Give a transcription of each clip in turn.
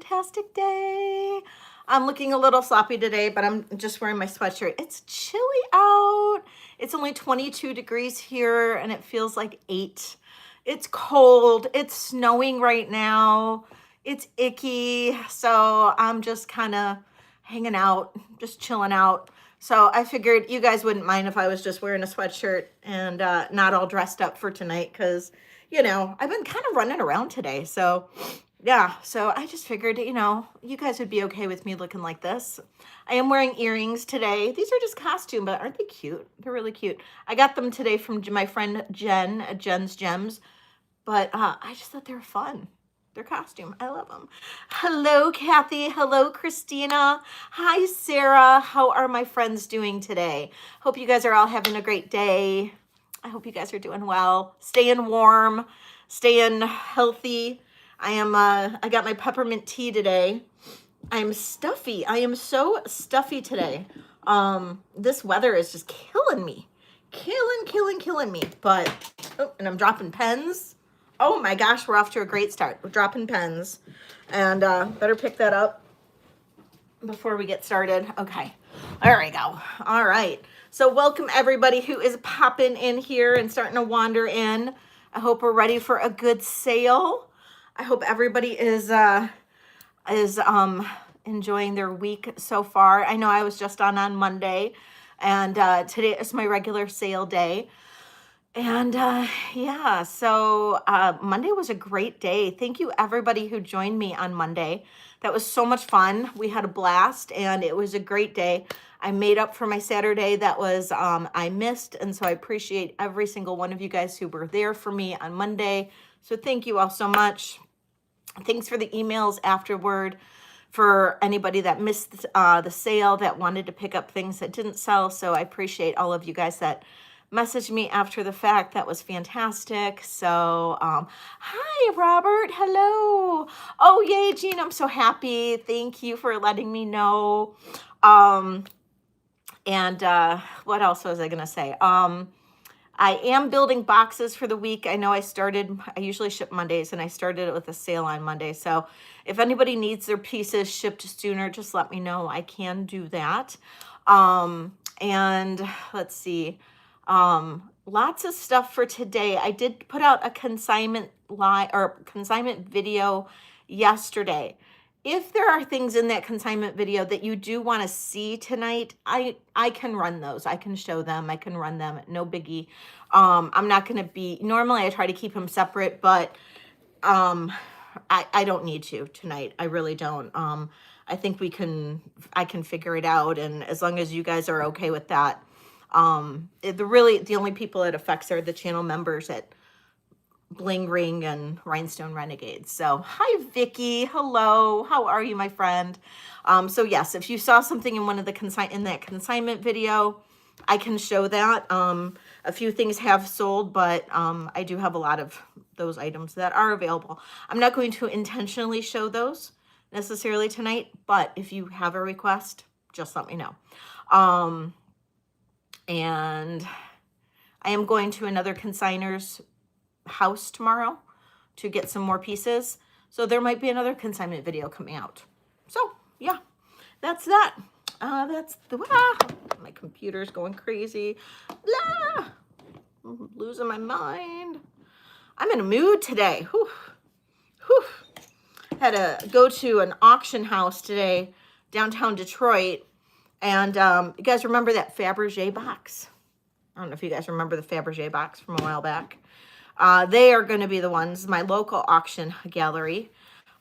fantastic day. I'm looking a little sloppy today, but I'm just wearing my sweatshirt. It's chilly out. It's only 22 degrees here and it feels like 8. It's cold. It's snowing right now. It's icky. So I'm just kind of hanging out, just chilling out. So I figured you guys wouldn't mind if I was just wearing a sweatshirt and not all dressed up for tonight because, you know, I've been kind of running around today. So yeah, so I just figured, you know, you guys would be okay with me looking like this. I am wearing earrings today. These are just costume, but aren't they cute? They're really cute. I got them today from my friend Jen at Jen's Gems, but I just thought they were fun. They're costume. I love them. Hello, Kathy. Hello, Christina. Hi, Sarah. How are my friends doing today? Hope you guys are all having a great day. I hope you guys are doing well. Staying warm, staying healthy. I got my peppermint tea today. I'm stuffy. I am so stuffy today. This weather is just killing me. Killing me. But, oh, and I'm dropping pens. Oh my gosh, we're off to a great start. We're dropping pens. And better pick that up before we get started. Okay, there we go. All right. So welcome everybody who is popping in here and starting to wander in. I hope we're ready for a good sale. I hope everybody is enjoying their week so far. I know I was just on Monday, and today is my regular sale day. And yeah, so Monday was a great day. Thank you everybody who joined me on Monday. That was so much fun. We had a blast and it was a great day. I made up for my Saturday that was I missed, and so I appreciate every single one of you guys who were there for me on Monday. So thank you all so much. Thanks for the emails afterward for anybody that missed the sale that wanted to pick up things that didn't sell. So I appreciate all of you guys that messaged me after the fact. That was fantastic. So hi Robert, hello. Oh yay, Jean, I'm so happy. Thank you for letting me know. And what else was I gonna say? I am building boxes for the week. I know I usually ship Mondays, and I started it with a sale on Monday. So if anybody needs their pieces shipped sooner, just let me know. I can do that. And let's see. Lots of stuff for today. I did put out a consignment video yesterday. If there are things in that consignment video that you do want to see tonight, I can run those. I can show them. I can run them. No biggie. I'm not going to normally I try to keep them separate, but I don't need to tonight. I really don't. I think I can figure it out. And as long as you guys are okay with that, the only people it affects are the channel members at Bling Ring and Rhinestone Renegades. So hi Vicky, hello, how are you, my friend? So yes, if you saw something in one of the consignment video, I can show that. A few things have sold, but I do have a lot of those items that are available. I'm not going to intentionally show those necessarily tonight, but if you have a request, just let me know. And I am going to another consigner's house tomorrow to get some more pieces. So there might be another consignment video coming out. So yeah, that's that. My computer's going crazy. I'm losing my mind. I'm in a mood today. Had to go to an auction house today, downtown Detroit. And you guys remember that Fabergé box? I don't know if you guys remember the Fabergé box from a while back. They are going to be the ones, my local auction gallery,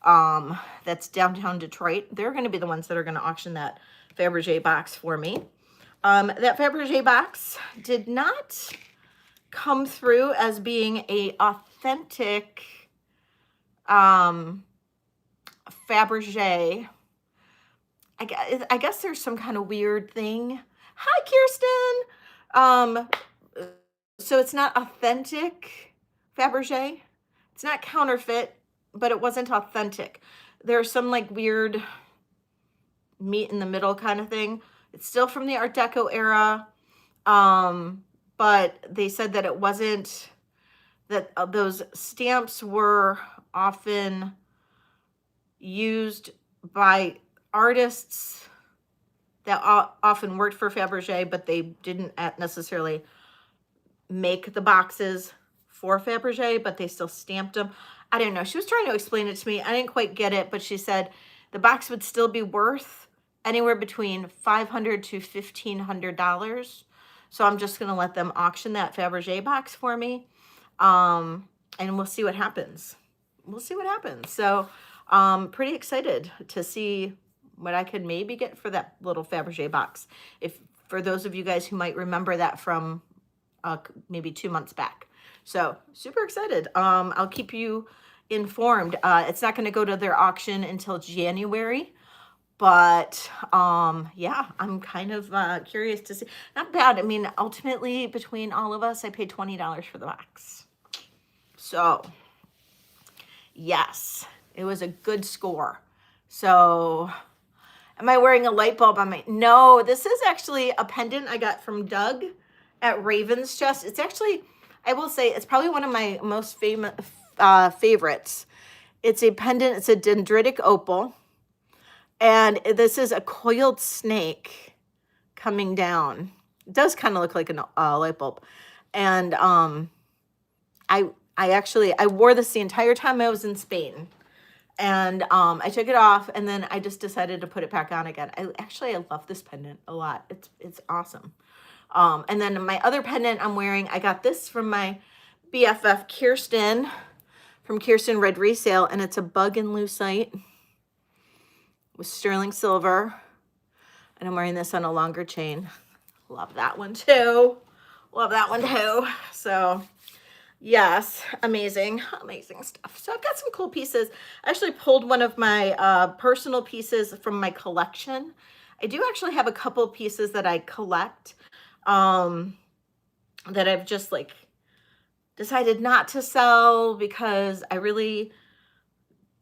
that's downtown Detroit. They're going to be the ones that are going to auction that Fabergé box for me. That Fabergé box did not come through as being a authentic Fabergé. I guess there's some kind of weird thing. Hi, Kirsten. So it's not authentic Fabergé. It's not counterfeit, but it wasn't authentic. There's some like weird meat in the middle kind of thing. It's still from the Art Deco era. But they said that it wasn't, that those stamps were often used by artists that often worked for Fabergé, but they didn't necessarily make the boxes for Fabergé, but they still stamped them. I don't know. She was trying to explain it to me. I didn't quite get it, but she said the box would still be worth anywhere between $500 to $1,500. So I'm just going to let them auction that Fabergé box for me. And we'll see what happens. We'll see what happens. So pretty excited to see what I could maybe get for that little Fabergé box. If for those of you guys who might remember that from maybe 2 months back. So super excited. I'll keep you informed. It's not going to go to their auction until January, but yeah, I'm kind of curious to see. Not bad. I mean, ultimately between all of us, I paid $20 for the box. So yes, it was a good score. So am I wearing a light bulb on my, no, this is actually a pendant I got from Doug at Raven's Chest. It's actually, I will say, it's probably one of my most famous favorites. It's a pendant. It's a dendritic opal. And this is a coiled snake coming down. It does kind of look like a light bulb. And I wore this the entire time I was in Spain. And I took it off, and then I just decided to put it back on again. I love this pendant a lot. It's awesome. And then my other pendant I'm wearing, I got this from my BFF Kirsten, from Kirsten Red Resale, and it's a bug and lucite with sterling silver. And I'm wearing this on a longer chain. Love that one too. Love that one too. So yes, amazing, amazing stuff. So I've got some cool pieces. I actually pulled one of my personal pieces from my collection. I do actually have a couple pieces that I collect that I've just like decided not to sell because I really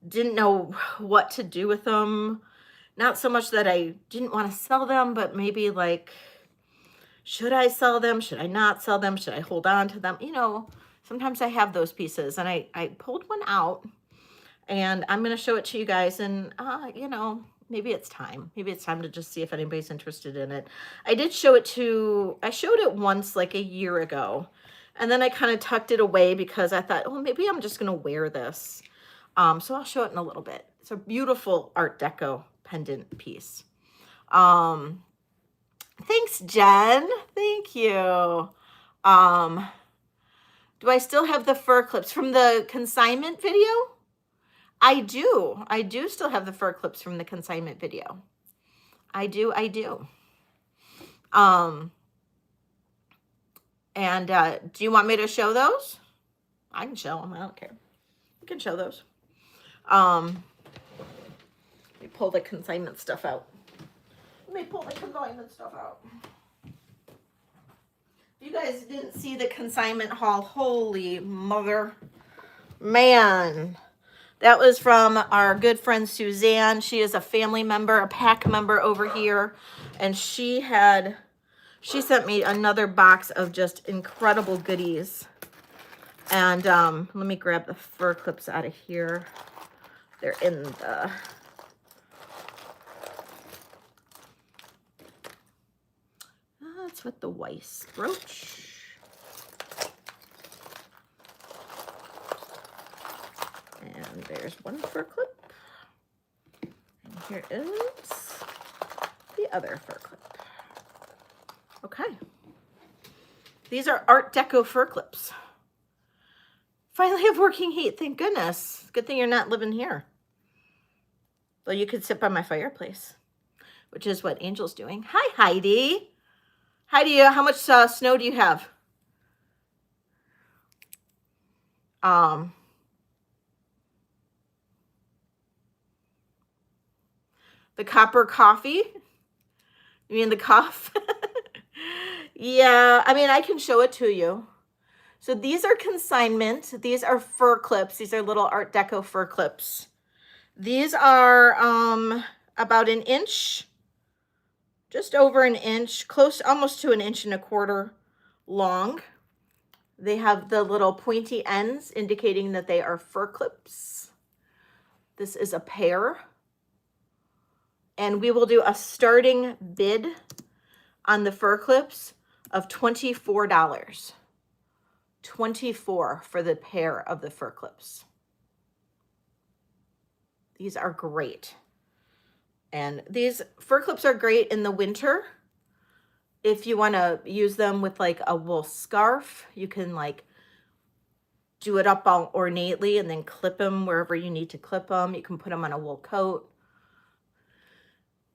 didn't know what to do with them. Not so much that I didn't want to sell them, but maybe like, should I sell them? Should I not sell them? Should I hold on to them? You know, sometimes I have those pieces, and I pulled one out, and I'm going to show it to you guys. And, you know, maybe it's time. Maybe it's time to just see if anybody's interested in it. I showed it once like a year ago, and then I kind of tucked it away because I thought, oh, maybe I'm just going to wear this. So I'll show it in a little bit. It's a beautiful Art Deco pendant piece. Thanks, Jen. Thank you. Do I still have the fur clips from the consignment video? I do. I do still have the fur clips from the consignment video. I do. And do you want me to show those? I can show them. I don't care. You can show those. Let me pull the consignment stuff out. If you guys didn't see the consignment haul, holy mother, man. That was from our good friend Suzanne. She is a family member, a pack member over here. And she sent me another box of just incredible goodies. And let me grab the fur clips out of here. They're in the... That's with the Weiss brooch. And there's one fur clip. And here is the other fur clip. Okay. These are Art Deco fur clips. Finally have working heat. Thank goodness. Good thing you're not living here. Well, you could sit by my fireplace, which is what Angel's doing. Hi, Heidi. Heidi, how much snow do you have? The copper coffee? You mean the cough? Yeah, I mean, I can show it to you. So these are consignment. These are fur clips. These are little Art Deco fur clips. These are about an inch, just over an inch, close, almost to 1.25 inches long. They have the little pointy ends indicating that they are fur clips. This is a pair. And we will do a starting bid on the fur clips of $24. $24 for the pair of the fur clips. These are great. And these fur clips are great in the winter. If you want to use them with like a wool scarf, you can like do it up all ornately and then clip them wherever you need to clip them. You can put them on a wool coat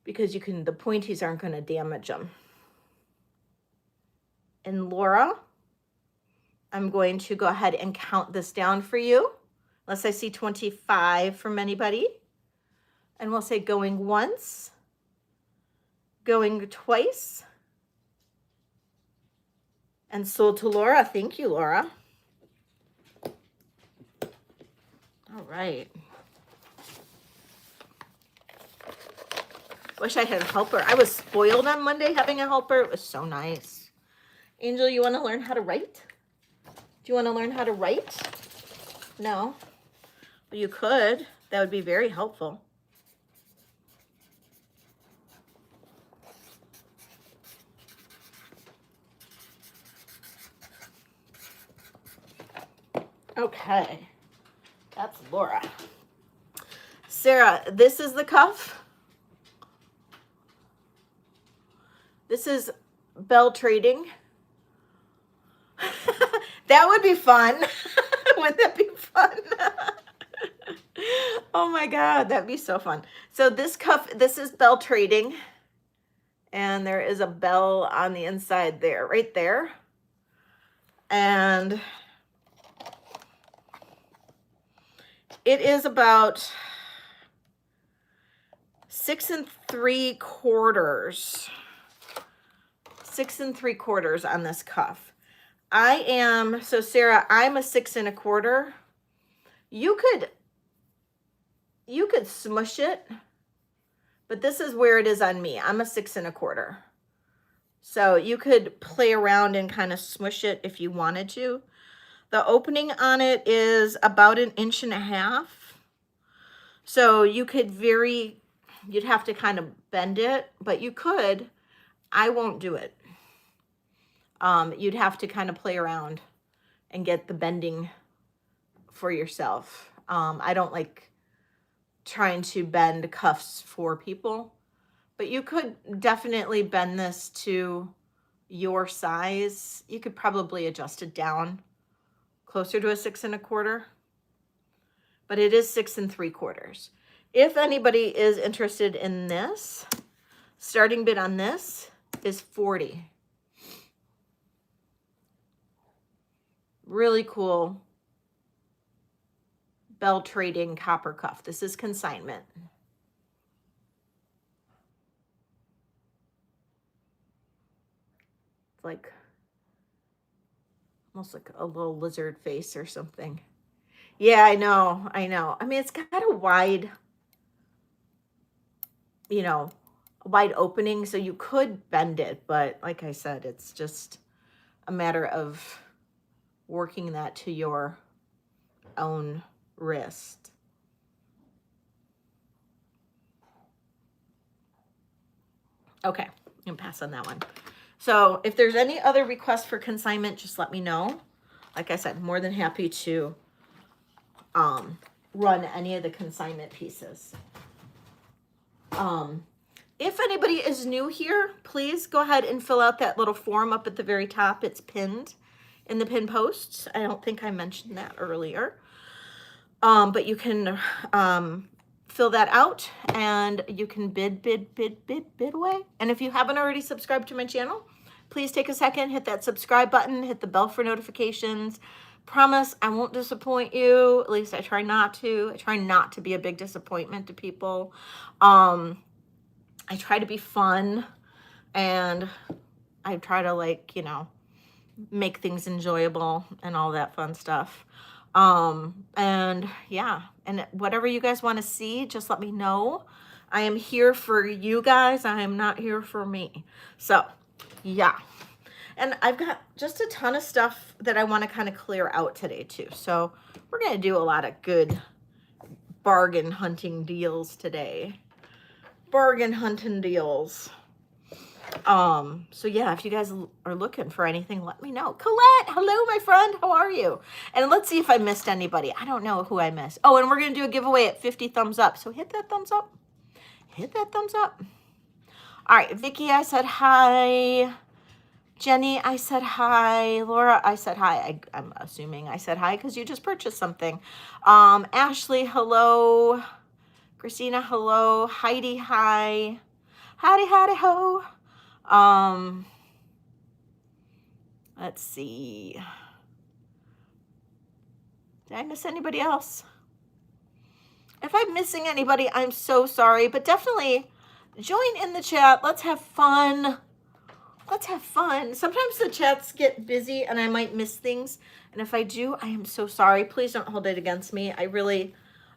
because you can, the pointies aren't going to damage them. And Laura, I'm going to go ahead and count this down for you, unless I see 25 from anybody. And we'll say going once, going twice, and sold to Laura. Thank you, Laura. All right. Wish I had a helper. I was spoiled on Monday having a helper. It was so nice. Angel, you want to learn how to write? Do you want to learn how to write? No? Well, you could. That would be very helpful. Okay. That's Laura. Sarah, this is the cuff. This is Bell Trading. That would be fun. Wouldn't that be fun? Oh my God, that'd be so fun. So this cuff, this is Bell Trading. And there is a bell on the inside there, right there. And it is about 6 3/4. 6 3/4 on this cuff. I am, so Sarah, I'm a 6 1/4. You could smush it, but this is where it is on me. I'm a 6 1/4. So you could play around and kind of smush it if you wanted to. The opening on it is about 1.5 inches. So you could you'd have to kind of bend it, but you could. I won't do it. You'd have to kind of play around and get the bending for yourself. I don't like trying to bend cuffs for people, but you could definitely bend this to your size. You could probably adjust it down closer to a 6 1/4, but it is 6 3/4. If anybody is interested in this, starting bid on this is $40. Really cool Bell Trading copper cuff. This is consignment. It's like almost like a little lizard face or something. Yeah, I know. I mean, it's got a wide, a wide opening, so you could bend it, but like I said, it's just a matter of working that to your own wrist. Okay, I'm gonna pass on that one. So if there's any other requests for consignment, just let me know. Like I said, more than happy to run any of the consignment pieces. If anybody is new here, please go ahead and fill out that little form up at the very top. It's pinned in the pin posts. I don't think I mentioned that earlier. But you can fill that out and you can bid away. And if you haven't already subscribed to my channel, please take a second, hit that subscribe button, hit the bell for notifications. Promise I won't disappoint you. At least I try not to. I try not to be a big disappointment to people. I try to be fun and I try to make things enjoyable and all that fun stuff. And yeah, and whatever you guys want to see, just let me know. I am here for you guys. I am not here for me. So yeah. And I've got just a ton of stuff that I want to kind of clear out today too. So we're going to do a lot of good bargain hunting deals today. Bargain hunting deals. So yeah, if you guys are looking for anything, let me know. Colette, hello, my friend. How are you? And let's see if I missed anybody. I don't know who I missed. Oh, and we're going to do a giveaway at 50 thumbs up. So hit that thumbs up. Hit that thumbs up. All right, Vicky, I said hi. Jenny, I said hi. Laura, I said hi. I'm assuming I said hi because you just purchased something. Ashley, hello. Christina, hello. Heidi, hi. Howdy, howdy, ho. Let's see. Did I miss anybody else? If I'm missing anybody, I'm so sorry, but definitely join in the chat. Let's have fun. Let's have fun. Sometimes the chats get busy and I might miss things. And if I do, I am so sorry. Please don't hold it against me. I really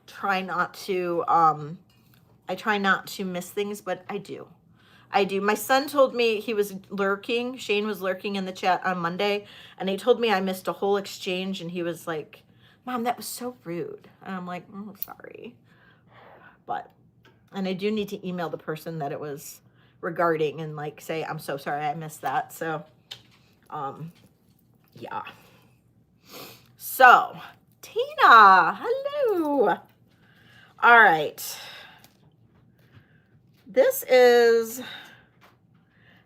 try not to, I try not to miss things, but I do. I do. My son told me he was lurking. Shane was lurking in the chat on Monday, and he told me I missed a whole exchange, and he was like, Mom, that was so rude. And I'm like, sorry. And I do need to email the person that it was regarding and like say, I'm so sorry I missed that. So, yeah. So, Tina, hello. All right. This is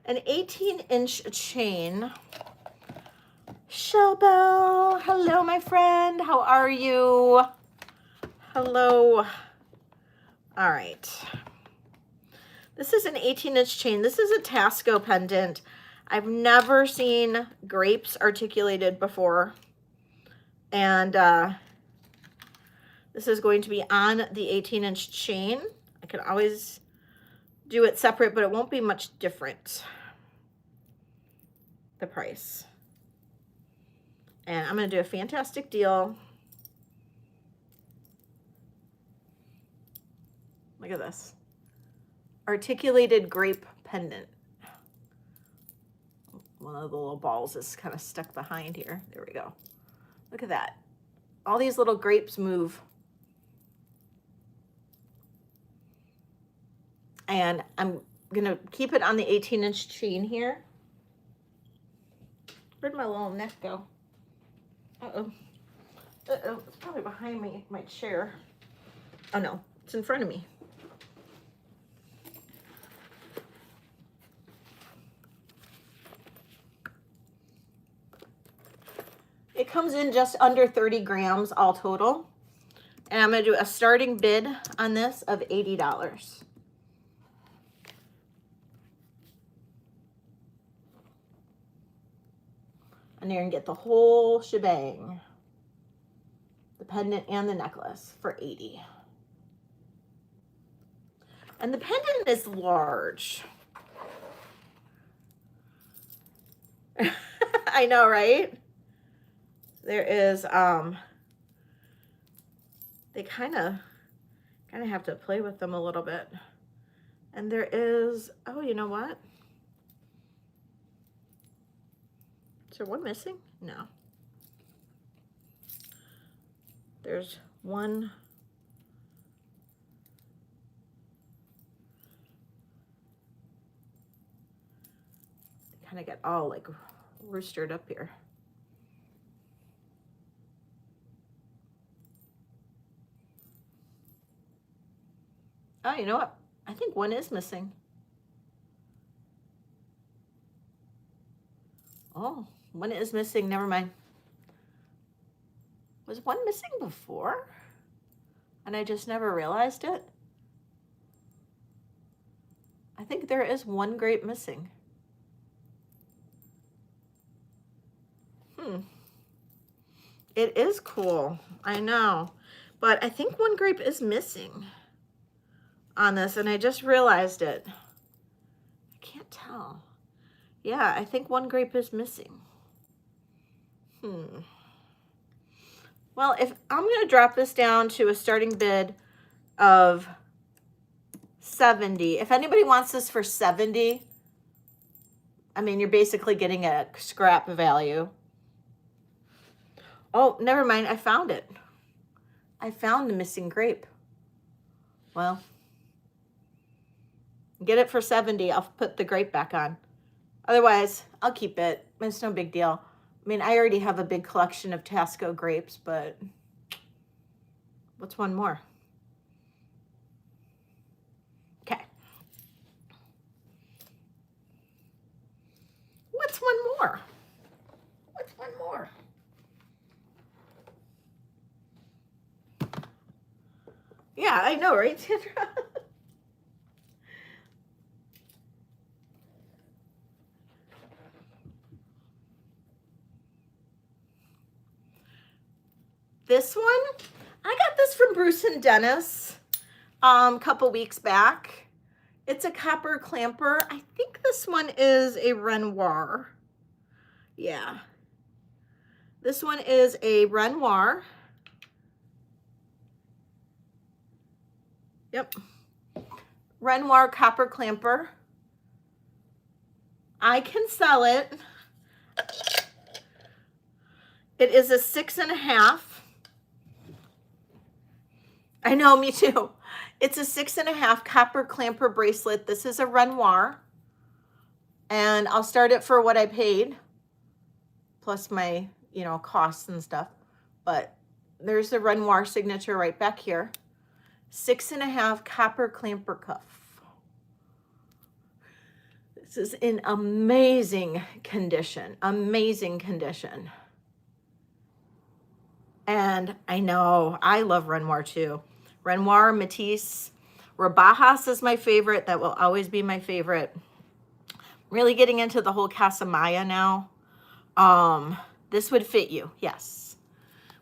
an 18-inch chain. Shellbell, hello, my friend. How are you? Hello. All right. This is an 18-inch chain. This is a Tasco pendant. I've never seen grapes articulated before. And this is going to be on the 18-inch chain. I can always do it separate, but it won't be much different, the price. And I'm going to do a fantastic deal. Look at this. Articulated grape pendant. One of the little balls is kind of stuck behind here. There we go. Look at that. All these little grapes move. And I'm going to keep it on the 18-inch chain here. Where'd my little neck go? Uh-oh. Uh-oh. It's probably behind me, my chair. Oh, no. It's in front of me. It comes in just under 30 grams all total. And I'm going to do a starting bid on this of $80. And you're going to get the whole shebang. The pendant and the necklace for $80. And the pendant is large. I know, right? There is, they kind of have to play with them a little bit. And there is, oh, you know what? Is there one missing? No. There's one. Kind of get all like roostered up here. Oh, you know what? I think one is missing. Oh, one is missing. Never mind. Was one missing before? And I just never realized it? I think there is one grape missing. It is cool. I know. But I think one grape is missing on this, and I just realized it. I can't tell. Yeah, I think one grape is missing. Well, if I'm going to drop this down to a starting bid of 70. If anybody wants this for 70, I mean, you're basically getting a scrap value. Oh, never mind. I found it. I found the missing grape. Well, get it for 70. I'll put the grape back on. Otherwise, I'll keep it. It's no big deal. I mean, I already have a big collection of Tasco grapes, but what's one more? Okay. What's one more? What's one more? Yeah, I know, right, Sandra? This one, I got this from Bruce and Dennis a couple weeks back. It's a copper clamper. I think this one is a Renoir. Yeah. This one is a Renoir. Yep. Renoir copper clamper. I can sell it. It is a 6.5. I know, me too. It's a 6.5 copper clamper bracelet. This is a Renoir. And I'll start it for what I paid, plus my, costs and stuff. But there's the Renoir signature right back here. 6.5 copper clamper cuff. This is in amazing condition. Amazing condition. And I know, I love Renoir too. Renoir, Matisse, Rabajas is my favorite. That will always be my favorite. Really getting into the whole Casamaya now. This would fit you, yes.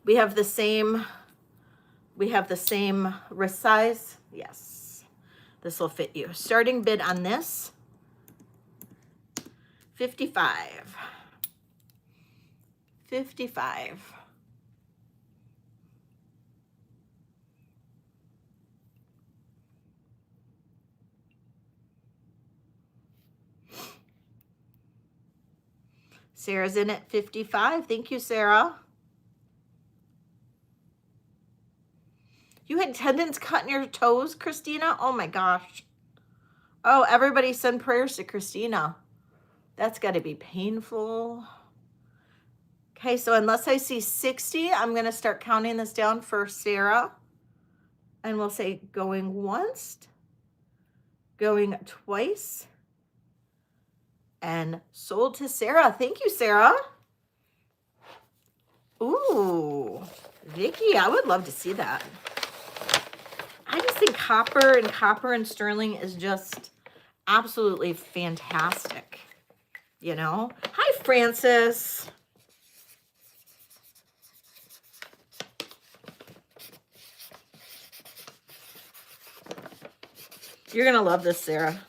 We have the same wrist size, yes. This will fit you. Starting bid on this, $55. $55. Sarah's in at 55. Thank you, Sarah. You had tendons cut in your toes, Christina? Oh my gosh. Oh, everybody send prayers to Christina. That's got to be painful. Okay, so unless I see 60, I'm going to start counting this down for Sarah. And we'll say going once, going twice, and sold to Sarah. Thank you, Sarah. Ooh, Vicky, I would love to see that. I just think copper and sterling is just absolutely fantastic. Hi, Francis. You're going to love this, Sarah.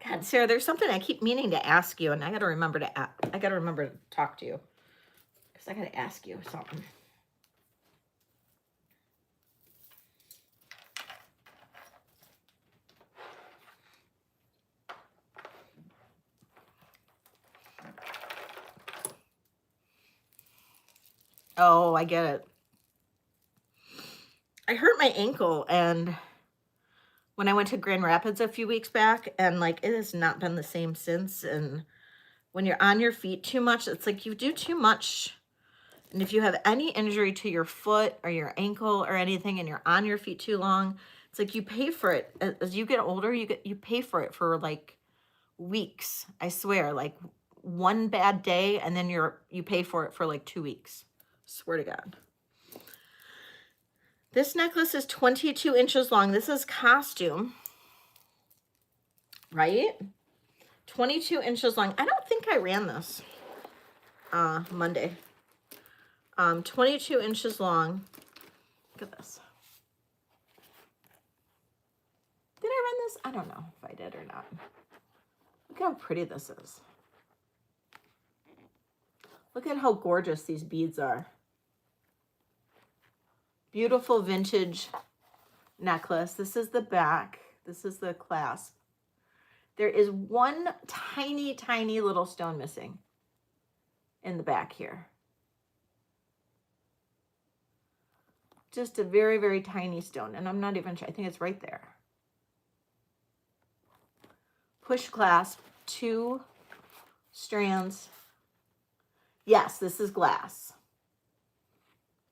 God, Sarah, there's something I keep meaning to ask you, and I got to remember to talk to you, because I got to ask you something. Oh, I get it. I hurt my ankle, and when I went to Grand Rapids a few weeks back, and it has not been the same since. And when you're on your feet too much, it's like you do too much. And if you have any injury to your foot or your ankle or anything, and you're on your feet too long, it's like you pay for it. As you get older, you pay for it for weeks. I swear, one bad day, and then you pay for it for 2 weeks. Swear to God. This necklace is 22 inches long. This is costume, right? 22 inches long. I don't think I ran this Monday. 22 inches long. Look at this. Did I run this? I don't know if I did or not. Look how pretty this is. Look at how gorgeous these beads are. Beautiful vintage necklace. This is the back. This is the clasp. There is one tiny, tiny little stone missing in the back here. Just a very, very tiny stone. And I'm not even sure. I think it's right there. Push clasp, 2 strands. Yes, this is glass.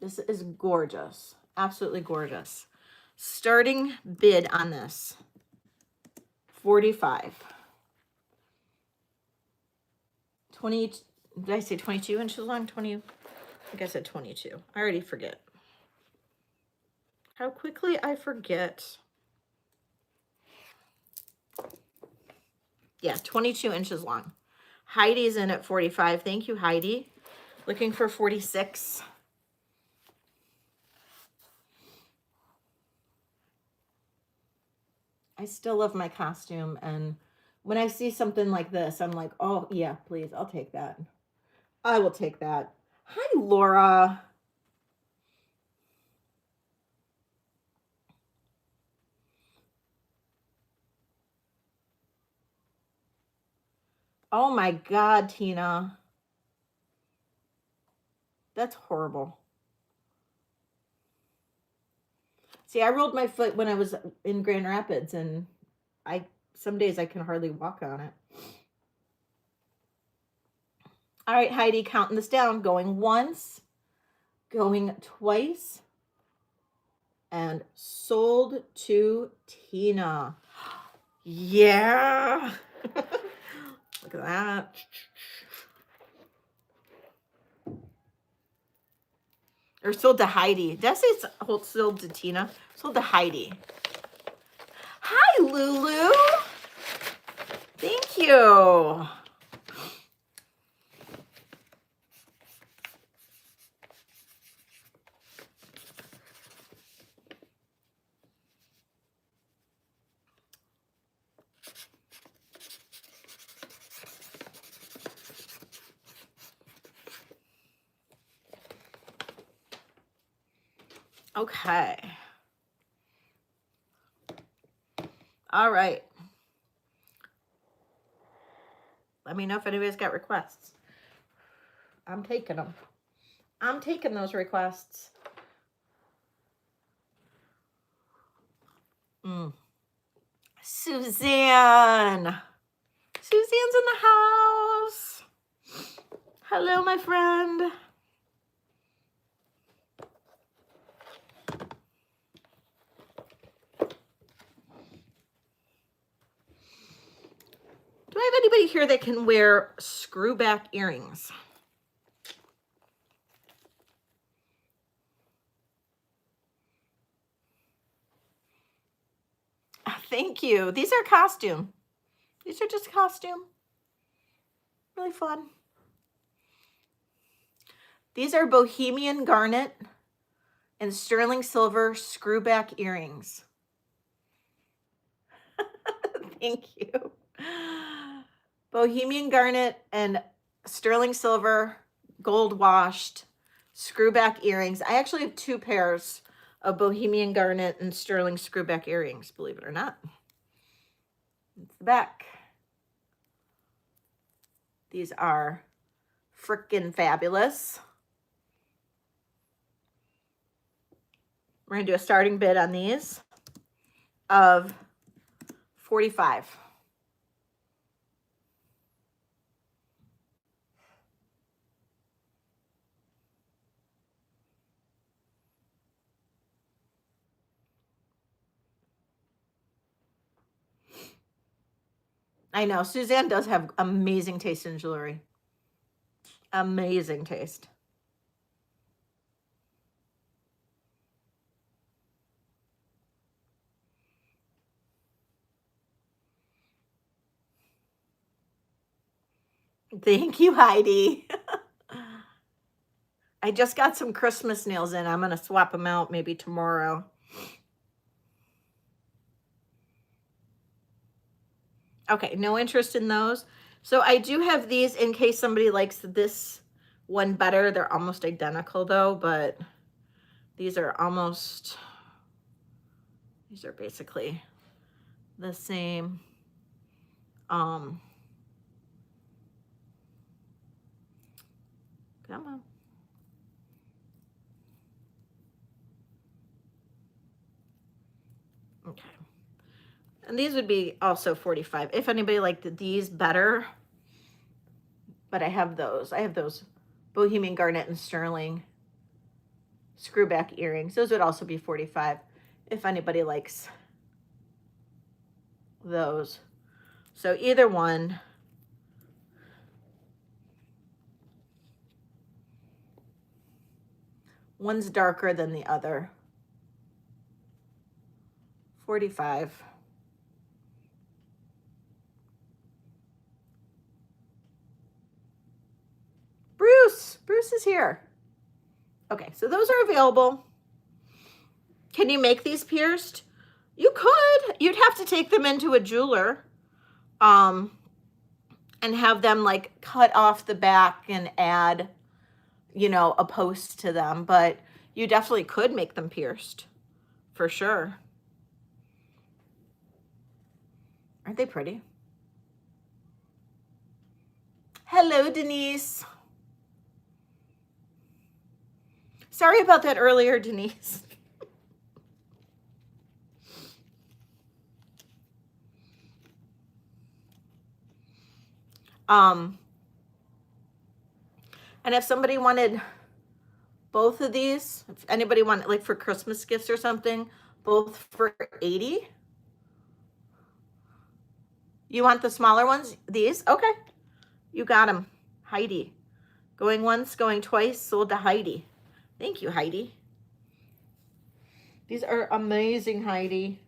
This is gorgeous. Absolutely gorgeous. Starting bid on this, $45. 20, did I say 22 inches long? 20, I think I said 22. I already forget. How quickly I forget. Yeah, 22 inches long. Heidi's in at 45. Thank you, Heidi. Looking for 46. I still love my costume, and when I see something like this, I'm like, oh, yeah, please, I'll take that. I will take that. Hi, Laura. Oh my God, Tina. That's horrible. See, I rolled my foot when I was in Grand Rapids, and some days I can hardly walk on it. All right, Heidi, counting this down. Going once, going twice, and sold to Tina. Yeah. Look at that. Or sold to Heidi. Did I say it's sold to Tina? Sold to Heidi. Hi, Lulu. Thank you. Okay. All right. Let me know if anybody's got requests. I'm taking them. I'm taking those requests. Suzanne. Suzanne's in the house. Hello, my friend. Do I have anybody here that can wear screw back earrings? Thank you. These are costume. These are just costume. Really fun. These are bohemian garnet and sterling silver screw back earrings. Thank you. Bohemian garnet and sterling silver gold washed screw back earrings. I actually have 2 pairs of bohemian garnet and sterling screw back earrings, believe it or not. It's the back. These are frickin' fabulous. We're gonna do a starting bid on these of $45. I know, Suzanne does have amazing taste in jewelry. Amazing taste. Thank you, Heidi. I just got some Christmas nails in. I'm going to swap them out maybe tomorrow. Okay, no interest in those. So I do have these in case somebody likes this one better. They're almost identical though, but these are basically the same. Come on. Okay. And these would be also 45 if anybody liked these better. But I have those. I have those Bohemian Garnet and Sterling screwback earrings. Those would also be 45 if anybody likes those. So either one. One's darker than the other. 45. Bruce is here. Okay, so those are available. Can you make these pierced? You could. You'd have to take them into a jeweler and have them like cut off the back and add, you know, a post to them, but you definitely could make them pierced for sure. Aren't they pretty? Hello, Denise. Sorry about that earlier, Denise. And if somebody wanted both of these, if anybody wanted like for Christmas gifts or something, both for 80. You want the smaller ones? These? Okay. You got them. Heidi. Going once, going twice, sold to Heidi. Thank you, Heidi. These are amazing, Heidi.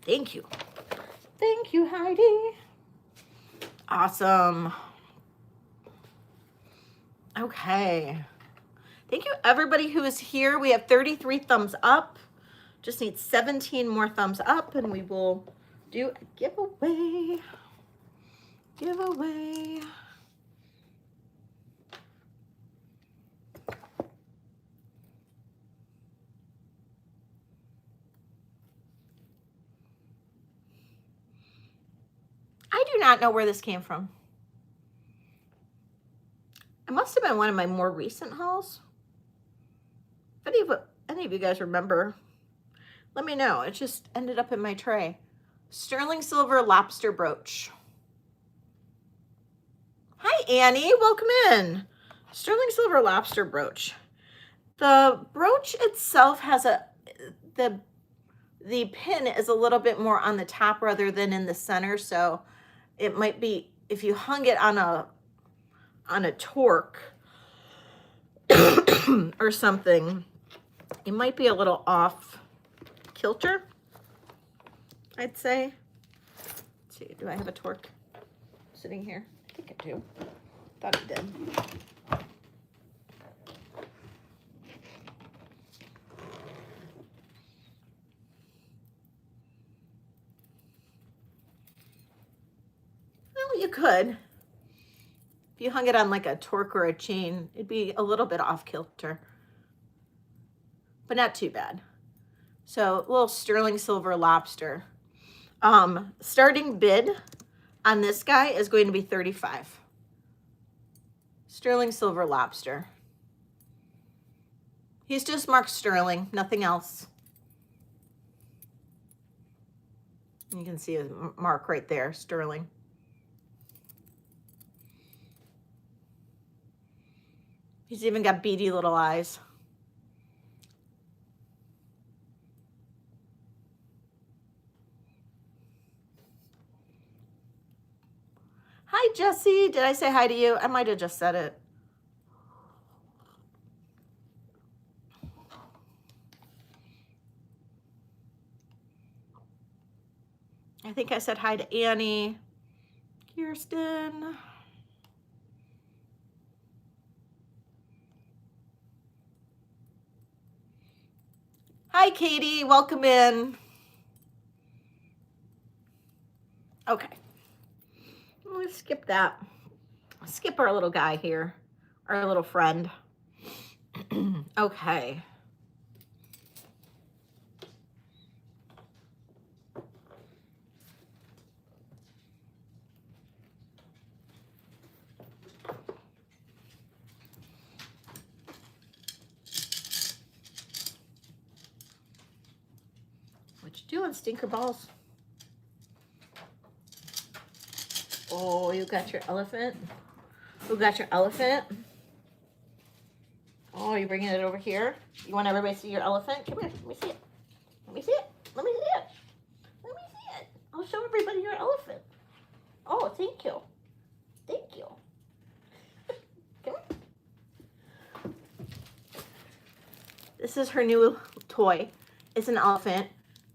Thank you. Thank you, Heidi. Awesome. Okay. Thank you, everybody who is here. We have 33 thumbs up. Just need 17 more thumbs up, and we will do a giveaway. Giveaway. I do not know where this came from. It must have been one of my more recent hauls. If any of you guys remember, let me know. It just ended up in my tray. Sterling silver lobster brooch. Hi, Annie. Welcome in. Sterling silver lobster brooch. The brooch itself has the pin is a little bit more on the top rather than in the center, so it might be, if you hung it on a torque or something, it might be a little off kilter, I'd say. Let's see, do I have a torque sitting here? I think I do. Thought I did. Well, you could. If you hung it on like a torque or a chain, it'd be a little bit off kilter, but not too bad. So a little sterling silver lobster. Starting bid on this guy is going to be 35. Sterling silver lobster. He's just marked sterling, nothing else. You can see his mark right there, sterling. He's even got beady little eyes. Hi, Jessie. Did I say hi to you? I might have just said it. I think I said hi to Annie, Kirsten. Hi, Katie. Welcome in. Okay. gonna skip that. Skip our little guy here, our little friend. Okay. What you doing, stinker balls? Oh, you got your elephant? Who got your elephant? Oh, you're bringing it over here? You want everybody to see your elephant? Come here, let me see it. Let me see it. Let me see it. Let me see it. I'll show everybody your elephant. Oh, thank you. Thank you. Come here. This is her new toy. It's an elephant.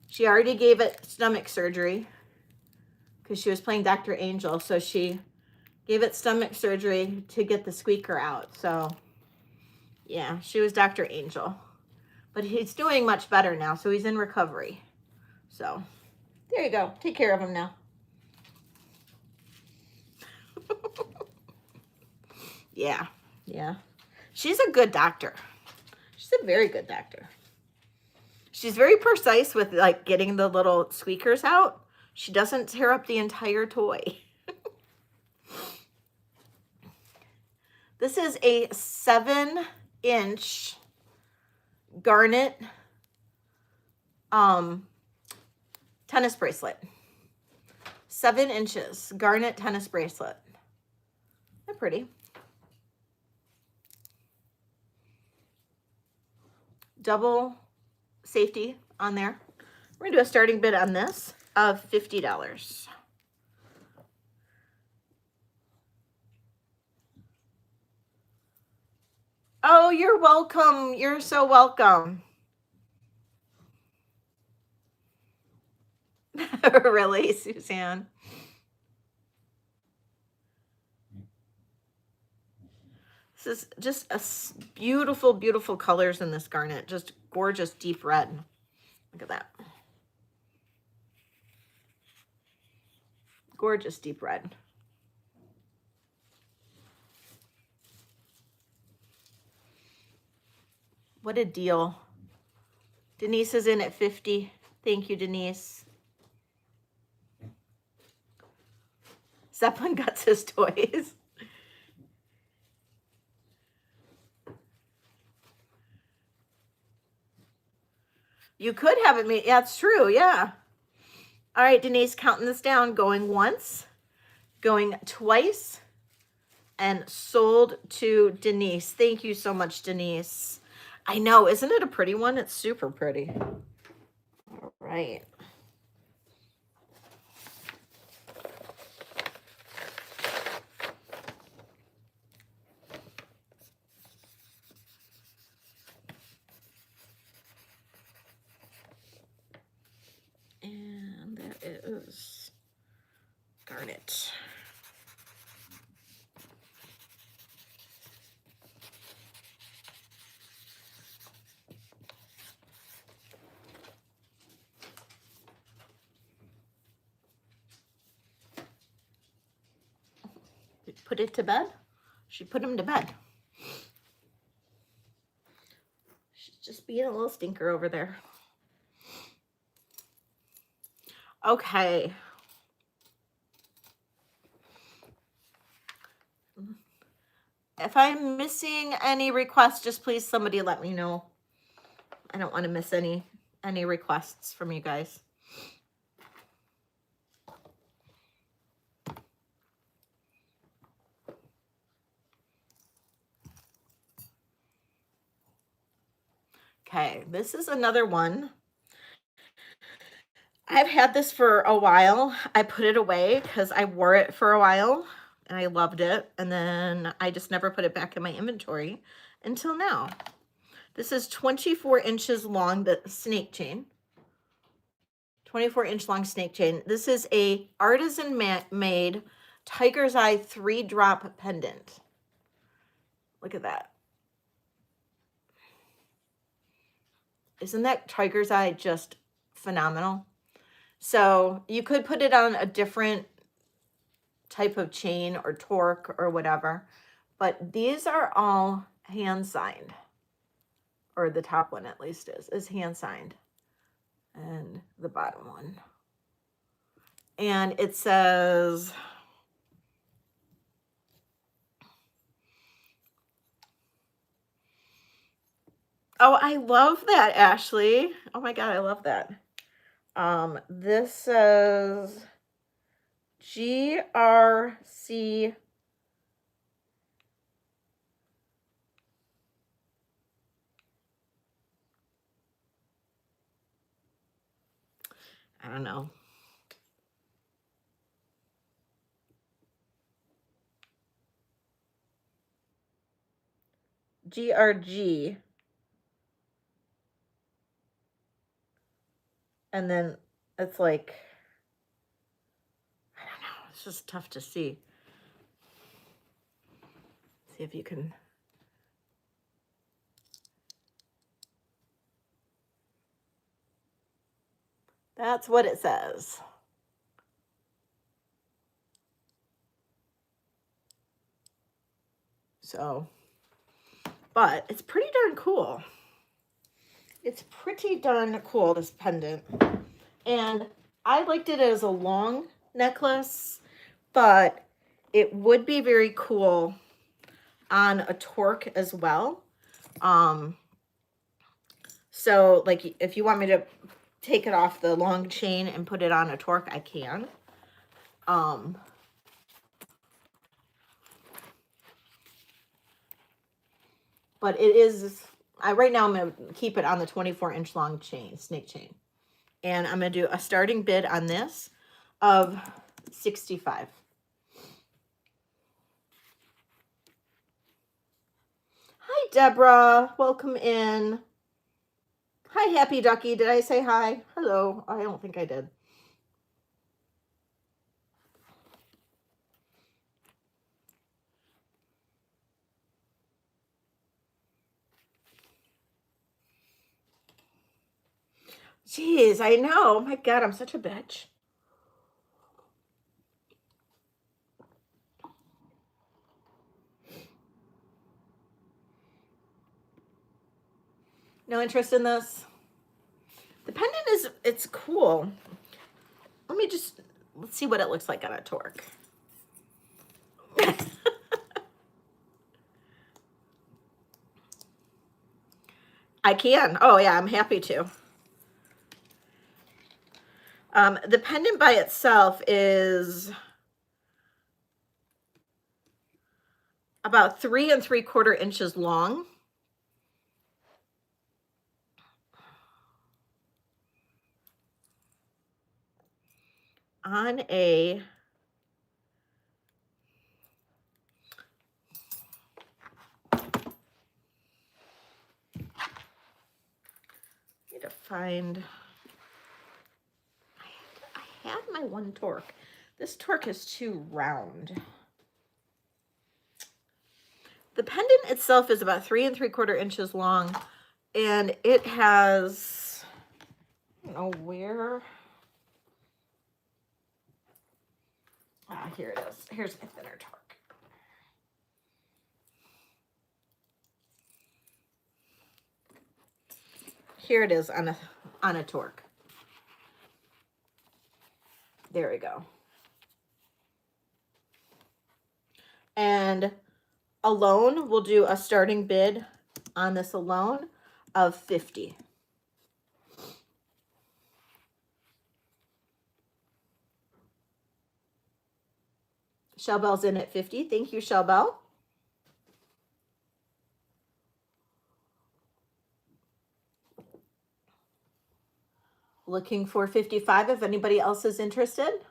She already gave it stomach surgery because she was playing Dr. Angel. So she gave it stomach surgery to get the squeaker out. So yeah, she was Dr. Angel. But he's doing much better now, so he's in recovery. So there you go. Take care of him now. Yeah, yeah. She's a good doctor. She's a very good doctor. She's very precise with like getting the little squeakers out. She doesn't tear up the entire toy. This is a 7-inch garnet tennis bracelet. 7 inches garnet tennis bracelet. They're pretty. Double safety on there. We're gonna do a starting bid on this of $50. Oh, you're welcome. You're so welcome. Really, Suzanne? This is just a beautiful, beautiful colors in this garnet. Just gorgeous deep red. Look at that. Gorgeous deep red. What a deal. Denise is in at 50. Thank you, Denise. Zeppelin got his toys. You could have it made. Yeah, it's true. Yeah. All right, Denise, counting this down. Going once, going twice, and sold to Denise. Thank you so much, Denise. I know. Isn't it a pretty one? It's super pretty. All right. And that is garnet. Put it to bed. She put him to bed. She's just being a little stinker over there. Okay. If I'm missing any requests, just please somebody let me know. I don't want to miss any requests from you guys. Okay, this is another one. I've had this for a while. I put it away because I wore it for a while and I loved it. And then I just never put it back in my inventory until now. This is 24 inches long, the snake chain. 24-inch long snake chain. This is a artisan made tiger's eye 3-drop pendant. Look at that. Isn't that tiger's eye just phenomenal? So you could put it on a different type of chain or torque or whatever. But these are all hand signed, or the top one at least is hand signed, and the bottom one. And it says, oh, I love that, Ashley. Oh my God, I love that. This says GRC. I don't know. GRG. And then it's like, I don't know. It's just tough to see. See if you can. That's what it says. So, but it's pretty darn cool. It's pretty darn cool, this pendant. And I liked it as a long necklace, but it would be very cool on a torque as well. So like if you want me to take it off the long chain and put it on a torque, I can. But it is, right now I'm going to keep it on the 24-inch long chain, snake chain. And I'm going to do a starting bid on this of $65. Hi, Deborah. Welcome in. Hi, Happy Ducky. Did I say hi? Hello. I don't think I did. Jeez, I know. Oh my God, I'm such a bitch. No interest in this? The pendant is, it's cool. Let's see what it looks like on a torque. I can. Oh yeah, I'm happy to. The pendant by itself is about 3 3/4 inches long. On a need to find, I had my one torque. This torque is too round. The pendant itself is about 3 3/4 inches long, and it has, I don't know where. Ah, here it is. Here's my thinner torque. Here it is on a torque. There we go. And alone, we'll do a starting bid on this alone of $50. Shell Bell's in at 50. Thank you, Shell Bell. Looking for 55 if anybody else is interested.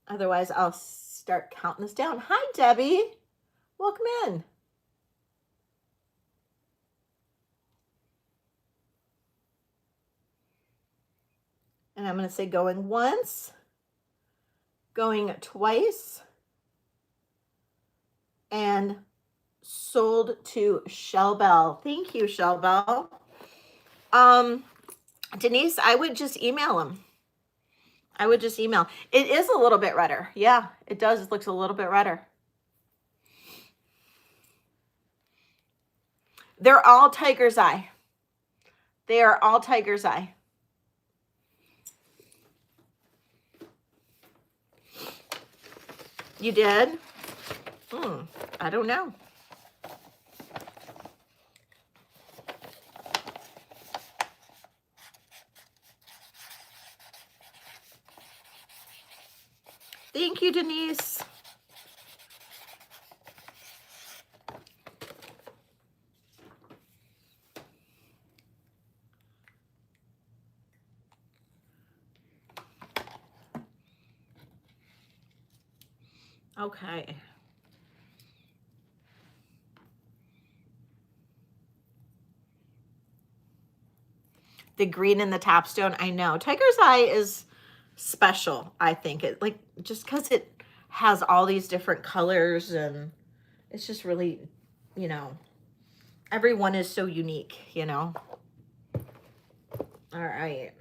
Otherwise, I'll start counting this down. Hi, Debbie. Welcome in. And I'm going to say going once, going twice, and sold to Shell Bell. Thank you, Shell Bell. Denise, I would just email them. I would just email. It is a little bit redder. Yeah, it does. It looks a little bit redder. They're all tiger's eye. They are all tiger's eye. You did? I don't know. Thank you, Denise. Okay. The green in the tapstone, I know. Tiger's eye is special, I think. It like just because it has all these different colors, and it's just really, you know, everyone is so unique, you know. All right.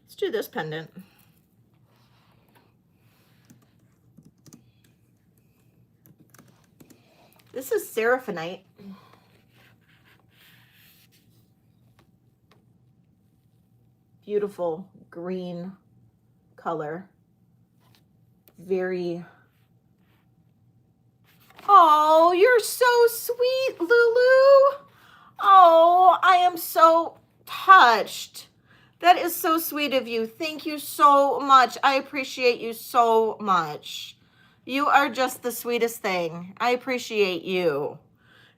Let's do this pendant. This is Seraphinite. Beautiful green color. Very... Oh, you're so sweet, Lulu. Oh, I am so touched. That is so sweet of you. Thank you so much. I appreciate you so much. You are just the sweetest thing. I appreciate you.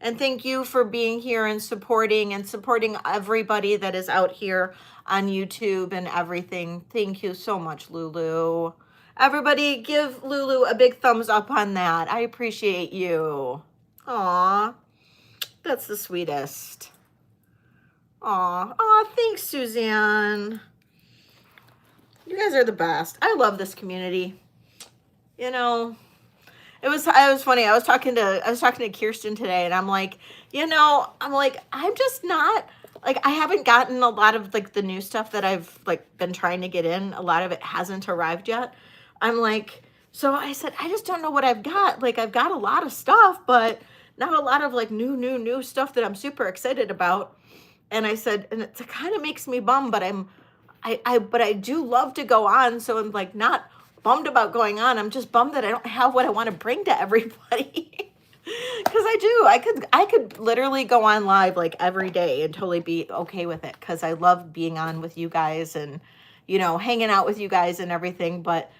And thank you for being here and supporting everybody that is out here on YouTube and everything. Thank you so much, Lulu. Everybody give Lulu a big thumbs up on that. I appreciate you. Aw, that's the sweetest. Aw, thanks, Suzanne. You guys are the best. I love this community. You know, it was funny. I was talking to Kirsten today, and I'm like, I'm just not like, I haven't gotten a lot of like the new stuff that I've like been trying to get in. A lot of it hasn't arrived yet. I'm like, so I said, I just don't know what I've got. Like, I've got a lot of stuff, but not a lot of like new stuff that I'm super excited about. And I said, and it kind of makes me bummed, but I do love to go on. So I'm like, not bummed about going on. I'm just bummed that I don't have what I want to bring to everybody. Because I could literally go on live like every day and totally be okay with it. Because I love being on with you guys and, you know, hanging out with you guys and everything. But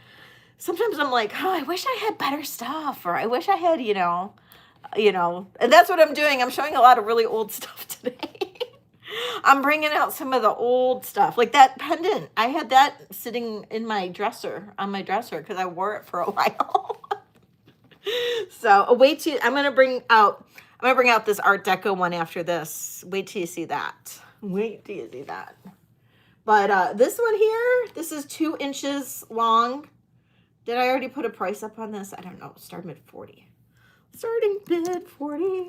sometimes I'm like, oh, I wish I had better stuff, or I wish I had, you know, and that's what I'm doing. I'm showing a lot of really old stuff today. I'm bringing out some of the old stuff, like that pendant. I had that sitting in my dresser, on my dresser, because I wore it for a while. So wait till I'm gonna bring out this Art Deco one after this. Wait till you see that. Wait till you see that. But this one here, this is 2 inches long. Did I already put a price up on this? I don't know. Start mid 40. Starting bid 40.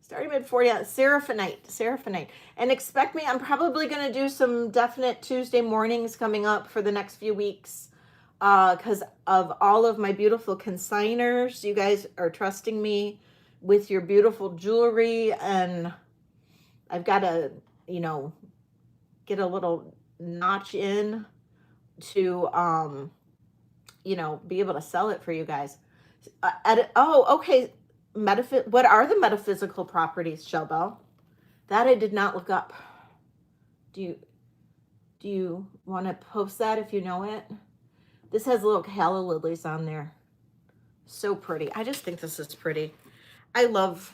Starting mid 40. Seraphinite. And expect me, I'm probably going to do some definite Tuesday mornings coming up for the next few weeks. Because of all of my beautiful consigners. You guys are trusting me with your beautiful jewelry. And I've got to, you know, get a little notch in to, you know, be able to sell it for you guys. Okay. What are the metaphysical properties, Shelbell? That I did not look up. Do you want to post that if you know it? This has little calla lilies on there. So pretty. I just think this is pretty. I love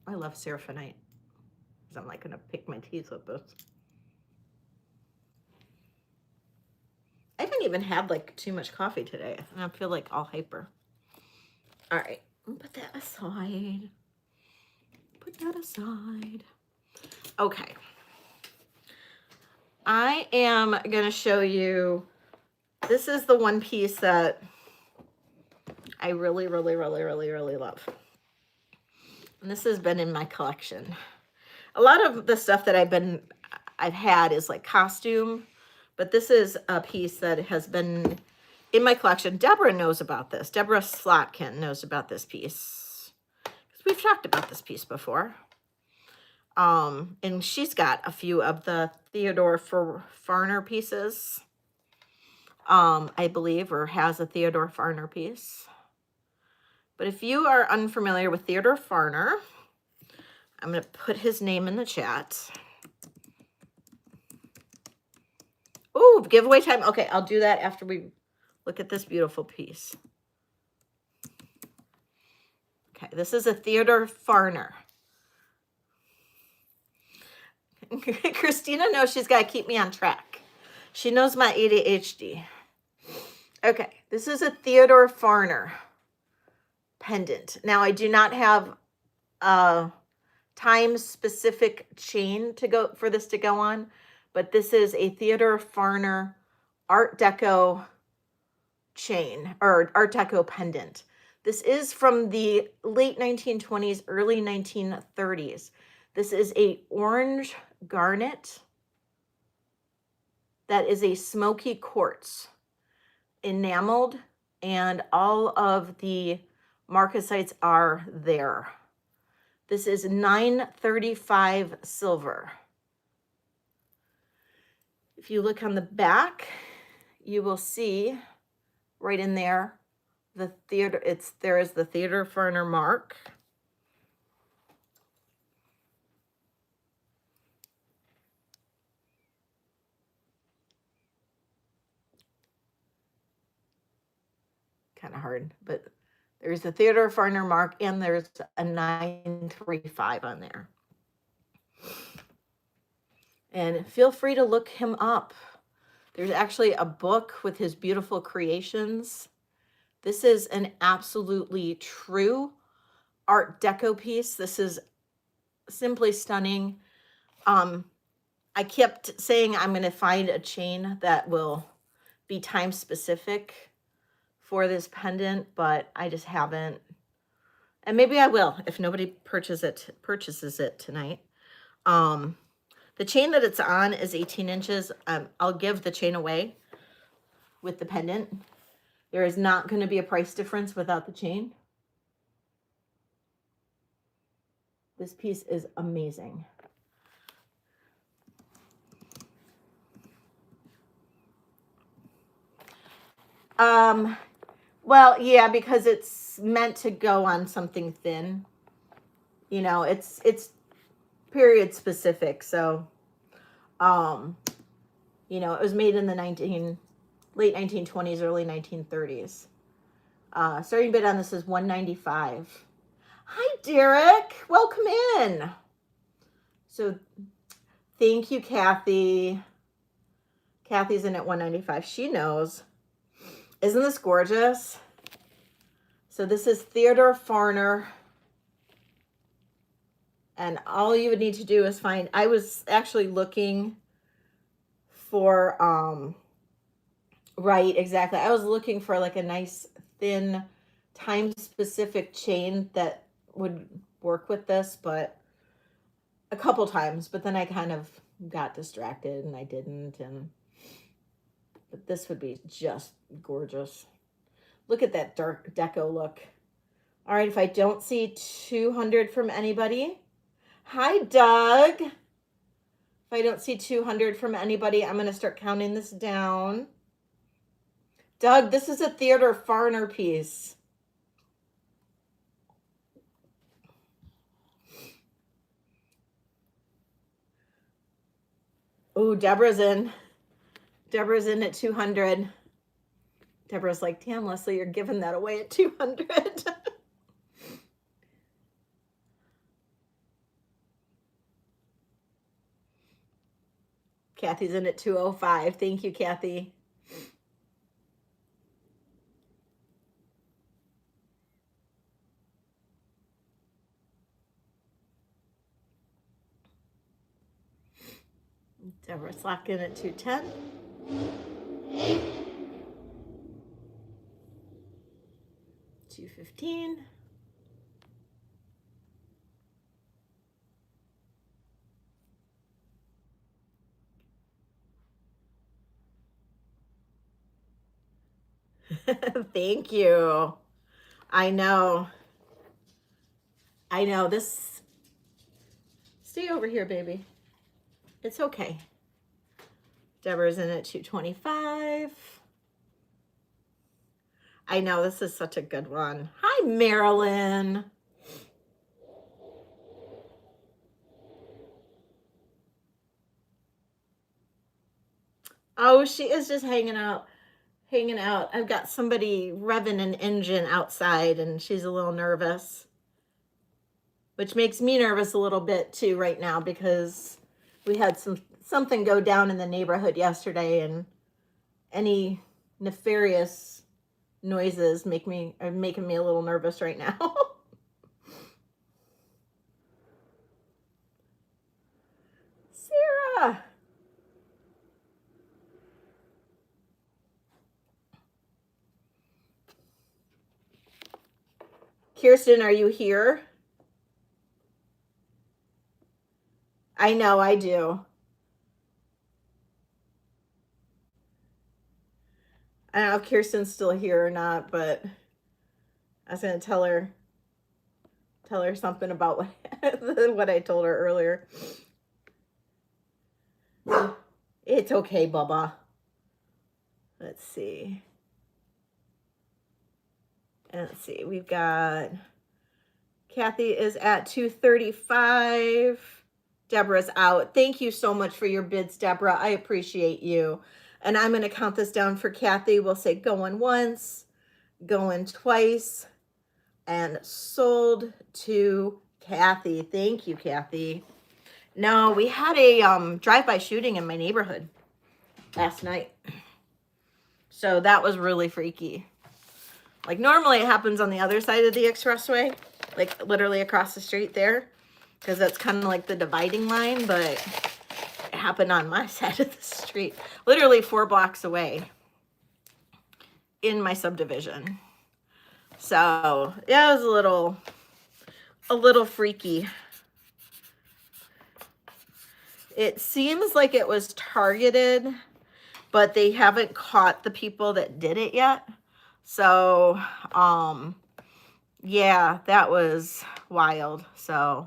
Seraphinite. I'm like going to pick my teeth with this. I haven't even had like too much coffee today. And I feel like all hyper. All right. Put that aside. Put that aside. Okay. I am going to show you, this is the one piece that I really, really, really, really, really love. And this has been in my collection. A lot of the stuff that I've had is like costume, but this is a piece that has been in my collection. Deborah knows about this. Deborah Slotkin knows about this piece. We've talked about this piece before. And she's got a few of the Theodore Farner pieces, I believe, or has a Theodore Farner piece. But if you are unfamiliar with Theodore Farner, I'm going to put his name in the chat. Oh, giveaway time. Okay, I'll do that after we look at this beautiful piece. Okay, this is a Theodore Farner. Christina knows she's got to keep me on track. She knows my ADHD. Okay, this is a Theodore Farner pendant. Now, I do not have a time-specific chain to go for this to go on, but this is a Theodore Farner Art Deco chain, or Art Deco pendant. This is from the late 1920s, early 1930s. This is a orange garnet that is a smoky quartz, enameled, and all of the marcasites are there. This is 935 silver. If you look on the back, you will see right in there the Theodore, there is the Theodore Farner mark. Kind of hard, but there's a Theodore Farner mark, and there's a 935 on there. And feel free to look him up. There's actually a book with his beautiful creations. This is an absolutely true Art Deco piece. This is simply stunning. I kept saying I'm going to find a chain that will be time specific for this pendant, but I just haven't. And maybe I will if nobody purchases it tonight. The chain that it's on is 18 inches. I'll give the chain away with the pendant. There is not going to be a price difference without the chain. This piece is amazing. Well, yeah, because it's meant to go on something thin. You know, it's period specific. So, you know, it was made in the late 1920s, early 1930s. Starting bid on this is $195. Hi, Derek. Welcome in. So, thank you, Kathy. Kathy's in at $195. She knows. Isn't this gorgeous? So this is Theodore Farner. And all you would need to do is find, I was actually looking for, right, exactly. I was looking for like a nice thin time-specific chain that would work with this, but a couple times, but then I kind of got distracted and I didn't. But this would be just gorgeous. Look at that dark deco look. All right, if I don't see 200 from anybody. Hi, Doug. If I don't see 200 from anybody, I'm going to start counting this down. Doug, this is a Theodore Farner piece. Oh, Deborah's in. Deborah's in at 200. Deborah's like, damn, Leslie, you're giving that away at 200. Kathy's in at 205. Thank you, Kathy. Deborah's locked in at 210. $215. Thank you. I know. I know this. Stay over here, baby. It's okay. Deborah's in at 225. I know this is such a good one. Hi, Marilyn. Oh, she is just hanging out. I've got somebody revving an engine outside and she's a little nervous, which makes me nervous a little bit too right now because we had something go down in the neighborhood yesterday, and any nefarious noises are making me a little nervous right now. Sarah. Kirsten, are you here? I know, I do. I don't know if Kirsten's still here or not, but I was going to tell her something about what I told her earlier. It's okay, Bubba. Let's see. And let's see, we've got Kathy is at 235. Deborah's out. Thank you so much for your bids, Deborah. I appreciate you. And I'm going to count this down for Kathy. We'll say going once, going twice, and sold to Kathy. Thank you, Kathy. No, we had a drive-by shooting in my neighborhood last night. So that was really freaky. Like normally it happens on the other side of the expressway, like literally across the street there, because that's kind of like the dividing line, but it happened on my side of the street, literally 4 blocks away in my subdivision. So yeah, it was a little freaky. It seems like it was targeted, but they haven't caught the people that did it yet. So, yeah, that was wild. So,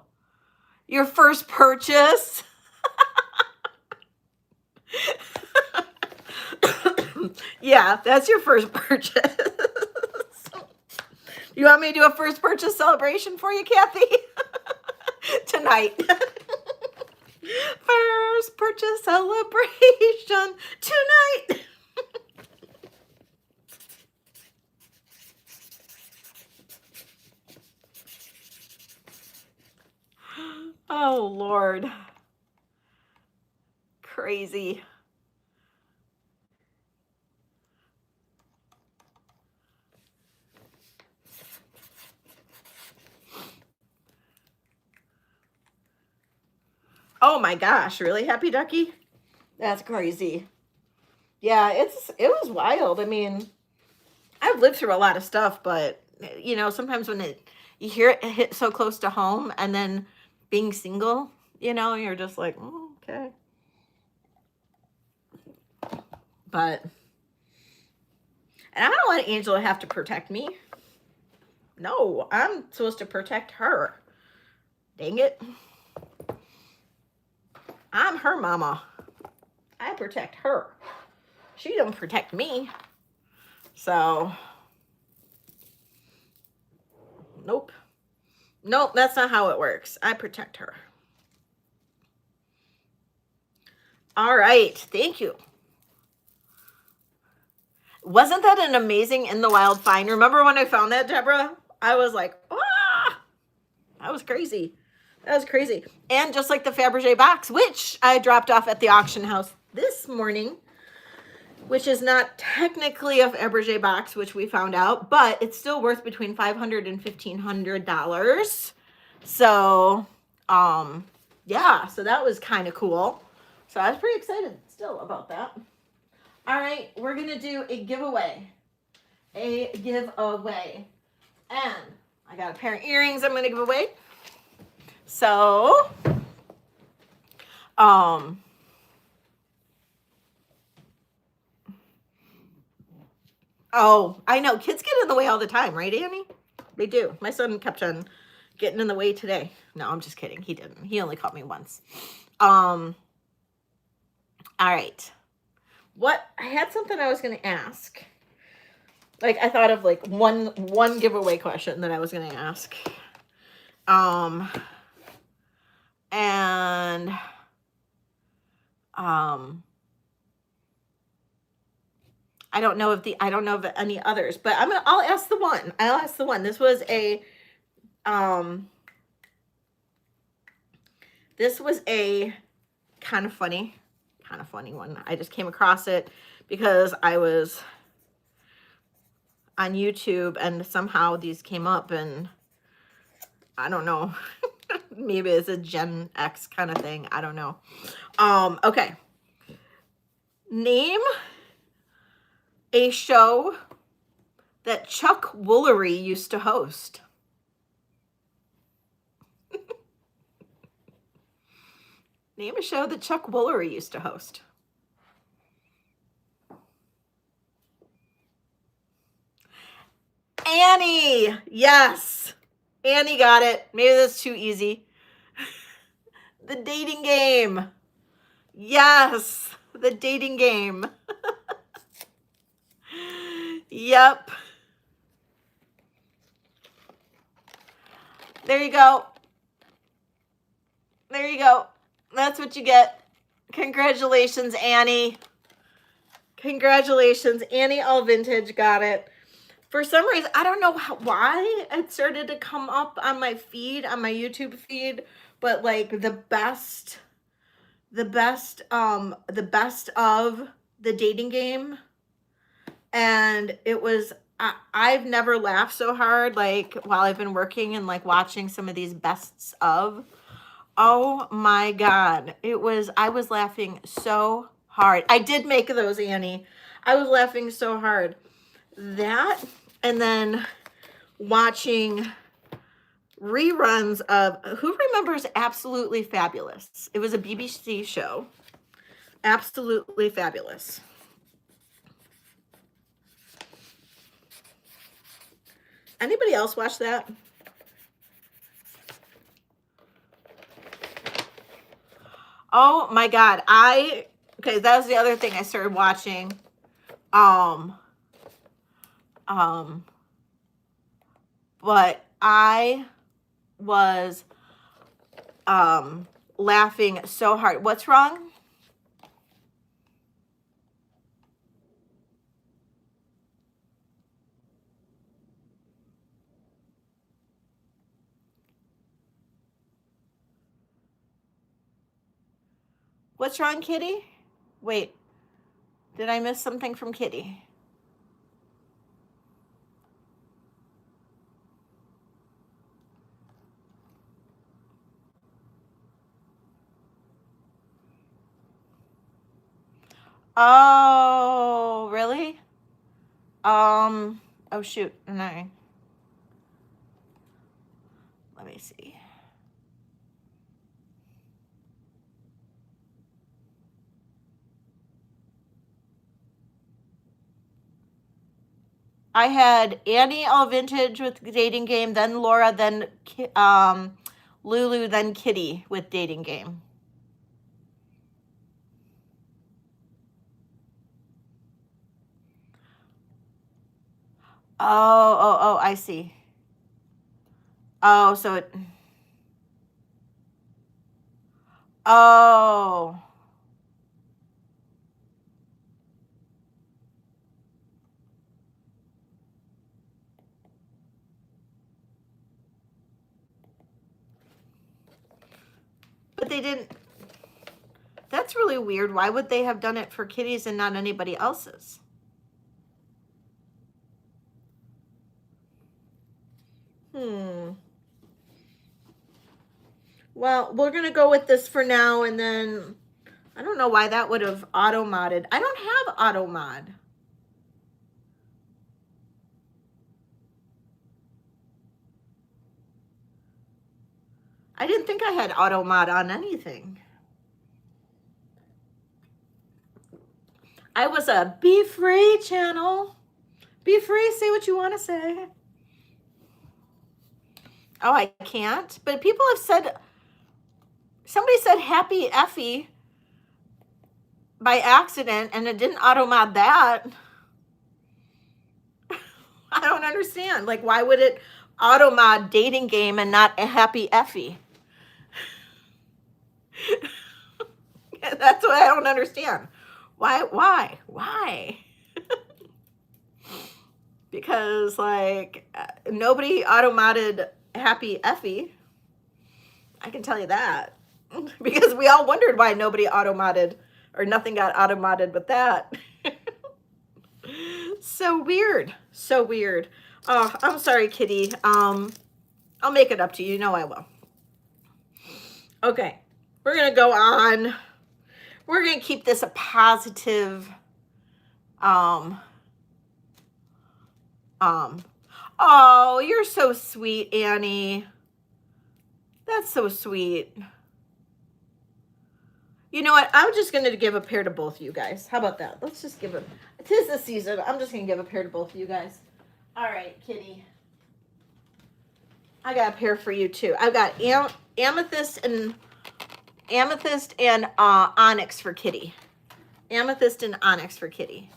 your first purchase. Yeah, that's your first purchase. You want me to do a first purchase celebration for you, Kathy? Tonight. First purchase celebration tonight. Oh, Lord. Crazy. Oh my gosh, really, Happy Ducky? That's crazy. Yeah, it was wild. I mean, I've lived through a lot of stuff, but you know, sometimes when you hear it hit so close to home, and then being single, you know, you're just like, oh, okay. But, and I don't want Angela to have to protect me. No, I'm supposed to protect her. Dang it. I'm her mama. I protect her. She don't protect me. So, nope. Nope, that's not how it works. I protect her. All right, thank you. Wasn't that an amazing in the wild find? Remember when I found that, Deborah? I was like, ah, that was crazy. That was crazy. And just like the Fabergé box, which I dropped off at the auction house this morning, which is not technically a Fabergé box, which we found out, but it's still worth between $500 and $1,500. So, yeah, so that was kind of cool. So I was pretty excited still about that. All right, we're going to do a giveaway. A giveaway. And I got a pair of earrings I'm going to give away. So, oh, I know. Kids get in the way all the time, right, Annie? They do. My son kept on getting in the way today. No, I'm just kidding. He didn't. He only caught me once. All right. What I had something I was going to ask. Like I thought of like one giveaway question that I was going to ask. And I don't know of any others, but I'll ask the one. I'll ask the one. This was a kind of funny one. I just came across it because I was on YouTube and somehow these came up, and I don't know. Maybe it's a Gen X kind of thing. I don't know. Okay. Name a show that Chuck Woolery used to host. Name a show that Chuck Woolery used to host. Annie! Yes! Annie got it. Maybe that's too easy. The Dating Game. Yes! The Dating Game. Yep. There you go. There you go. That's what you get. Congratulations, Annie. Congratulations. Annie All Vintage got it. For some reason, I don't know why it started to come up on my feed, on my YouTube feed, but like the best of the Dating Game. And it was, I've never laughed so hard, like while I've been working and like watching some of these bests of. Oh my God. I was laughing so hard. I did make those, Annie. I was laughing so hard. That, and then watching reruns of, who remembers Absolutely Fabulous? It was a BBC show. Absolutely Fabulous. Anybody else watch that? Oh my God. Okay, that was the other thing I started watching. But I was laughing so hard. What's wrong? What's wrong, Kitty? Wait, did I miss something from Kitty? Oh, really? Oh shoot, no. Let me see. I had Annie All Vintage with Dating Game, then Laura, then Lulu, then Kitty with Dating Game. Oh, I see. Oh, so it... Oh. But they didn't... That's really weird. Why would they have done it for Kitty's and not anybody else's? Well, we're going to go with this for now, and then I don't know why that would have auto-modded. I don't have auto-mod. I didn't think I had auto-mod on anything. I was a Be Free channel. Be free, say what you want to say. Oh, I can't? But people have said, somebody said happy Effie by accident, and it didn't auto-mod that. I don't understand. Like, why would it auto-mod dating game and not a happy Effie? That's what I don't understand. Why? Because, like, nobody auto-modded happy Effie. I can tell you that. Because we all wondered why nobody auto-modded, or nothing got auto-modded with that. So weird. So weird. Oh, I'm sorry, Kitty. I'll make it up to you. You know I will. Okay. We're going to go on. We're going to keep this a positive. Oh, you're so sweet, Annie. That's so sweet. You know what? I'm just going to give a pair to both of you guys. How about that? Let's just give it. It is the season. I'm just going to give a pair to both of you guys. All right, Kitty. I got a pair for you too. I've got amethyst and onyx for Kitty. Amethyst and onyx for Kitty.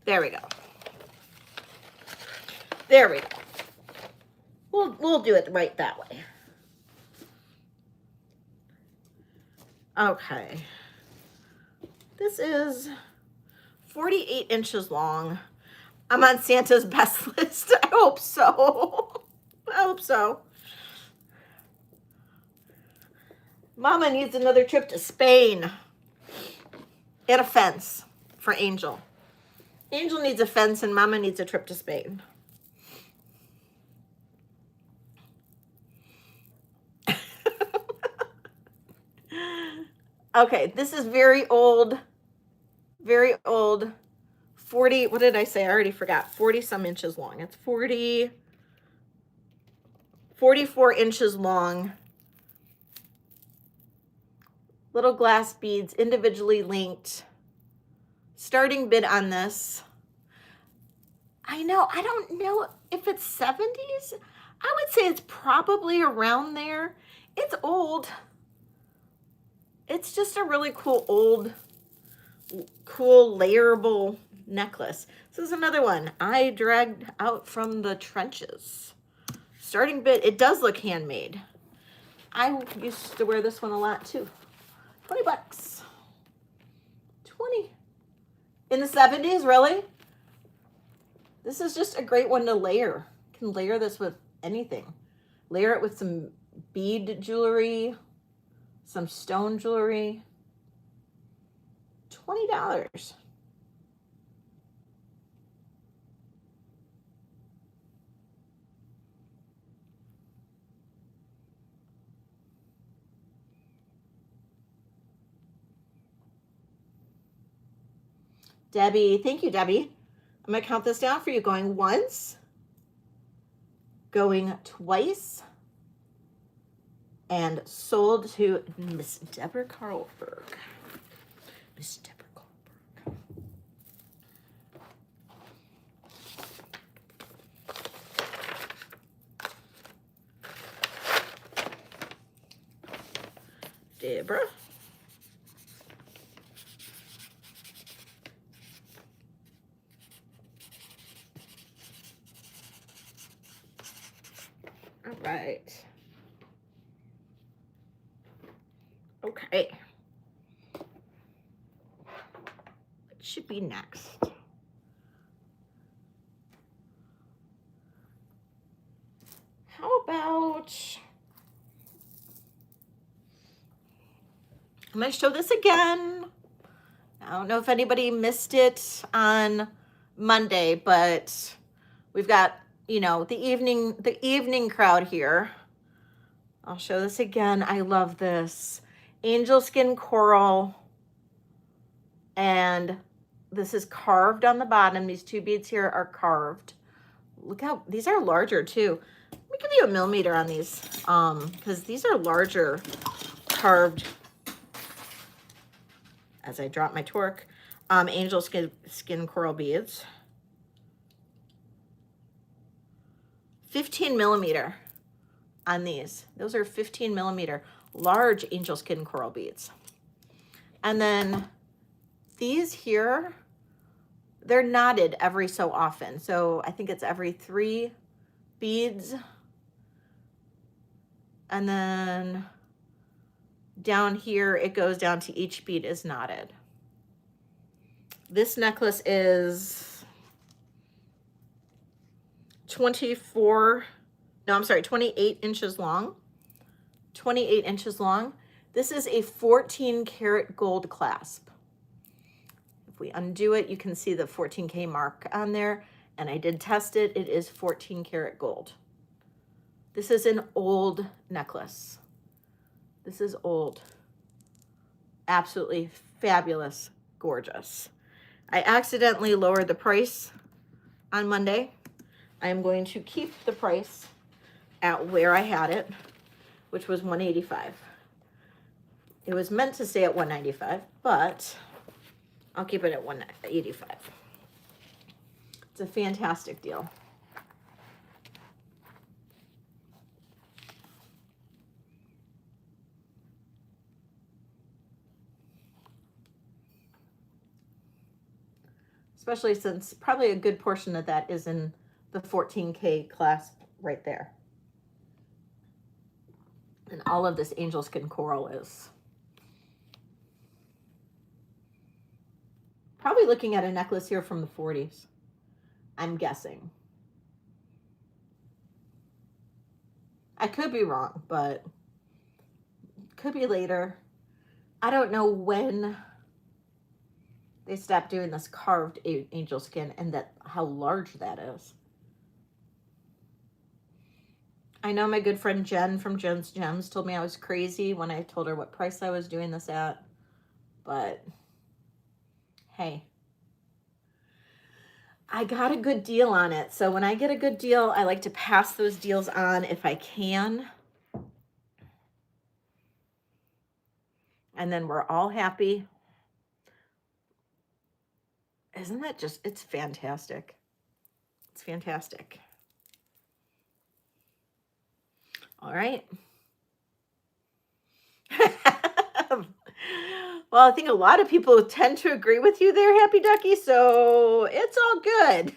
There we go. There we go. We'll do it right that way. Okay. This is 48 inches long. I'm on Santa's best list. I hope so. I hope so. Mama needs another trip to Spain. And a fence for Angel. Angel needs a fence and Mama needs a trip to Spain. Okay, this is very old. 40, what did I say? I already forgot. 40 some inches long. It's 44 inches long. Little glass beads, individually linked. Starting bid on this. I know, I don't know if it's 70s. I would say it's probably around there. It's old. It's just a really cool layerable necklace. This is another one I dragged out from the trenches. Starting bid, it does look handmade. I used to wear this one a lot too. 20 bucks. 20. In the 70s, really? This is just a great one to layer. You can layer this with anything. Layer it with some bead jewelry, some stone jewelry. $20. Debbie, thank you, Debbie. I'm going to count this down for you. Going once, going twice, and sold to Miss Deborah Carlberg. Miss Deborah Carlberg. Deborah. All right. Okay. What should be next? How about I'm going to show this again. I don't know if anybody missed it on Monday, but we've got, you know, the evening crowd here. I'll show this again. I love this. Angel skin coral. And this is carved on the bottom. These two beads here are carved. Look how, these are larger too. Let me give you a millimeter on these, because these are larger carved, as I drop my torque, angel skin coral beads. 15 millimeter on these. Those are 15 millimeter large angel skin coral beads. And then these here, they're knotted every so often. So I think it's every 3 beads. And then down here, it goes down to each bead is knotted. This necklace is 28 inches long. 28 inches long. This is a 14 karat gold clasp. If we undo it, you can see the 14K mark on there. And I did test it. It is 14 karat gold. This is an old necklace. This is old. Absolutely fabulous, gorgeous. I accidentally lowered the price on Monday. I am going to keep the price at where I had it, which was $185. It was meant to stay at $195, but I'll keep it at $185. It's a fantastic deal. Especially since probably a good portion of that is in the 14K clasp right there. And all of this angel skin coral is. Probably looking at a necklace here from the 40s. I'm guessing. I could be wrong, but could be later. I don't know when they stopped doing this carved angel skin and that how large that is. I know my good friend Jen from Jen's Gems told me I was crazy when I told her what price I was doing this at, but hey, I got a good deal on it. So when I get a good deal, I like to pass those deals on if I can. And then we're all happy. Isn't that just, it's fantastic. It's fantastic. All right. Well, I think a lot of people tend to agree with you there, Happy Ducky, so it's all good.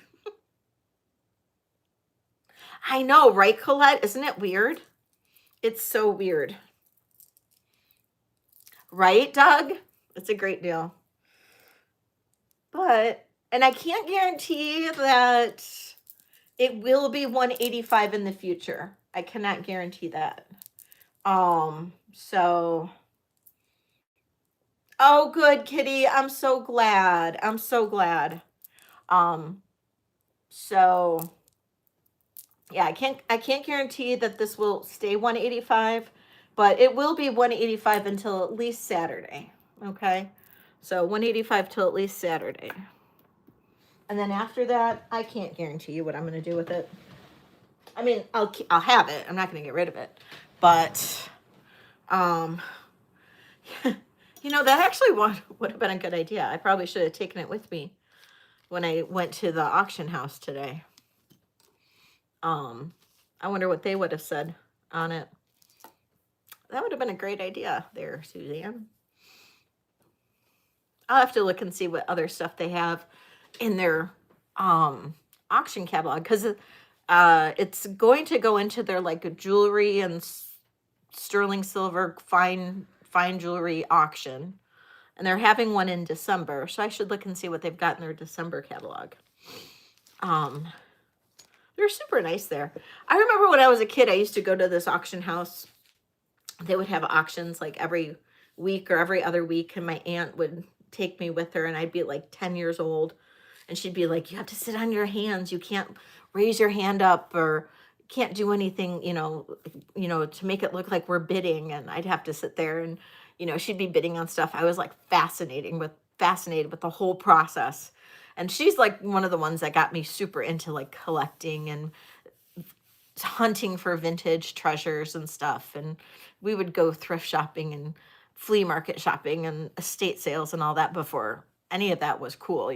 I know, right, Colette? Isn't it weird? It's so weird. Right, Doug? It's a great deal. But, and I can't guarantee that it will be $185 in the future. I cannot guarantee that. So, oh, good, Kitty. I'm so glad. I'm so glad. So yeah, I can't guarantee that this will stay $185, but it will be $185 until at least Saturday. Okay. So $185 till at least Saturday. And then after that, I can't guarantee you what I'm going to do with it. I mean, I'll have it. I'm not going to get rid of it. But, you know, that actually would have been a good idea. I probably should have taken it with me when I went to the auction house today. I wonder what they would have said on it. That would have been a great idea there, Suzanne. I'll have to look and see what other stuff they have in their auction catalog, because it's going to go into their like jewelry and sterling silver fine jewelry auction, and they're having one in December, so I should look and see what they've got in their December catalog. They're super nice there. I remember when I was a kid, I used to go to this auction house. They would have auctions like every week or every other week, and my aunt would take me with her, and I'd be like 10 years old, and she'd be like, you have to sit on your hands. You can't raise your hand up or can't do anything, to make it look like we're bidding. And I'd have to sit there and, she'd be bidding on stuff. I was like fascinated with the whole process. And she's like one of the ones that got me super into like collecting and hunting for vintage treasures and stuff. And we would go thrift shopping and flea market shopping and estate sales and all that before any of that was cool,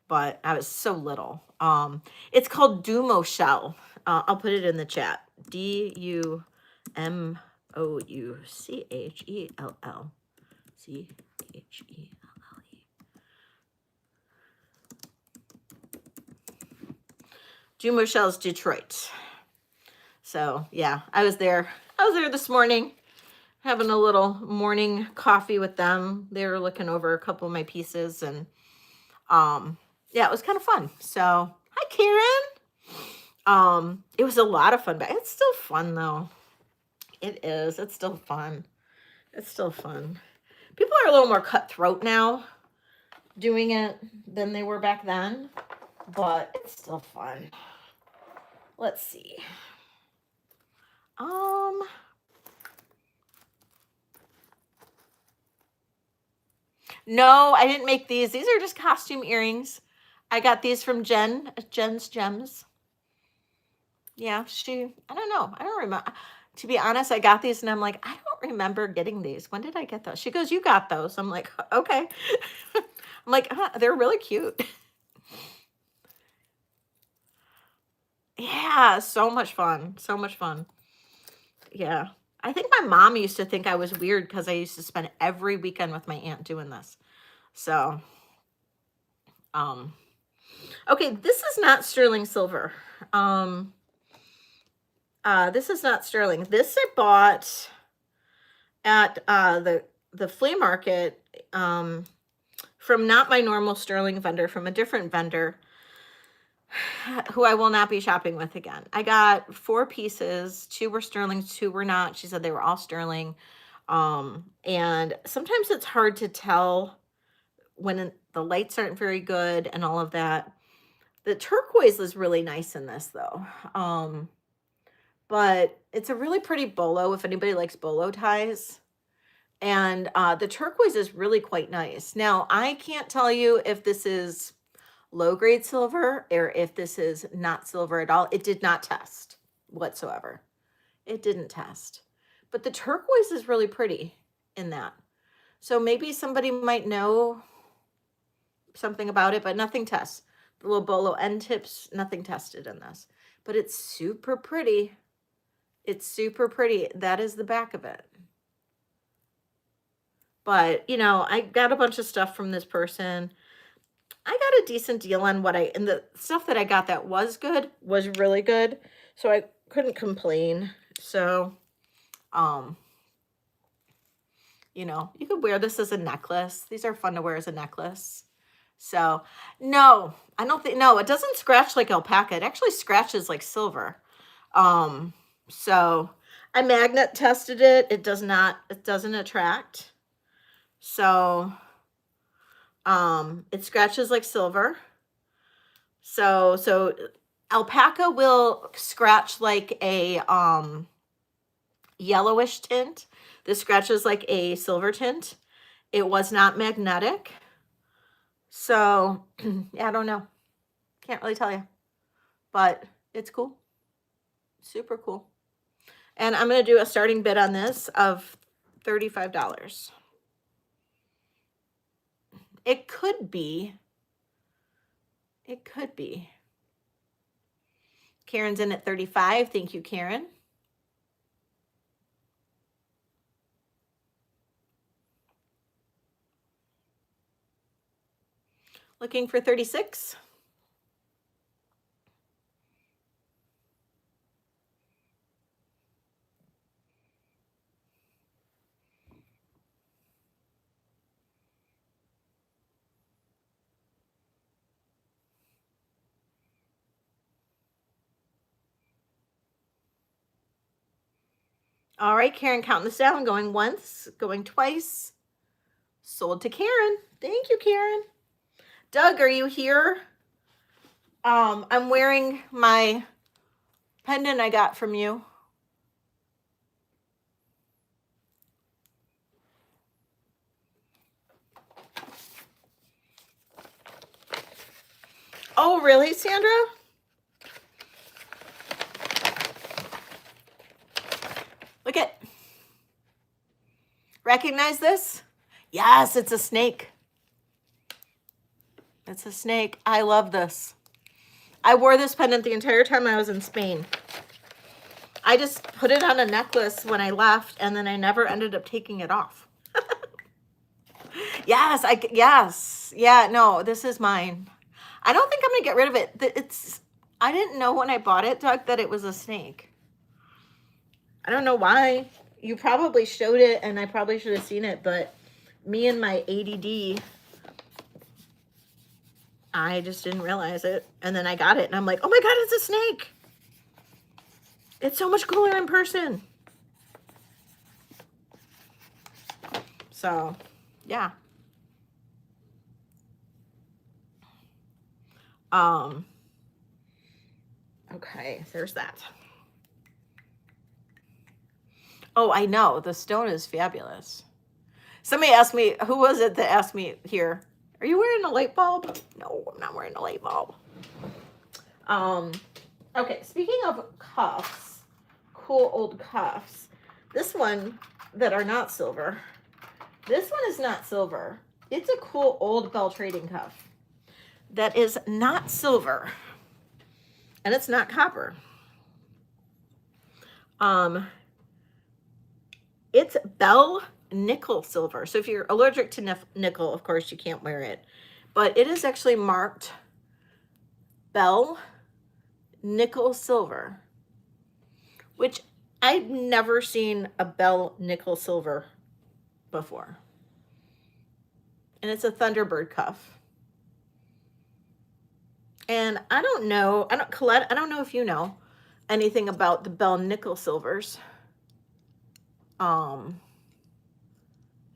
but I was so little. It's called Dumo Shell. I'll put it in the chat. Dumouchell. Chelle. Dumo Shell's Detroit. So yeah, I was there this morning having a little morning coffee with them. They were looking over a couple of my pieces, and yeah, it was kind of fun. So hi, Karen. It was a lot of fun, but it's still fun though. It is. It's still fun. It's still fun. People are a little more cutthroat now doing it than they were back then, but it's still fun. Let's see. No, I didn't make these. These are just costume earrings. I got these from Jen's Gems. Yeah, I don't know. I don't remember. To be honest, I got these and I'm like, I don't remember getting these. When did I get those? She goes, you got those. I'm like, okay. I'm like, they're really cute. Yeah, so much fun. So much fun. Yeah. I think my mom used to think I was weird because I used to spend every weekend with my aunt doing this. So, okay, this is not sterling silver. This is not sterling. This I bought at the flea market from not my normal sterling vendor, from a different vendor who I will not be shopping with again. I got 4 pieces. 2 were sterling, 2 were not. She said they were all sterling. And sometimes it's hard to tell when the lights aren't very good and all of that. The turquoise is really nice in this though. But it's a really pretty bolo if anybody likes bolo ties. And the turquoise is really quite nice. Now, I can't tell you if this is low-grade silver or if this is not silver at all. It did not test whatsoever. It didn't test. But the turquoise is really pretty in that. So maybe somebody might know something about it, but nothing tests. The little bolo end tips, nothing tested in this. But it's super pretty. It's super pretty. That is the back of it. But, I got a bunch of stuff from this person. I got a decent deal on and the stuff that I got that was good was really good. So I couldn't complain. So, you could wear this as a necklace. These are fun to wear as a necklace. So, no, I don't think, no, it doesn't scratch like alpaca. It actually scratches like silver. So I magnet tested it. It doesn't attract. So, it scratches like silver. So alpaca will scratch like a, yellowish tint. This scratches like a silver tint. It was not magnetic. So, yeah, I don't know. Can't really tell you, but it's cool. Super cool. And I'm going to do a starting bid on this of $35. It could be. It could be. Karen's in at 35. Thank you, Karen. Looking for 36. All right, Karen, counting this down, going once, going twice. Sold to Karen. Thank you, Karen. Doug, are you here? I'm wearing my pendant I got from you. Oh, really, Sandra? Look at. Recognize this? Yes, it's a snake. It's a snake. I love this. I wore this pendant the entire time I was in Spain. I just put it on a necklace when I left, and then I never ended up taking it off. Yes, yes. Yeah, no, this is mine. I don't think I'm going to get rid of it. I didn't know when I bought it, Doug, that it was a snake. I don't know why. You probably showed it, and I probably should have seen it, but me and my ADD, I just didn't realize it. And then I got it, and I'm like, oh my God, it's a snake. It's so much cooler in person. So, yeah. Okay, there's that. Oh, I know. The stone is fabulous. Somebody asked me, who was it that asked me here, are you wearing a light bulb? No, I'm not wearing a light bulb. Okay, speaking of cuffs, cool old cuffs, this one that are not silver, this one is not silver. It's a cool old bell trading cuff that is not silver, and it's not copper. It's bell nickel silver. So if you're allergic to nickel, of course you can't wear it, but it is actually marked bell nickel silver, which I've never seen a bell nickel silver before. And it's a Thunderbird cuff. And I don't know, Colette, I don't know if you know anything about the bell nickel silvers.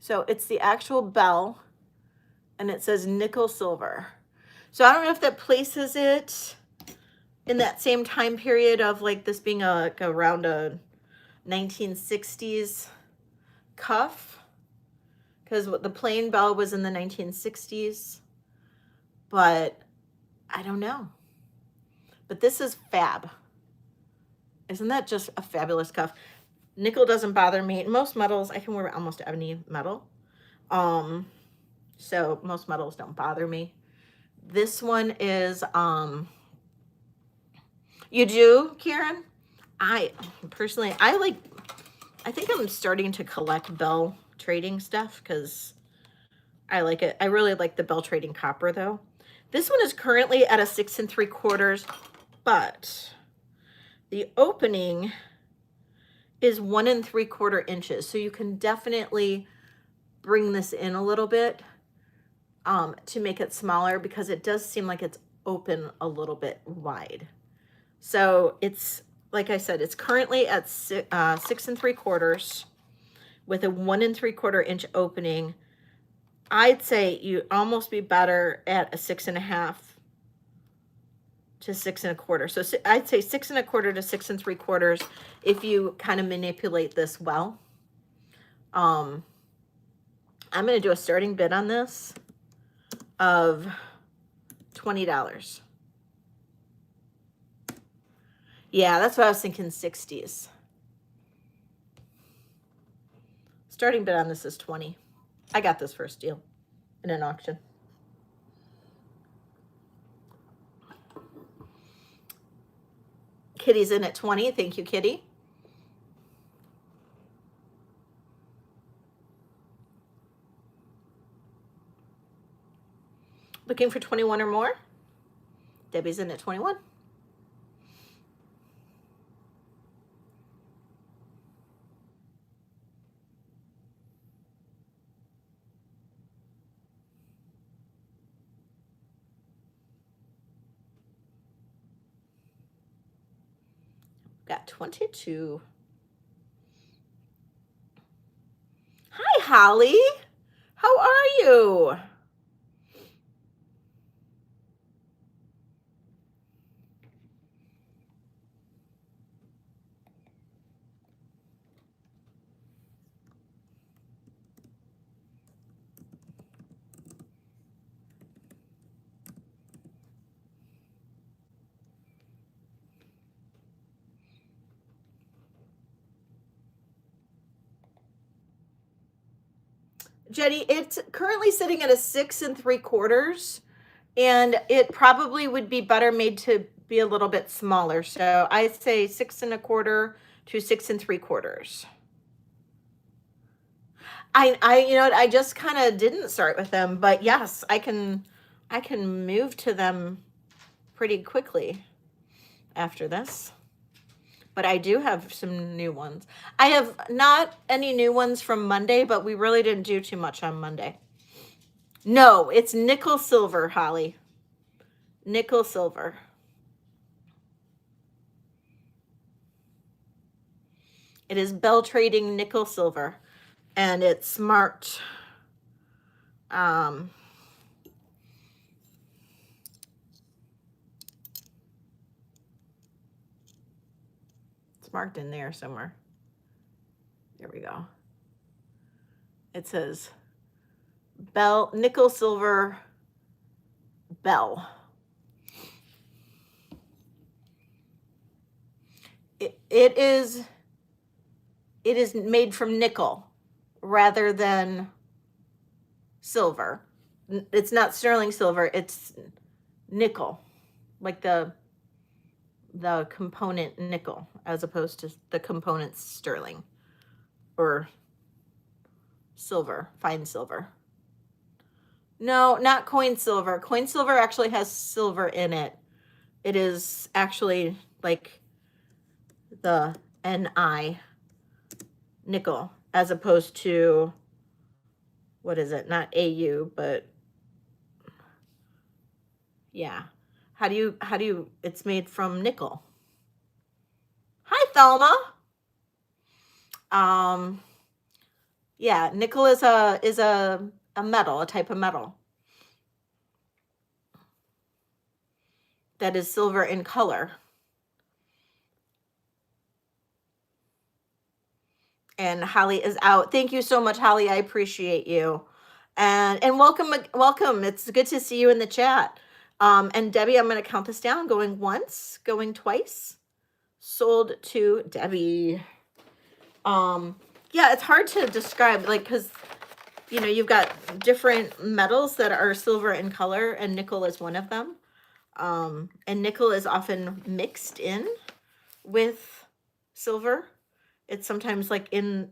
So it's the actual bell, and it says nickel silver. So I don't know if that places it in that same time period of like this being around a 1960s cuff, because the plain bell was in the 1960s, but I don't know. But this is fab. Isn't that just a fabulous cuff? Nickel doesn't bother me. Most metals, I can wear almost any metal. So most metals don't bother me. This one is, you do, Karen? I personally, I think I'm starting to collect bell trading stuff because I like it. I really like the bell trading copper though. This one is currently at a 6 3/4, but the opening is 1 3/4 inches. So you can definitely bring this in a little bit to make it smaller, because it does seem like it's open a little bit wide. So it's, like I said, it's currently at 6 3/4 with a 1 3/4 inch opening. I'd say you almost be better at a 6 1/2 to 6 1/4. So I'd say 6 1/4 to 6 3/4 if you kind of manipulate this well. I'm going to do a starting bid on this of $20. Yeah, that's what I was thinking, 60s. Starting bid on this is 20. I got this first deal in an auction. Kitty's in at 20. Thank you, Kitty. Looking for 21 or more? Debbie's in at 21. Got 22. Holly. How are you? Jenny, it's currently sitting at a 6 3/4, and it probably would be better made to be a little bit smaller. So I say 6 1/4 to 6 3/4. You know what, I just kind of didn't start with them, but yes, I can move to them pretty quickly after this. But I do have some new ones. I have not any new ones from Monday, but we really didn't do too much on Monday. No, it's nickel silver, Holly. Nickel silver. It is Bell Trading nickel silver, and it's marked. It's marked in there somewhere. There we go. It says Bell nickel silver Bell. It is made from nickel rather than silver. It's not sterling silver, it's nickel, like the component nickel, as opposed to the components sterling or silver, fine silver. No, not coin silver. Coin silver actually has silver in it. It is actually like the Ni nickel, as opposed to, what is it? Not AU, but yeah. How do you, it's made from nickel. Hi, Thelma. Yeah, nickel is a metal, a type of metal that is silver in color. And Holly is out. Thank you so much, Holly. I appreciate you. And welcome. It's good to see you in the chat. And Debbie, I'm going to count this down. Going once, going twice. Sold to Debbie. Yeah, it's hard to describe, like, because, you know, you've got different metals that are silver in color, and nickel is one of them. And nickel is often mixed in with silver. It's sometimes like in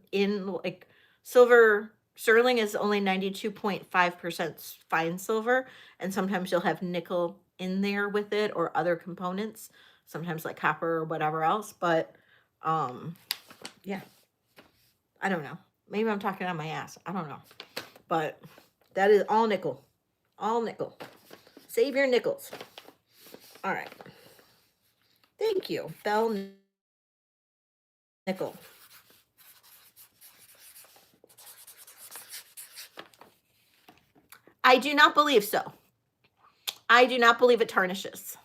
like silver, sterling is only 92.5% fine silver, and sometimes you'll have nickel in there with it, or other components, sometimes like copper or whatever else. But yeah, I don't know, maybe I'm talking on my ass, I don't know, but that is all nickel. Save your nickels. All right, thank you, Bell nickel. I do not believe so. I do not believe it tarnishes.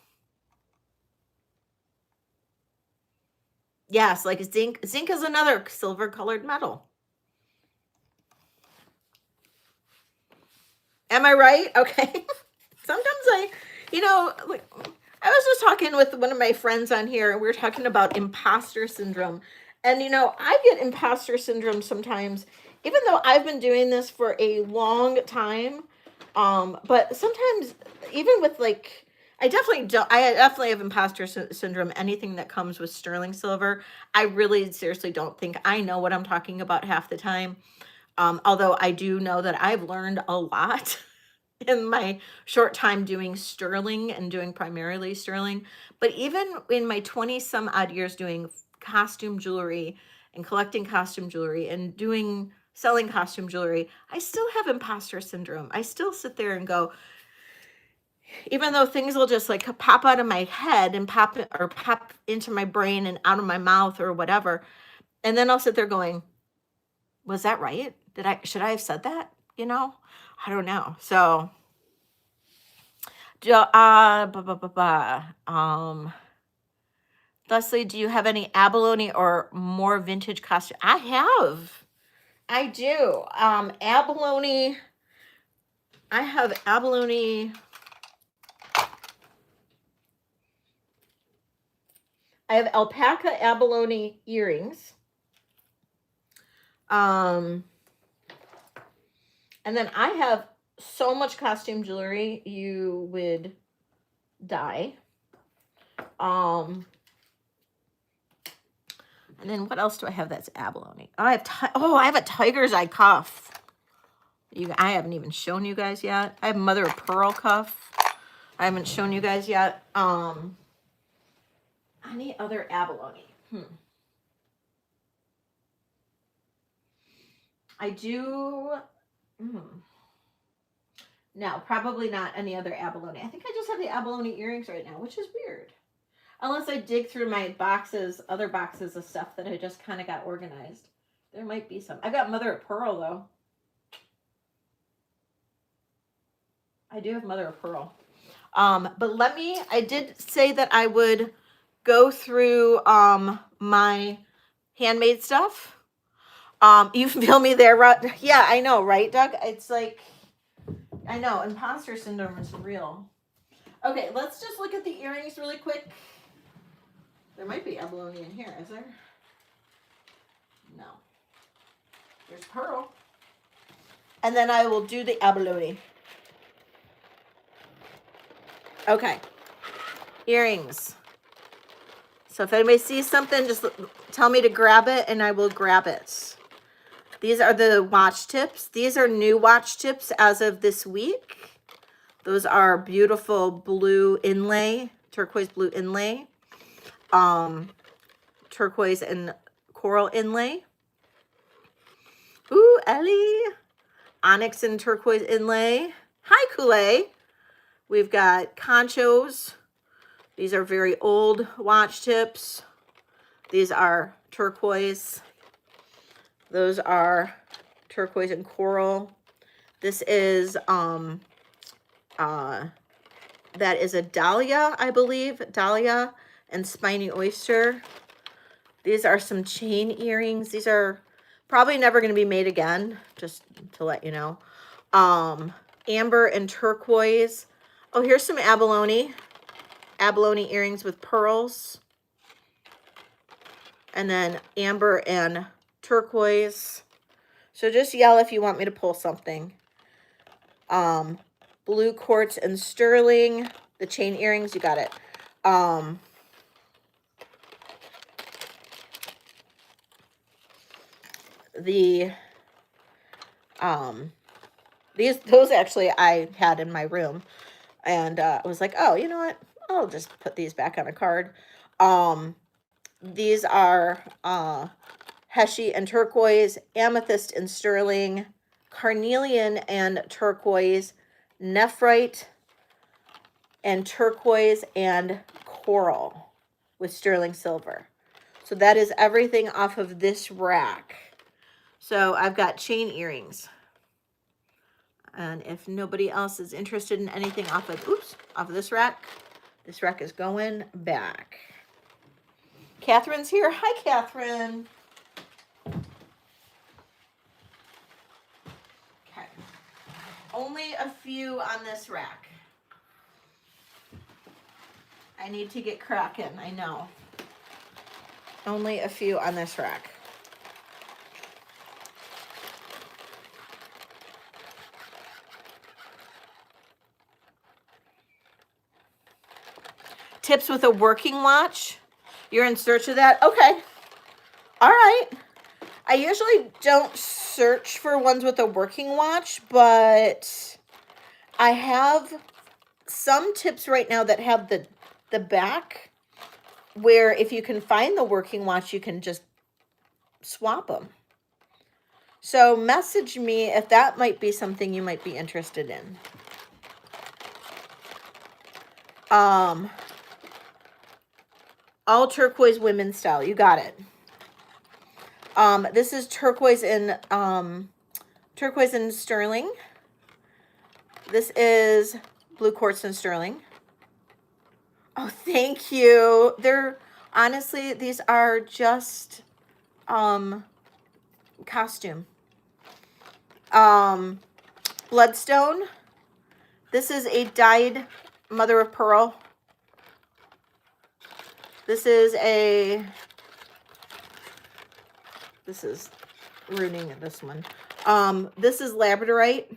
Yes, like zinc. Zinc is another silver colored metal. Am I right? Okay. Sometimes you know, like, I was just talking with one of my friends on here, and we were talking about imposter syndrome. And, you know, I get imposter syndrome sometimes, even though I've been doing this for a long time. But sometimes, even with, like, I definitely have imposter syndrome. Anything that comes with sterling silver, I really seriously don't think I know what I'm talking about half the time. Although I do know that I've learned a lot in my short time doing sterling and doing primarily sterling. But even in my 20 some odd years doing costume jewelry and collecting costume jewelry and selling costume jewelry, I still have imposter syndrome. I still sit there and go, even though things will just like pop out of my head and pop into my brain and out of my mouth or whatever, and then I'll sit there going, was that right? Should I have said that? You know, I don't know. So, Leslie, do you have any abalone or more vintage costume? I have. I do. Abalone. I have abalone. I have alpaca abalone earrings. And then I have so much costume jewelry, you would die. And then what else do I have that's abalone? Oh, I have a tiger's eye cuff. I haven't even shown you guys yet. I have mother of pearl cuff. I haven't shown you guys yet. Any other abalone? I do. No, probably not any other abalone. I think I just have the abalone earrings right now, which is weird. Unless I dig through my boxes, other boxes of stuff that I just kind of got organized. There might be some. I got mother of pearl, though. I do have mother of pearl. But I did say that I would go through my handmade stuff. You feel me there, Rod? Yeah, I know, right, Doug? It's like, I know, imposter syndrome is real. Okay, let's just look at the earrings really quick. There might be abalone in here, is there? No. There's pearl. And then I will do the abalone. Okay. Earrings. So if anybody sees something, just tell me to grab it and I will grab it. These are the watch tips. These are new watch tips as of this week. Those are beautiful blue inlay, turquoise blue inlay. Turquoise and coral inlay. Ooh, Ellie. Onyx and turquoise inlay. Hi, Kool-Aid. We've got conchos. These are very old watch tips. These are turquoise. Those are turquoise and coral. This is, that is a dahlia, I believe. Dahlia and spiny oyster. These are some chain earrings. These are probably never going to be made again, just to let you know. Amber and turquoise. Oh, here's some abalone. Abalone earrings with pearls. And then amber and turquoise. So just yell if you want me to pull something. Blue quartz and sterling. The chain earrings, you got it. Those actually I had in my room, and I was like, oh, you know what? I'll just put these back on a card. These are Heshy and turquoise, amethyst and sterling, carnelian and turquoise, nephrite and turquoise and coral with sterling silver. So that is everything off of this rack. So I've got chain earrings. And if nobody else is interested in anything off of this rack is going back. Catherine's here. Hi, Catherine. Okay. Only a few on this rack. I need to get cracking, I know. Only a few on this rack. Tips with a working watch. You're in search of that? Okay. All right. I usually don't search for ones with a working watch, but I have some tips right now that have the back where if you can find the working watch, you can just swap them. So message me if that might be something you might be interested in. All turquoise women's style. You got it. This is turquoise and turquoise and sterling. This is blue quartz and sterling. Oh, thank you. They're honestly, these are just costume. Bloodstone. This is a dyed mother of pearl. This is ruining this one. This is labradorite.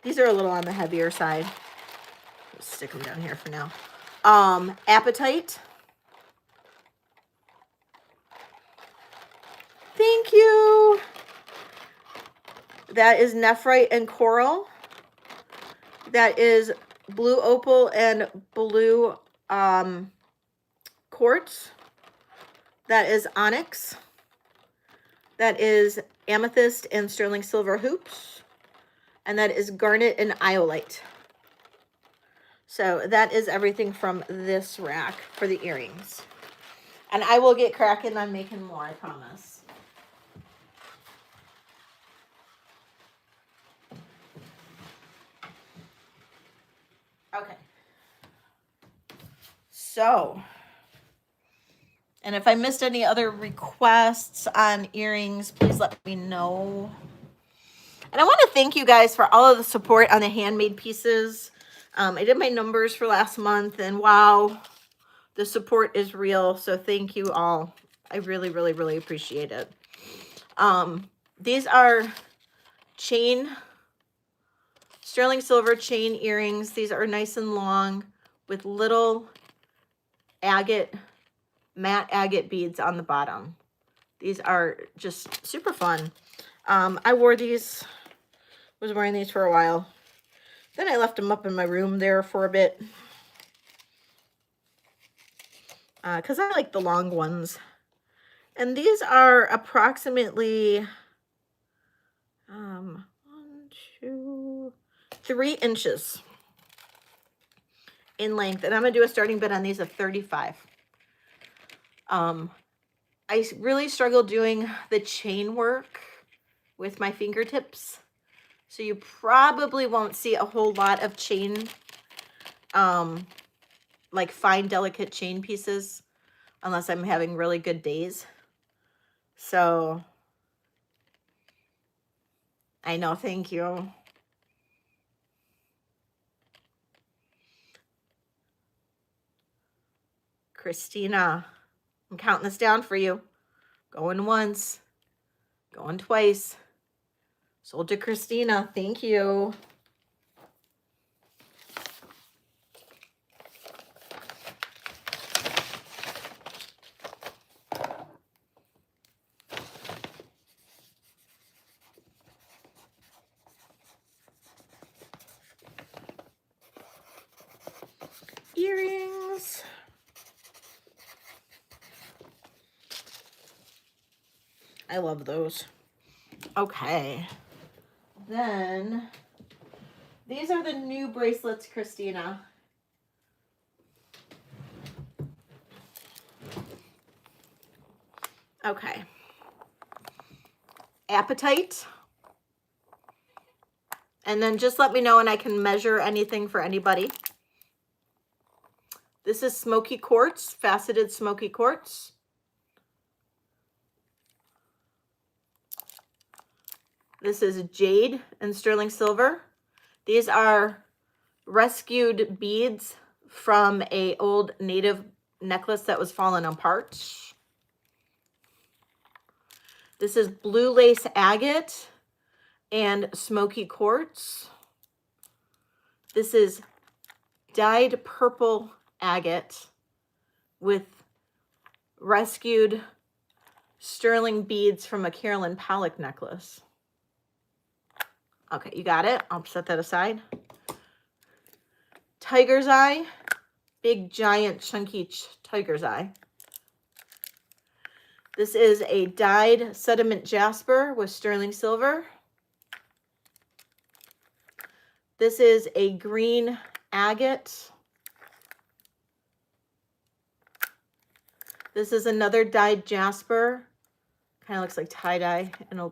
These are a little on the heavier side. Just stick them down here for now. Apatite. Thank you. That is nephrite and coral. That is blue opal and blue quartz. That is onyx. That is amethyst and sterling silver hoops. And that is garnet and iolite. So that is everything from this rack for the earrings. And I will get cracking on making more, I promise. Okay. So, and if I missed any other requests on earrings, please let me know. And I want to thank you guys for all of the support on the handmade pieces. I did my numbers for last month, and wow, the support is real. So thank you all. I really, really, really appreciate it. These are sterling silver chain earrings. These are nice and long with little matte agate beads on the bottom. These are just super fun. I was wearing these for a while. Then I left them up in my room there for a bit. Because I like the long ones. And these are approximately 3 inches in length. And I'm going to do a starting bid on these of 35. I really struggle doing the chain work with my fingertips. So you probably won't see a whole lot of chain, like fine, delicate chain pieces, unless I'm having really good days. So, I know, thank you. Christina, I'm counting this down for you. Going once, going twice. Sold to Christina, thank you. Earrings. I love those. Okay. Then, these are the new bracelets, Christina. Okay. Apatite. And then just let me know and I can measure anything for anybody. This is smoky quartz, faceted smoky quartz. This is jade and sterling silver. These are rescued beads from an old native necklace that was falling apart. This is blue lace agate and smoky quartz. This is dyed purple agate with rescued sterling beads from a Carolyn Pollock necklace. Okay, you got it. I'll set that aside. Tiger's eye. Big, giant, chunky tiger's eye. This is a dyed sediment jasper with sterling silver. This is a green agate. This is another dyed jasper. Kind of looks like tie-dye in a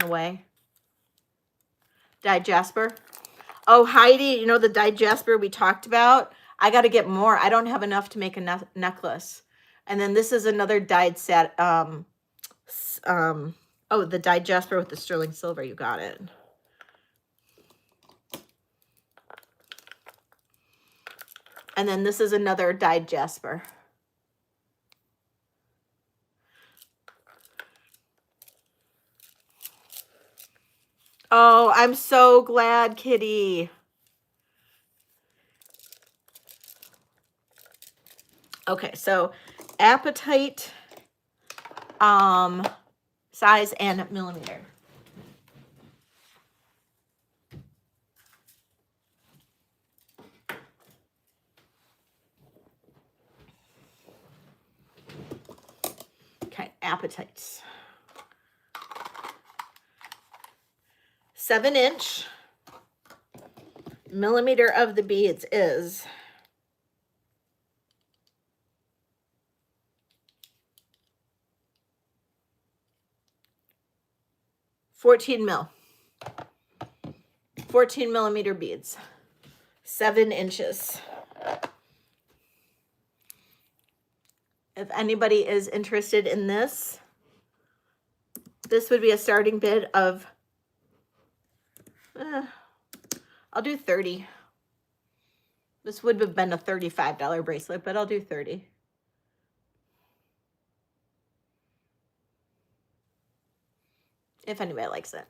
way. Dyed jasper. Oh, Heidi, you know the dyed jasper we talked about? I got to get more. I don't have enough to make a necklace. And then this is another dyed set. Oh, the dyed jasper with the sterling silver. You got it. And then this is another dyed jasper. Oh, I'm so glad, Kitty. Okay, so appetite, size, and millimeter. Okay, appetites. 7-inch. Millimeter of the beads is 14 mil. 14 millimeter beads. 7 inches. If anybody is interested in this, this would be a starting bid of, I'll do 30. This would have been a $35 bracelet, but I'll do 30. If anybody likes it.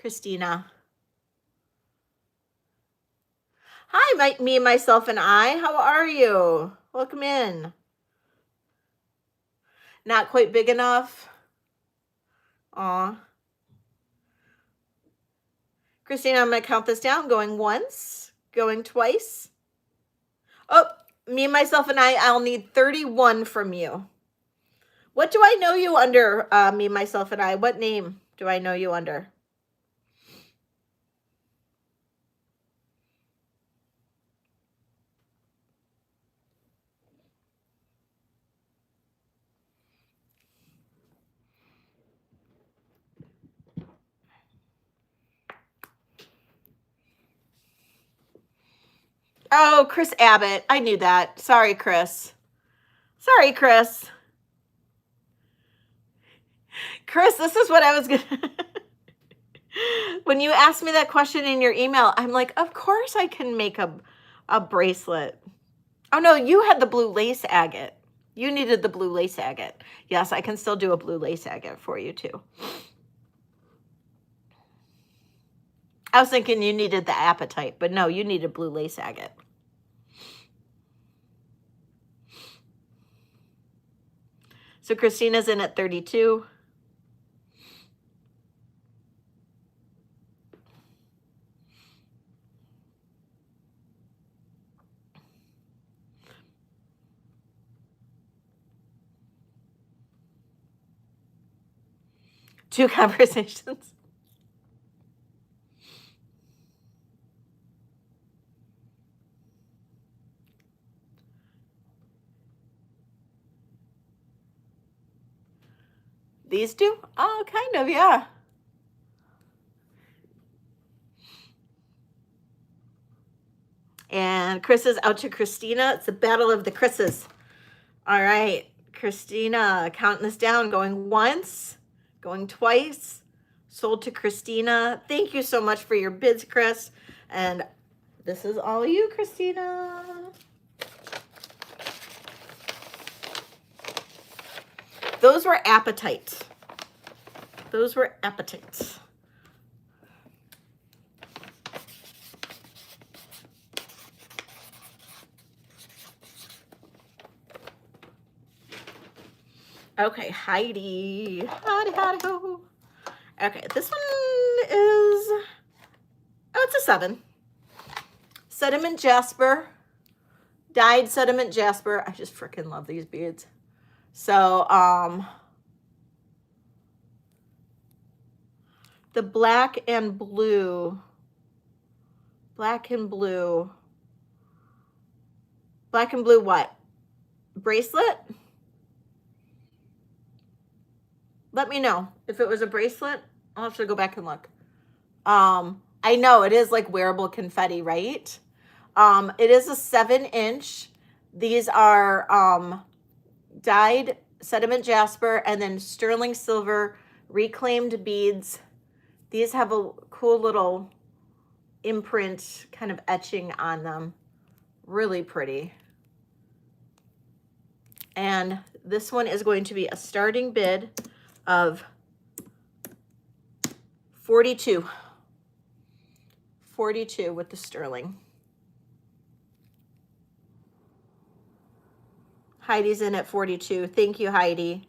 Christina. Hi, me, myself, and I. How are you? Welcome in. Not quite big enough. Aw. Christina, I'm going to count this down. Going once. Going twice. Oh, me, myself, and I'll need 31 from you. What do I know you under, me, myself, and I? What name do I know you under? Oh, Chris Abbott. I knew that. Sorry, Chris. Sorry, Chris. Chris, this is what I was going to... When you asked me that question in your email, I'm like, of course I can make a bracelet. Oh, no, you had the blue lace agate. You needed the blue lace agate. Yes, I can still do a blue lace agate for you, too. I was thinking you needed the apatite, but no, you needed blue lace agate. So Christina's in at 32. Two conversations. These two? Oh, kind of, yeah. And Chris is out to Christina. It's the battle of the Chris's. All right, Christina, counting this down, going once, going twice, sold to Christina. Thank you so much for your bids, Chris. And this is all you, Christina. Those were appetites. Those were appetites. Okay, Heidi. Howdy, howdy, ho. Okay, this one is, oh, it's a 7. Sediment jasper, dyed sediment jasper. I just freaking love these beads. So, the black and blue what? Bracelet? Let me know if it was a bracelet. I'll have to go back and look. I know it is like wearable confetti, right? It is a 7-inch. These are dyed sediment jasper and then sterling silver reclaimed beads. These have a cool little imprint kind of etching on them. Really pretty. And this one is going to be a starting bid of 42. 42 with the sterling. Heidi's in at 42. Thank you, Heidi.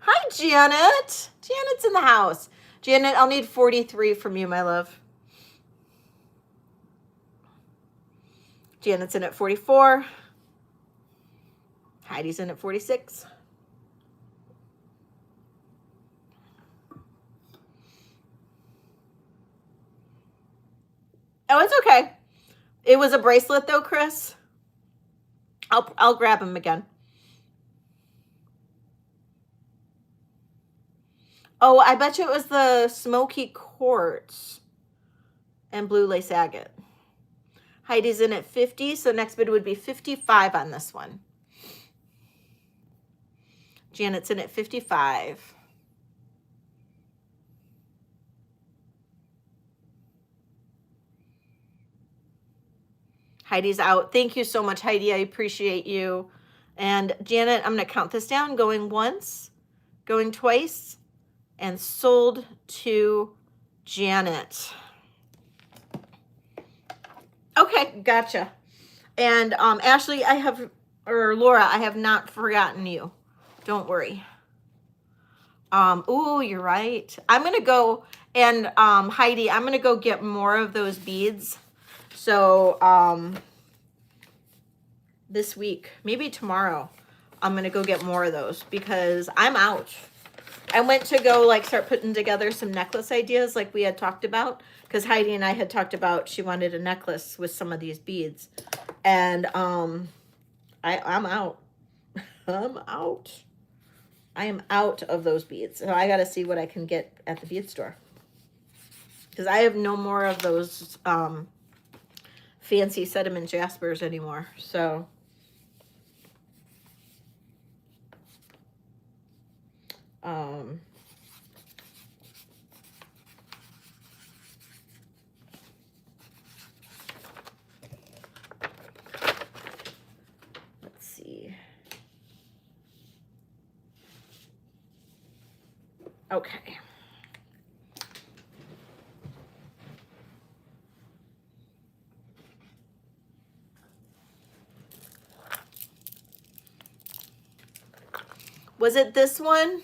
Hi, Janet. Janet's in the house. Janet, I'll need 43 from you, my love. Janet's in at 44. Heidi's in at 46. Oh, it's okay. It was a bracelet though, Chris. I'll grab him again. Oh, I bet you it was the smoky quartz and blue lace agate. Heidi's in at 50, so next bid would be 55 on this one. Janet's in at 55. Heidi's out. Thank you so much, Heidi. I appreciate you. And Janet, I'm going to count this down. Going once, going twice, and sold to Janet. Okay, gotcha. And Ashley, Laura, I have not forgotten you. Don't worry. Ooh, you're right. I'm going to go, and Heidi, I'm going to go get more of those beads. So this week, maybe tomorrow, I'm going to go get more of those because I'm out. I went to go like start putting together some necklace ideas like we had talked about, because Heidi and I had talked about she wanted a necklace with some of these beads. And I'm out. I'm out. I am out of those beads. So I got to see what I can get at the bead store. Because I have no more of those fancy sediment jaspers anymore. So let's see. Okay. Was it this one?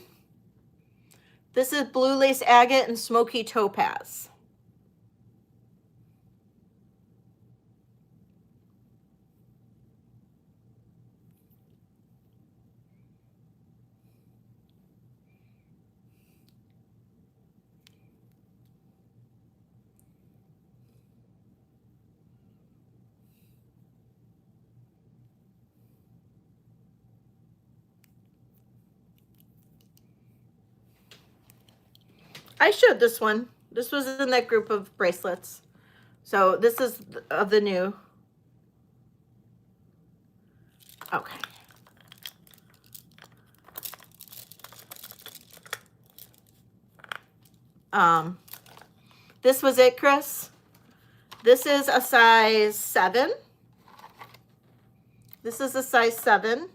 This is blue lace agate and smoky topaz. I showed this one. This was in that group of bracelets. So this is of the new. Okay. This was it, Chris. This is a size 7. This is a size 7.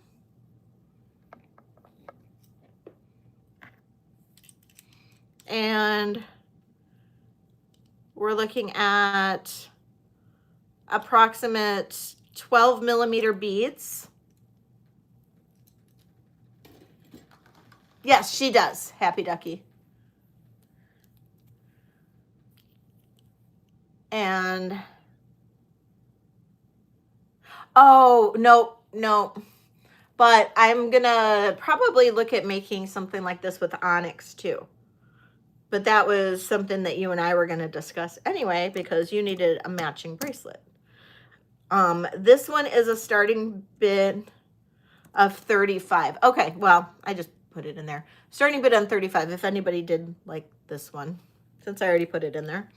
And we're looking at approximate 12 millimeter beads. Yes, she does. Happy Ducky. And oh, no. But I'm gonna probably look at making something like this with onyx too. But that was something that you and I were going to discuss anyway, because you needed a matching bracelet. This one is a starting bid of 35. Okay, well, I just put it in there. Starting bid on 35, if anybody did like this one, since I already put it in there.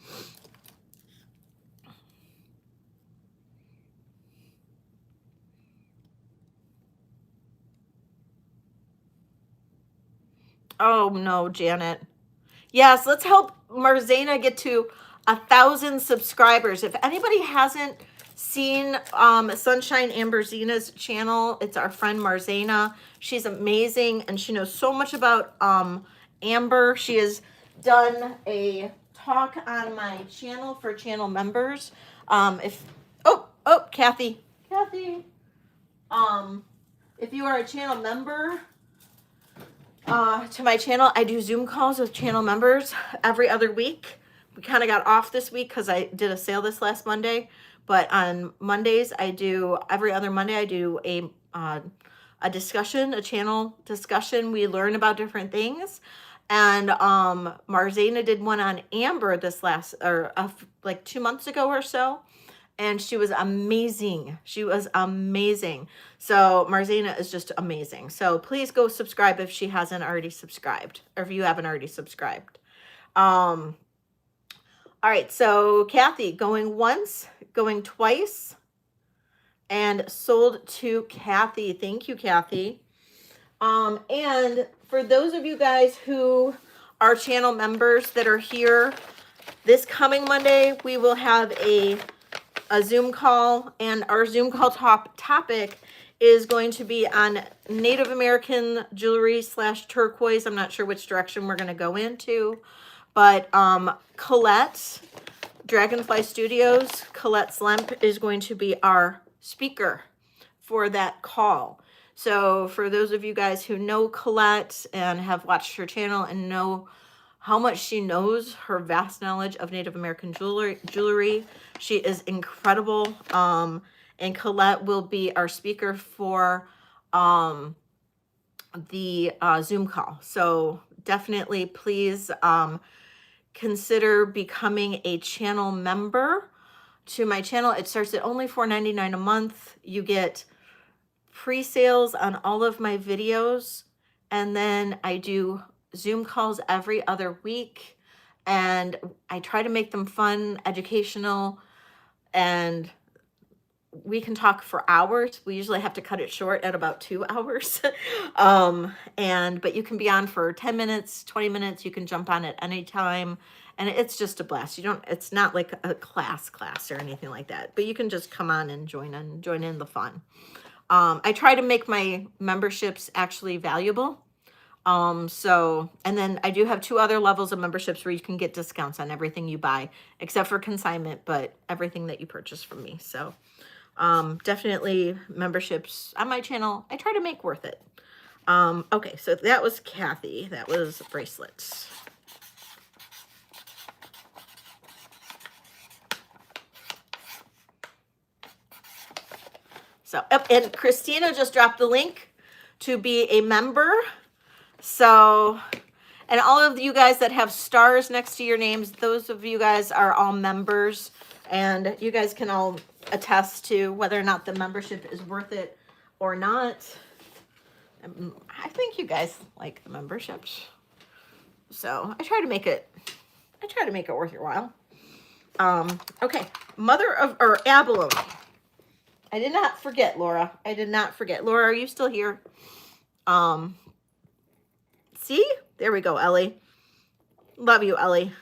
Oh no, Janet. Yes, let's help Marzena get to 1,000 subscribers. If anybody hasn't seen Sunshine Amberzena's channel, it's our friend Marzena. She's amazing and she knows so much about amber. She has done a talk on my channel for channel members. Kathy. If you are a channel member, to my channel, I do Zoom calls with channel members every other week. We kind of got off this week because I did a sale this last Monday, but on Mondays every other Monday I do a discussion, a channel discussion. We learn about different things, and Marzena did one on amber this like 2 months ago or so. And she was amazing. She was amazing. So Marzena is just amazing. So please go subscribe if she hasn't already subscribed, or if you haven't already subscribed. All right, so Kathy, going once, going twice, and sold to Kathy. Thank you, Kathy. And for those of you guys who are channel members that are here, this coming Monday, we will have a Zoom call, and our Zoom call topic is going to be on Native American jewelry / turquoise. I'm not sure which direction we're going to go into, but Colette, Dragonfly Studios, Colette Slemp is going to be our speaker for that call. So for those of you guys who know Colette and have watched her channel and know how much she knows, her vast knowledge of Native American jewelry. She is incredible. And Colette will be our speaker for the Zoom call. So definitely please consider becoming a channel member to my channel. It starts at only $4.99 a month. You get pre-sales on all of my videos, and then I do Zoom calls every other week, and I try to make them fun, educational, and we can talk for hours. We usually have to cut it short at about 2 hours. But you can be on for 10 minutes, 20 minutes. You can jump on at any time, and it's just a blast. It's not like a class or anything like that, but you can just come on and join in the fun. I try to make my memberships actually valuable. And then I do have 2 other levels of memberships where you can get discounts on everything you buy, except for consignment, but everything that you purchase from me. So, definitely memberships on my channel, I try to make worth it. Okay, so that was Kathy. That was bracelets. So, and Christina just dropped the link to be a member. So, and all of you guys that have stars next to your names, those of you guys are all members, and you guys can all attest to whether or not the membership is worth it or not. I think you guys like the memberships, so I try to make it worth your while. Okay, abalone. I did not forget, Laura. I did not forget. Laura, are you still here? See? There we go, Ellie. Love you, Ellie.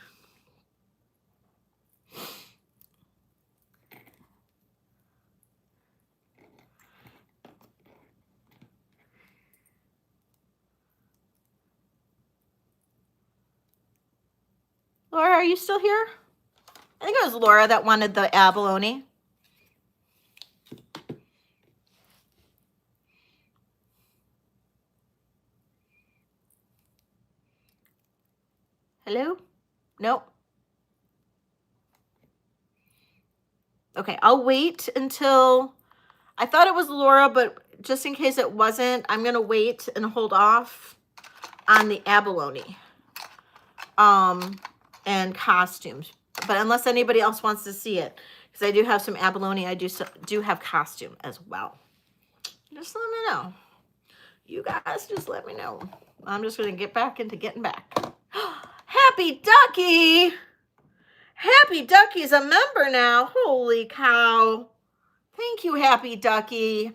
Laura, are you still here? I think it was Laura that wanted the abalone. Hello? Nope. Okay, I'll wait until, I thought it was Laura, but just in case it wasn't, I'm going to wait and hold off on the abalone and costumes. But unless anybody else wants to see it, because I do have some abalone, I do have costume as well. Just let me know. You guys just let me know. I'm just going to get back into getting back. Happy Ducky! Happy Ducky's a member now. Holy cow. Thank you, Happy Ducky.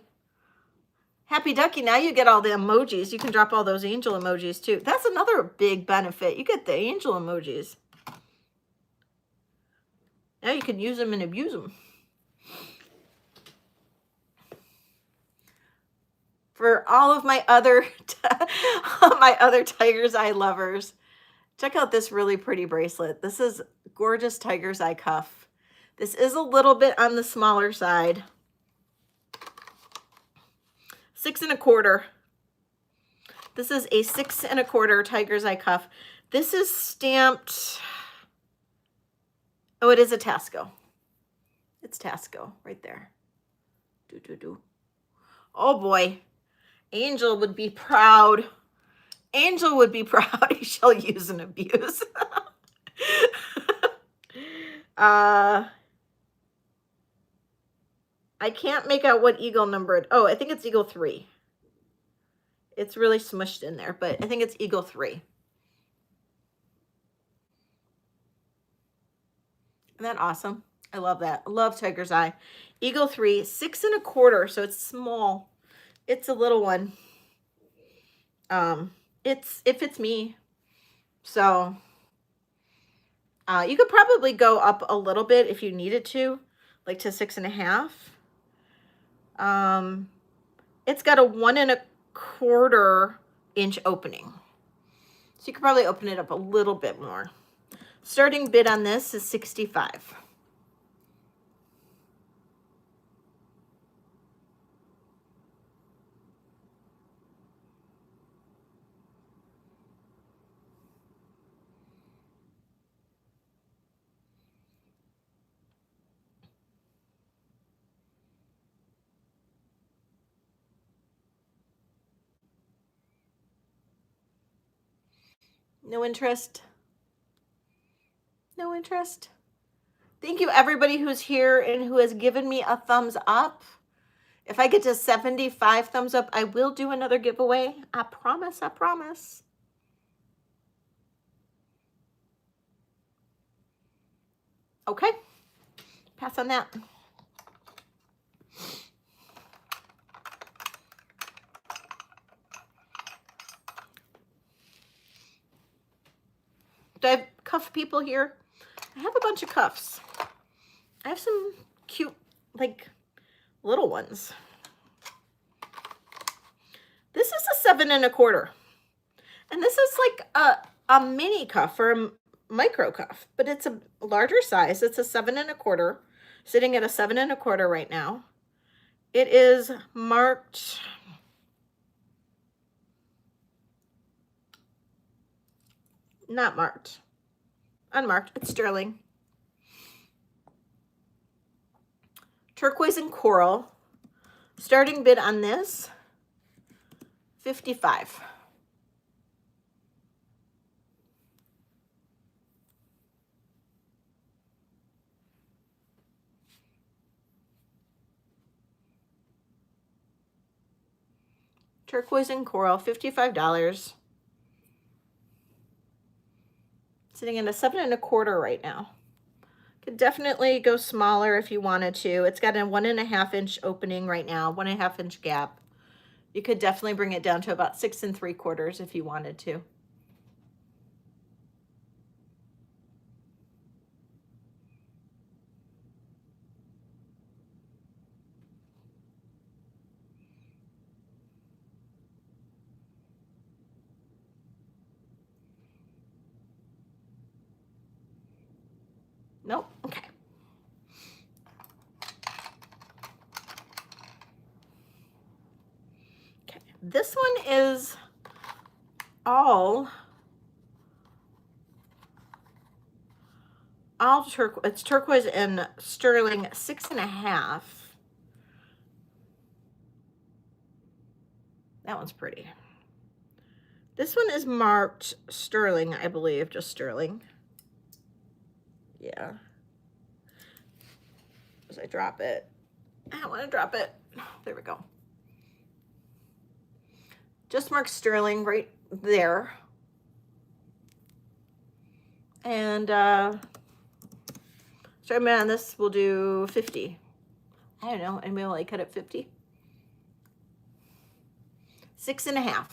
Happy Ducky, now you get all the emojis. You can drop all those angel emojis too. That's another big benefit. You get the angel emojis. Now you can use them and abuse them. For all of my other Tiger's Eye lovers, check out this really pretty bracelet. This is gorgeous Tiger's Eye cuff. This is a little bit on the smaller side. 6 1/4. This is a 6 1/4 Tiger's Eye cuff. This is stamped. Oh, it is a Tasco. It's Tasco right there. Oh boy. Angel would be proud. Angel would be proud. He shall use and abuse. I can't make out what eagle number. Oh, I think it's eagle 3. It's really smushed in there, but I think it's eagle 3. Isn't that awesome? I love that. I love Tiger's Eye. Eagle 3, 6 1/4, so it's small. It's a little one. It fits me. So you could probably go up a little bit if you needed to, like to 6 1/2. It's got a 1 1/4 inch opening. So you could probably open it up a little bit more. Starting bid on this is $65. No interest? No interest? Thank you everybody who's here and who has given me a thumbs up. If I get to 75 thumbs up, I will do another giveaway. I promise, I promise. Okay, pass on that. Do I have cuff people here? I have a bunch of cuffs. I have some cute, like, little ones. This is a 7 1/4. And this is like a mini cuff or a micro cuff, but it's a larger size. It's a 7 1/4, sitting at a 7 1/4 right now. It is marked. Not marked. Unmarked. It's sterling. Turquoise and coral. Starting bid on this, $55. Turquoise and coral, $55. Sitting in a 7 1/4 right now. Could definitely go smaller if you wanted to. It's got a 1 1/2 inch opening right now, 1 1/2 inch gap. You could definitely bring it down to about 6 3/4 if you wanted to. Nope. Okay. Okay. This one is all turquoise. It's turquoise and sterling, 6 1/2. That one's pretty. This one is marked sterling, I believe, just sterling. Yeah. As I drop it, I don't want to drop it. There we go. Just marked sterling right there. And starting on this, we'll do 50. I don't know. Anybody like cut at 50? 6.5.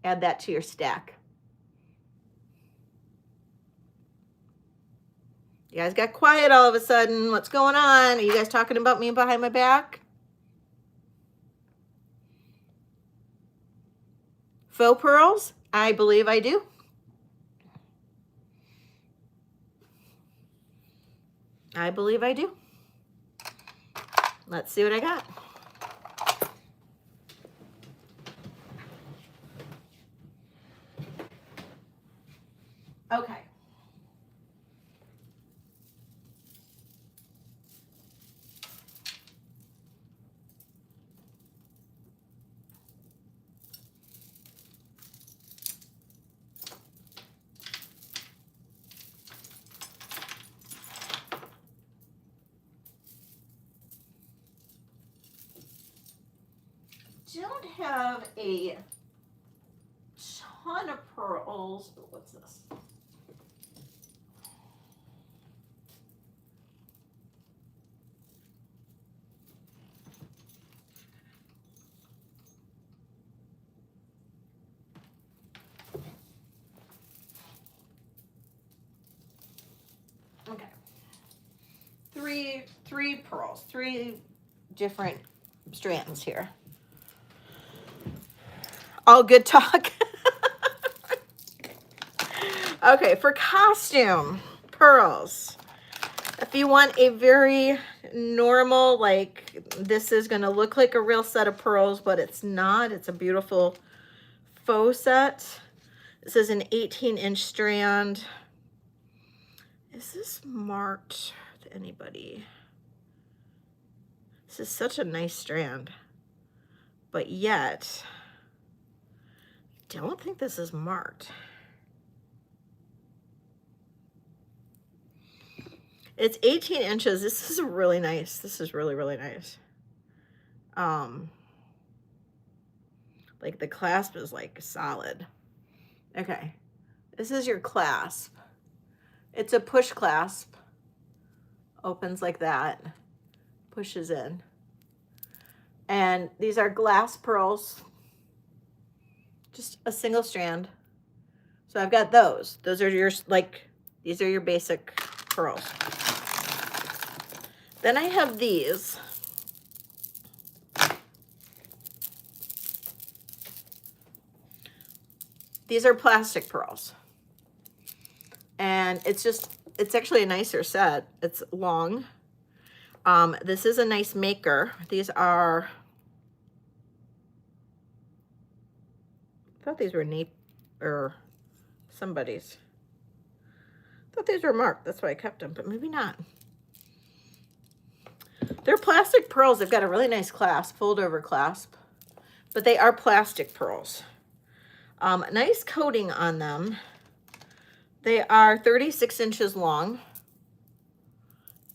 Add that to your stack. You guys got quiet all of a sudden. What's going on? Are you guys talking about me behind my back? Faux pearls? I believe I do. I believe I do. Let's see what I got. Okay. Don't have a ton of pearls. What's this? Okay. Three pearls, 3 different strands here. All good talk. Okay, for costume pearls, if you want a very normal, like this is going to look like a real set of pearls, but it's not. It's a beautiful faux set. This is an 18-inch strand. Is this marked to anybody? This is such a nice strand, but yet I don't think this is marked. It's 18 inches. This is really nice. This is really, really nice. Like the clasp is like solid. Okay. This is your clasp. It's a push clasp. Opens like that. Pushes in. And these are glass pearls. Just a single strand. So I've got those. Those are your, like, these are your basic pearls. Then I have these. These are plastic pearls. And it's actually a nicer set. It's long. This is a nice maker. These are, I thought these were neat, or somebody's. I thought these were marked. That's why I kept them, but maybe not. They're plastic pearls. They've got a really nice clasp, fold over clasp, but they are plastic pearls. Nice coating on them. They are 36 inches long.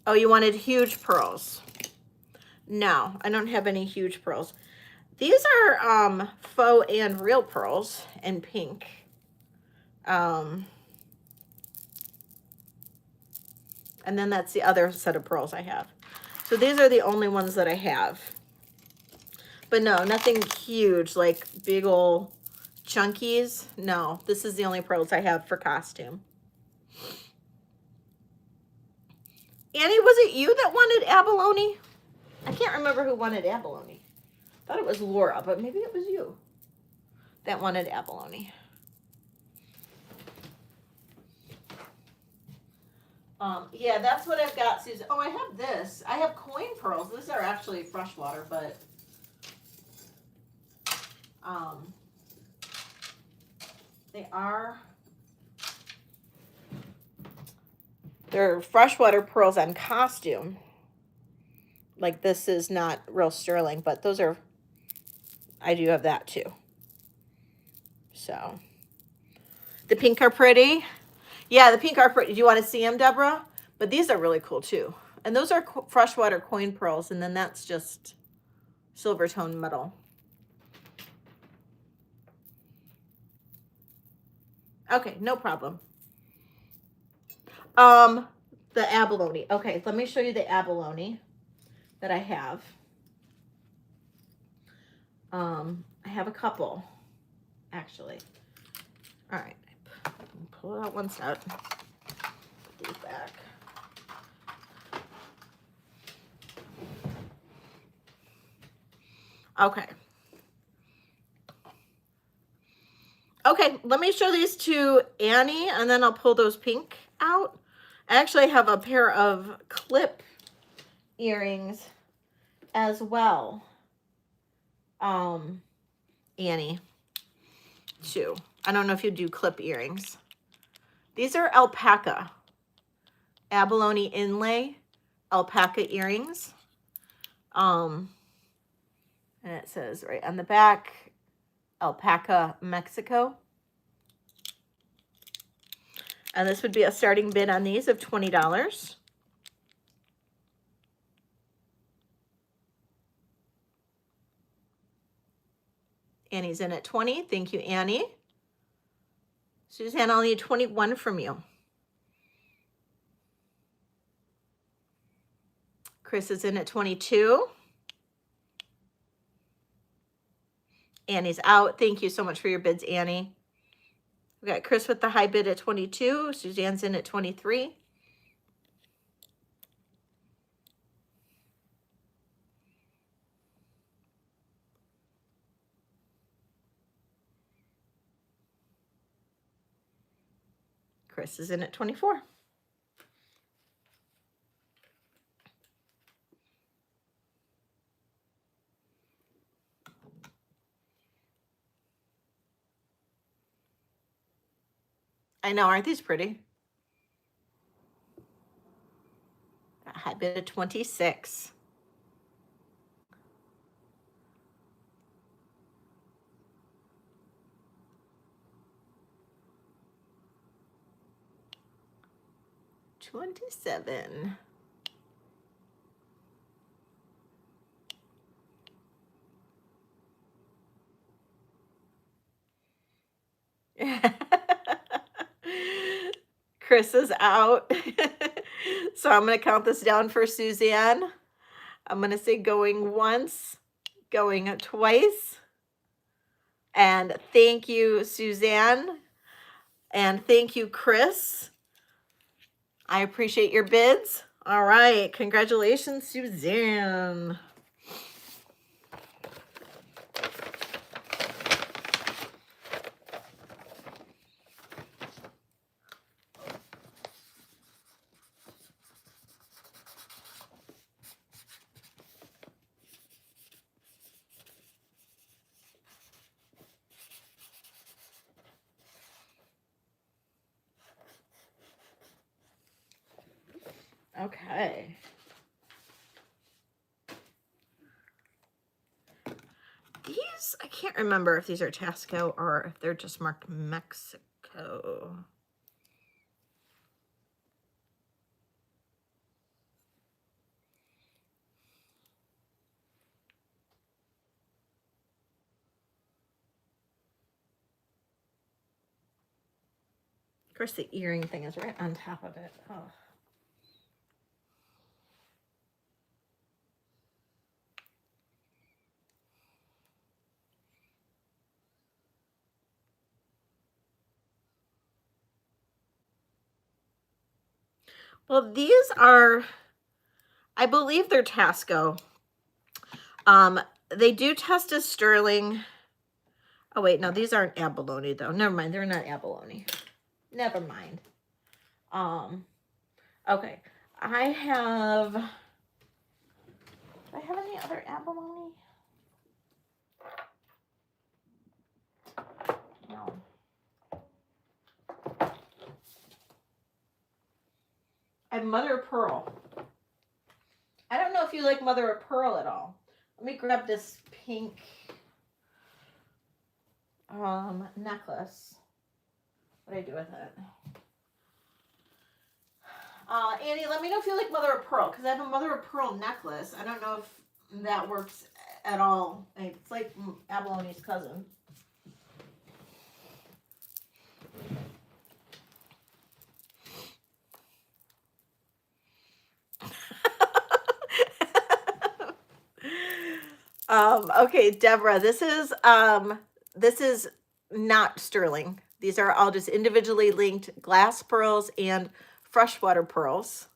Oh, you wanted huge pearls. No, I don't have any huge pearls. These are faux and real pearls in pink. And then that's the other set of pearls I have. So these are the only ones that I have. But no, nothing huge, like big old chunkies. No, this is the only pearls I have for costume. Annie, was it you that wanted abalone? I can't remember who wanted abalone. I thought it was Laura, but maybe it was you that wanted abalone. Yeah, that's what I've got, Susan. Oh, I have this. I have coin pearls. These are actually freshwater, but they're freshwater pearls on costume. Like this is not real sterling, but those are, I do have that too. So the pink are pretty. Yeah, the pink are pretty. Do you want to see them, Deborah? But these are really cool too. And those are freshwater coin pearls, and then that's just silver tone metal. Okay, no problem. The abalone. Okay, let me show you the abalone that I have. I have a couple, actually. All right, pull out one set. Put these back. Okay. Okay, let me show these to Annie, and then I'll pull those pink out. I actually have a pair of clip earrings as well. Annie, too. I don't know if you do clip earrings. These are alpaca, abalone inlay, alpaca earrings. And it says right on the back, Alpaca, Mexico. And this would be a starting bid on these of $20. Annie's in at 20. Thank you, Annie. Suzanne, I'll need 21 from you. Chris is in at 22. Annie's out. Thank you so much for your bids, Annie. We got Chris with the high bid at 22. Suzanne's in at 23. Chris is in at 24. I know, aren't these pretty? A high bid of 26. $27. Chris is out. So I'm going to count this down for Suzanne. I'm going to say going once, going twice. And thank you, Suzanne. And thank you, Chris. I appreciate your bids. All right. Congratulations, Suzanne. Okay. These, I can't remember if these are Tasco or if they're just marked Mexico. Of course, the earring thing is right on top of it. Oh. Well, these are, I believe they're Tasco. They do test as sterling. Oh, wait, no, these aren't abalone, though. Never mind, they're not abalone. Never mind. Okay, do I have any other abalone? No. I have mother of pearl. I don't know if you like mother of pearl at all. Let me grab this pink necklace. What do I do with it? Annie, let me know if you like mother of pearl, because I have a mother of pearl necklace. I don't know if that works at all. It's like abalone's cousin. Okay, Deborah, this is not sterling. These are all just individually linked glass pearls and freshwater pearls.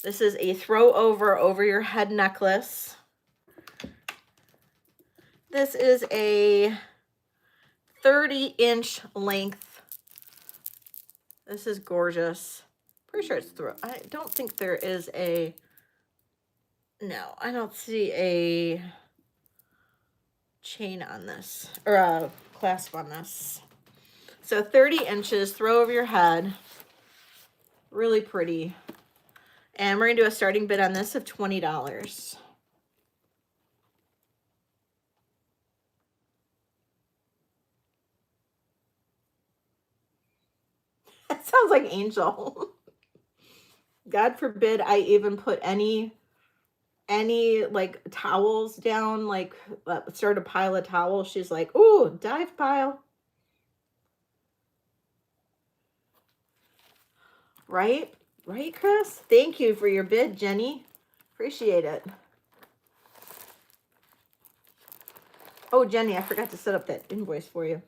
This is a throw over your head necklace. This is a 30-inch length. This is gorgeous. Pretty sure it's throw. I don't think there is a, no, I don't see a chain on this, or a clasp on this. So 30 inches, throw over your head. Really pretty. And we're going to do a starting bid on this of $20. That sounds like Angel. God forbid I even put any like towels down, like start a pile of towels. She's like, ooh, dive pile. Right? Right, Chris? Thank you for your bid, Jenny. Appreciate it. Oh, Jenny, I forgot to set up that invoice for you.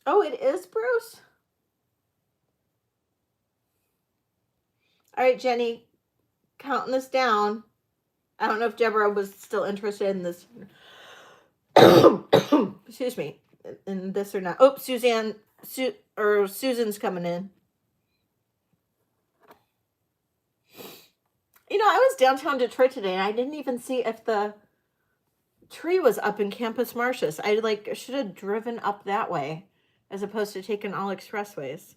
Oh, it is, Bruce? All right, Jenny, counting this down. I don't know if Deborah was still interested in this. Excuse me, in this or not. Oh, Susan's coming in. You know, I was downtown Detroit today, and I didn't even see if the tree was up in Campus Martius. I should have driven up that way as opposed to taking all expressways.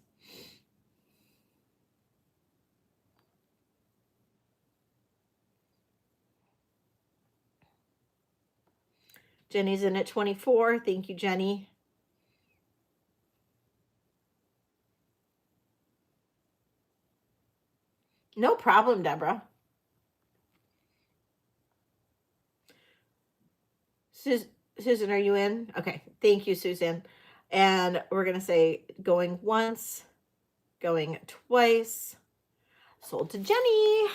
Jenny's in at 24. Thank you, Jenny. No problem, Deborah. Susan, are you in? Okay. Thank you, Susan. And we're going to say going once, going twice. Sold to Jenny.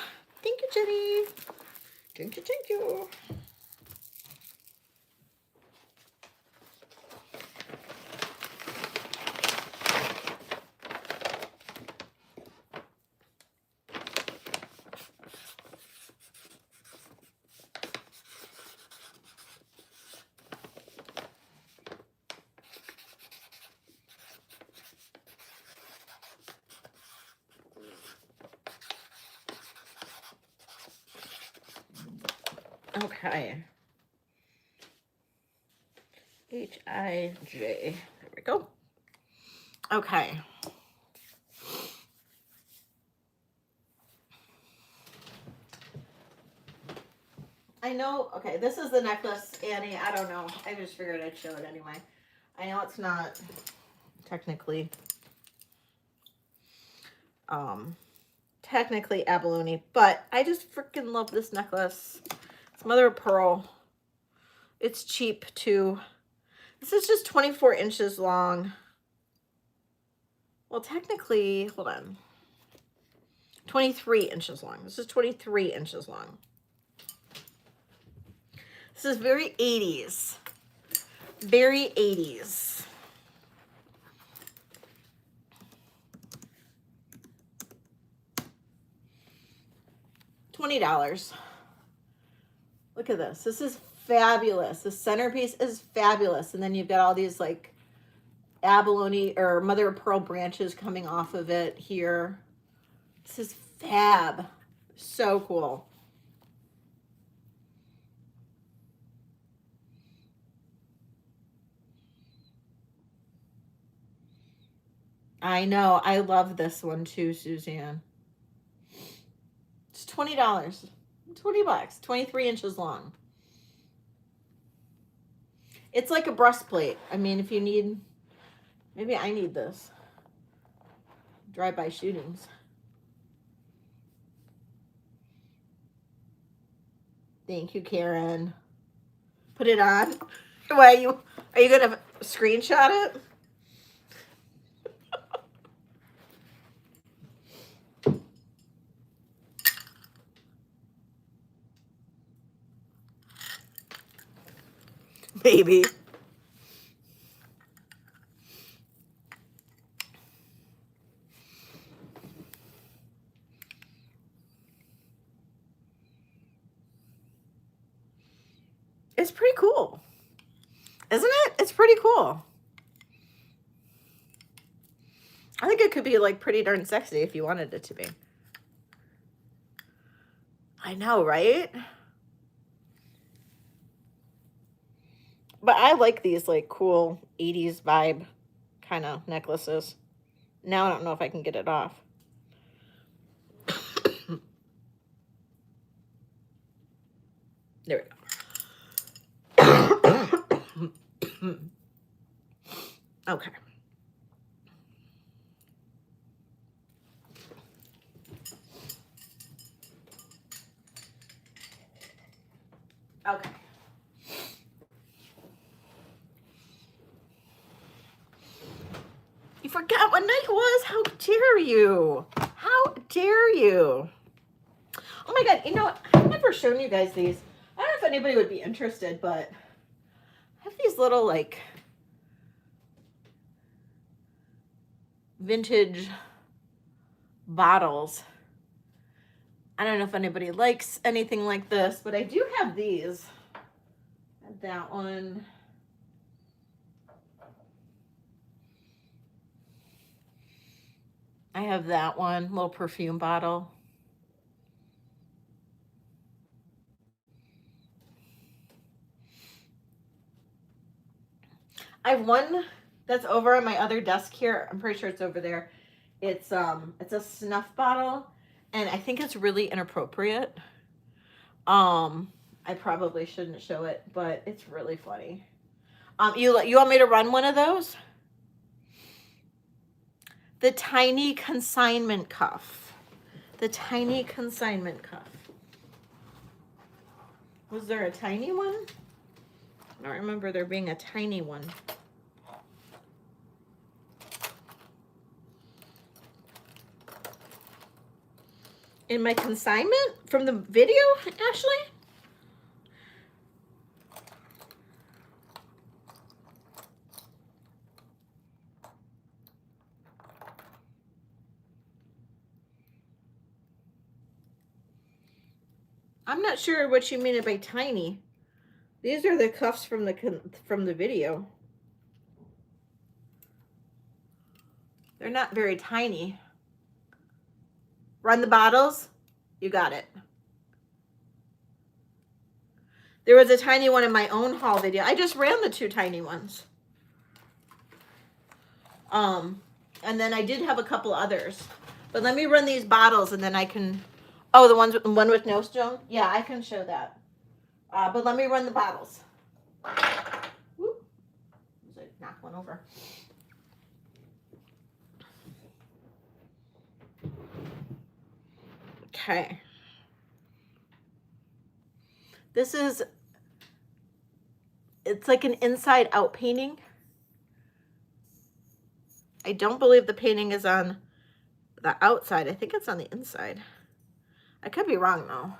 Thank you, Jenny. Thank you, thank you. Okay. H-I-J. There we go. Okay. I know, okay, this is the necklace, Annie. I don't know. I just figured I'd show it anyway. I know it's not technically abalone, but I just freaking love this necklace. It's mother of pearl. It's cheap too. This is just 24 inches long. Well, technically, hold on. 23 inches long. This is 23 inches long. This is very 80s. Very 80s. $20. Look at this. This is fabulous. The centerpiece is fabulous. And then you've got all these like abalone or mother of pearl branches coming off of it here. This is fab. So cool. I know. I love this one too, Suzanne. It's $20. $20. 23 inches long. It's like a breastplate. I mean, if you need, maybe I need this. Drive-by shootings. Thank you, Karen. Put it on. Why are you gonna screenshot it. Maybe. It's pretty cool, isn't it? It's pretty cool. I think it could be like pretty darn sexy if you wanted it to be. I know, right? But I like these like cool 80s vibe kind of necklaces. Now I don't know if I can get it off. There we go. Okay. Okay. You forgot what night it was? How dare you? How dare you? Oh my God, you know what? I've never shown you guys these. I don't know if anybody would be interested, but I have these little like vintage bottles. I don't know if anybody likes anything like this, but I do have these. I have that one. I have that one, little perfume bottle. I have one that's over on my other desk here. I'm pretty sure it's over there. It's a snuff bottle, and I think it's really inappropriate. I probably shouldn't show it, but it's really funny. You want me to run one of those? The tiny consignment cuff. The tiny consignment cuff. Was there a tiny one? I don't remember there being a tiny one. In my consignment from the video, Ashley? I'm not sure what you mean by tiny. These are the cuffs from the video. They're not very tiny. Run the bottles. You got it. There was a tiny one in my own haul video. I just ran the 2 tiny ones. And then I did have a couple others. But let me run these bottles and then I can... Oh, the one with no stone? Yeah, I can show that. But let me run the bottles. Whoop. I knocked one over. Okay. This is... It's like an inside out painting. I don't believe the painting is on the outside. I think it's on the inside. I could be wrong though.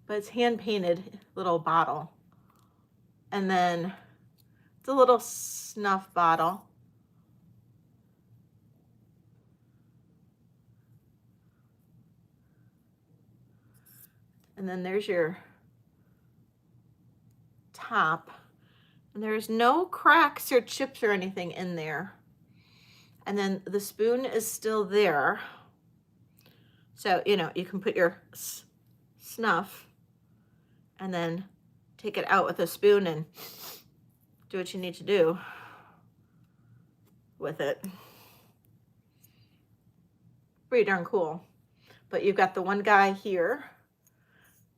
But it's hand painted little bottle. And then it's a little snuff bottle. And then there's your top. And there's no cracks or chips or anything in there. And then the spoon is still there. So, you know, you can put your snuff and then take it out with a spoon and do what you need to do with it. Pretty darn cool. But you've got the one guy here,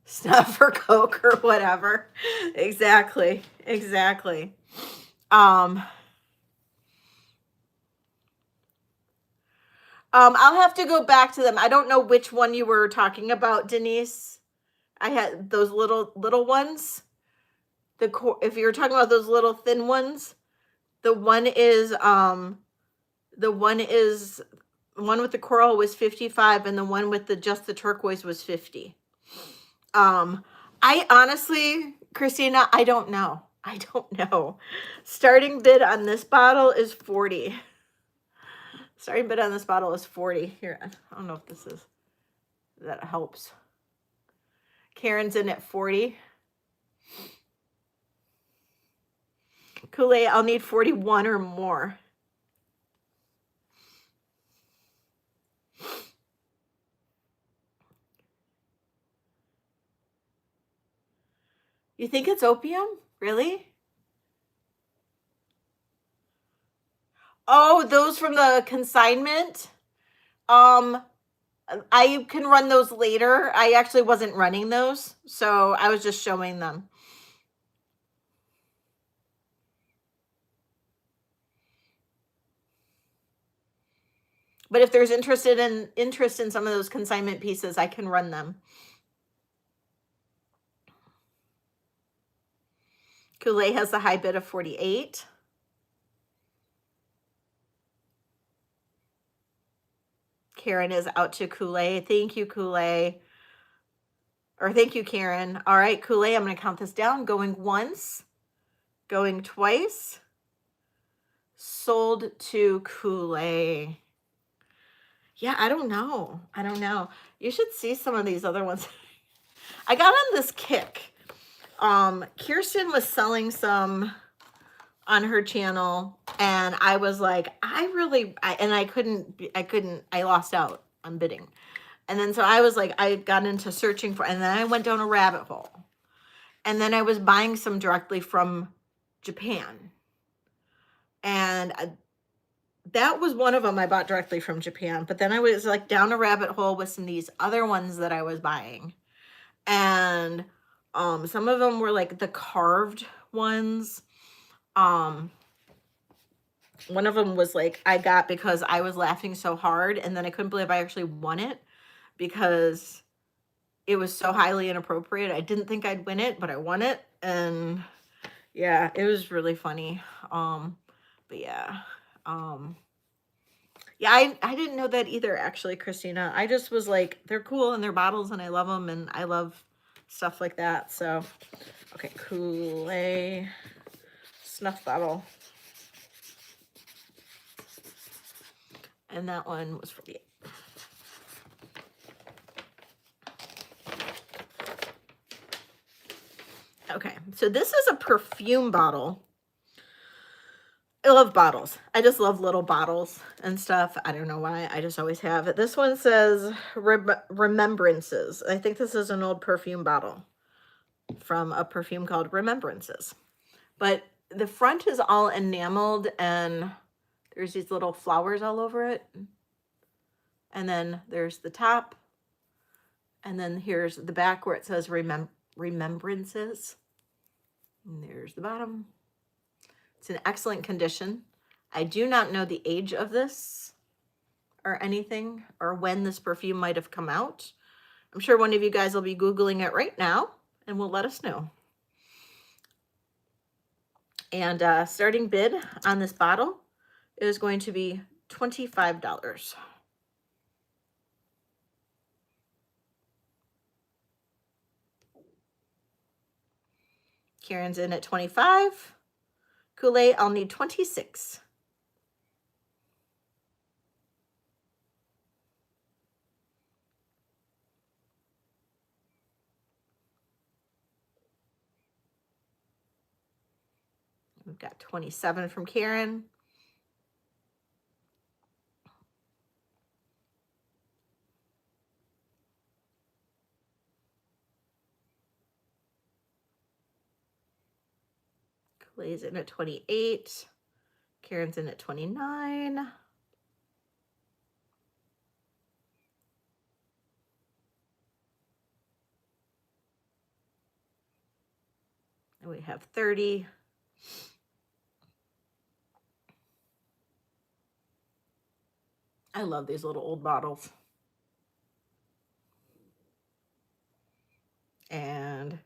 snuff or Coke or whatever. Exactly. Exactly. I'll have to go back to them. I don't know which one you were talking about, Denise. I had those little ones. if you're talking about those little thin ones, the one with the coral was 55 and the one with just the turquoise was 50. I honestly, Christina, I don't know. I don't know. Starting bid on this bottle is 40. Starting bid on this bottle is 40. Here, I don't know if that helps. Karen's in at 40. Kool-Aid, I'll need 41 or more. You think it's opium? Really? Oh, those from the consignment? I can run those later. I actually wasn't running those, so I was just showing them. But if there's interest in some of those consignment pieces, I can run them. Kool-Aid has the high bid of 48. Karen is out to Kool-Aid. Thank you, Kool-Aid. Or thank you, Karen. All right, Kool-Aid, I'm going to count this down. Going once, going twice. Sold to Kool-Aid. Yeah, I don't know. I don't know. You should see some of these other ones. I got on this kick. Kirsten was selling some on her channel and I was like, I lost out on bidding. And then so I was like, I got into searching for, and then I went down a rabbit hole. And then I was buying some directly from Japan. And that was one of them I bought directly from Japan. But then I was like down a rabbit hole with some of these other ones that I was buying. And some of them were like the carved ones. One of them was like, I got because I was laughing so hard. And then I couldn't believe I actually won it because it was so highly inappropriate. I didn't think I'd win it, but I won it. And yeah, it was really funny. But yeah. Yeah, I didn't know that either, actually, Christina. I just was like, they're cool and they're bottles and I love them and I love stuff like that. So, okay, Kool-Aid snuff bottle. And that one was 48. Okay, so this is a perfume bottle. I love bottles. I just love little bottles and stuff. I don't know why. I just always have it. This one says Remembrances. I think this is an old perfume bottle from a perfume called Remembrances. But the front is all enameled and there's these little flowers all over it. And then there's the top. And then here's the back where it says Remembrances. And there's the bottom. It's in excellent condition. I do not know the age of this or anything or when this perfume might have come out. I'm sure one of you guys will be Googling it right now and will let us know. And starting bid on this bottle is going to be $25. Karen's in at 25. Kool-Aid, I'll need 26. We've got 27 from Karen. Kool-Aid's in at 28. Karen's in at 29. And we have 30. I love these little old bottles. And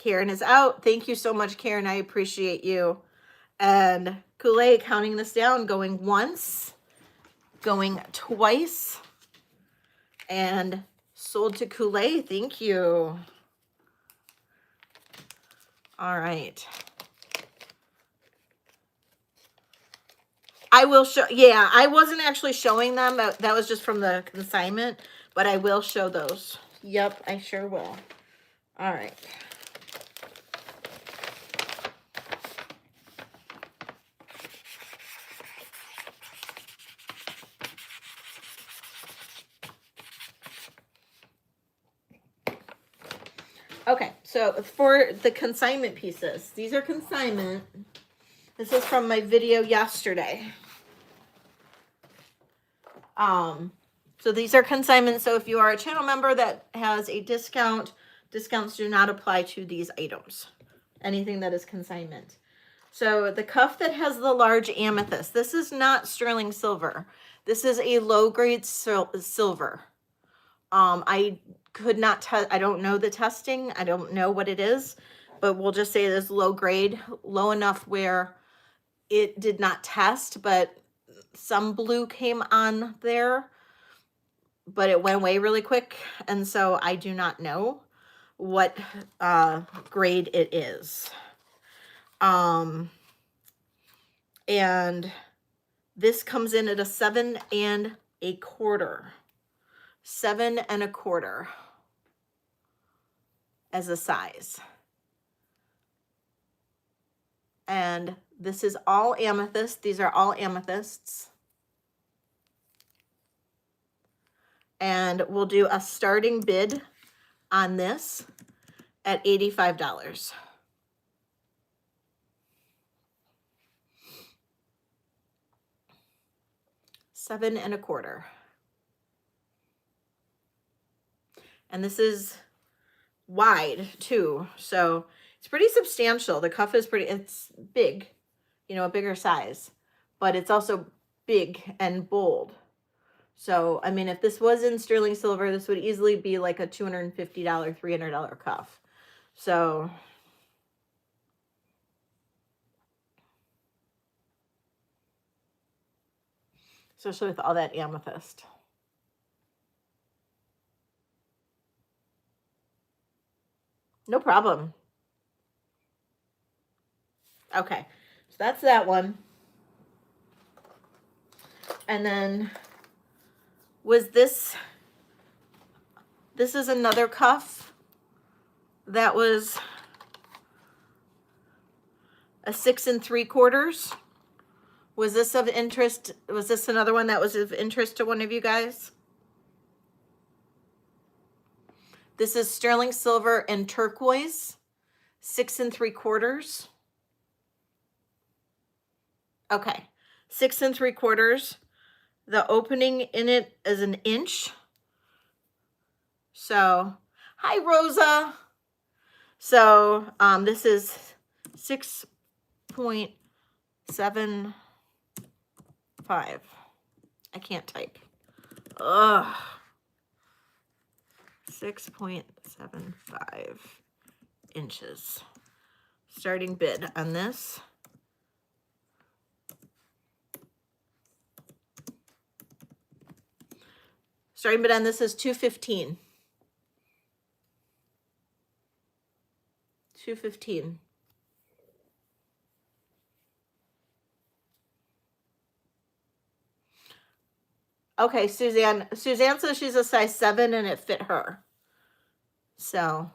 Karen is out. Thank you so much, Karen. I appreciate you. And Kool-Aid counting this down, going once, going twice, and sold to Kool-Aid. Thank you. All right. I will show, yeah, I wasn't actually showing them. That was just from the consignment, but I will show those. Yep, I sure will. All right. Okay, so for the consignment pieces, these are consignment. This is from my video yesterday. So these are consignment. So if you are a channel member that has a discount, discounts do not apply to these items. Anything that is consignment. So the cuff that has the large amethyst, this is not sterling silver. This is a low grade silver. I could not test, I don't know the testing. I don't know what it is, but we'll just say it is low grade, low enough where it did not test, but some blue came on there, but it went away really quick. And so I do not know what grade it is. And this comes in at a 7 1/4. 7 1/4 as a size. And this is all amethyst. These are all amethysts. And we'll do a starting bid on this at $85. $7 1/4. And this is wide too, so it's pretty substantial. The cuff is pretty, it's big, you know, a bigger size, but it's also big and bold. So, I mean, if this was in sterling silver, this would easily be like a $250, $300 cuff. So, especially with all that amethyst. No problem. Okay, so that's that one. And then was this is another cuff that was a 6 3/4. Was this of interest? Was this another one that was of interest to one of you guys? This is sterling silver and turquoise, 6 3/4. Okay, 6 3/4. The opening in it is 1 inch. So, hi Rosa. So, this is 6.75. I can't type. Ugh. 6.75 inches. Starting bid on this. Starting bid on this is $215. $215. Okay, Suzanne. Suzanne says she's a size 7 and it fit her. So.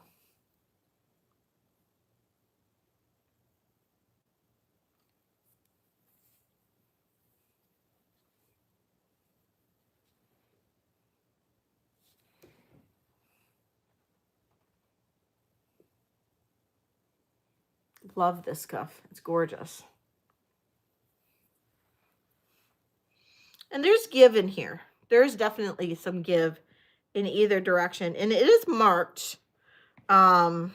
Love this cuff. It's gorgeous. And there's give in here. There's definitely some give in either direction. And it is marked. Let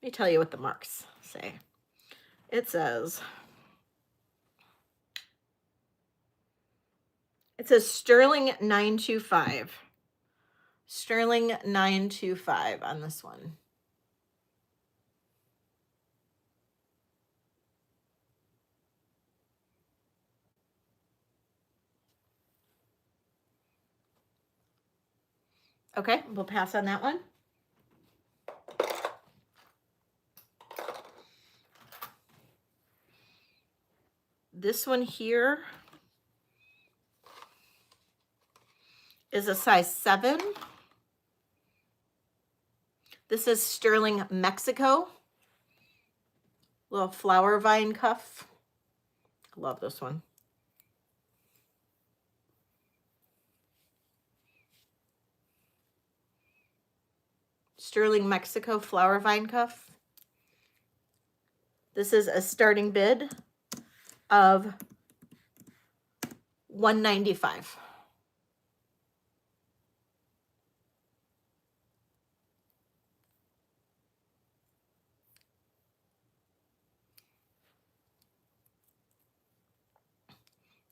me tell you what the marks say. It says sterling 925. Sterling 925 on this one. Okay, we'll pass on that one. This one here is a size 7. This is Sterling Mexico. Little flower vine cuff. Love this one. Sterling Mexico flower vine cuff. This is a starting bid of $195.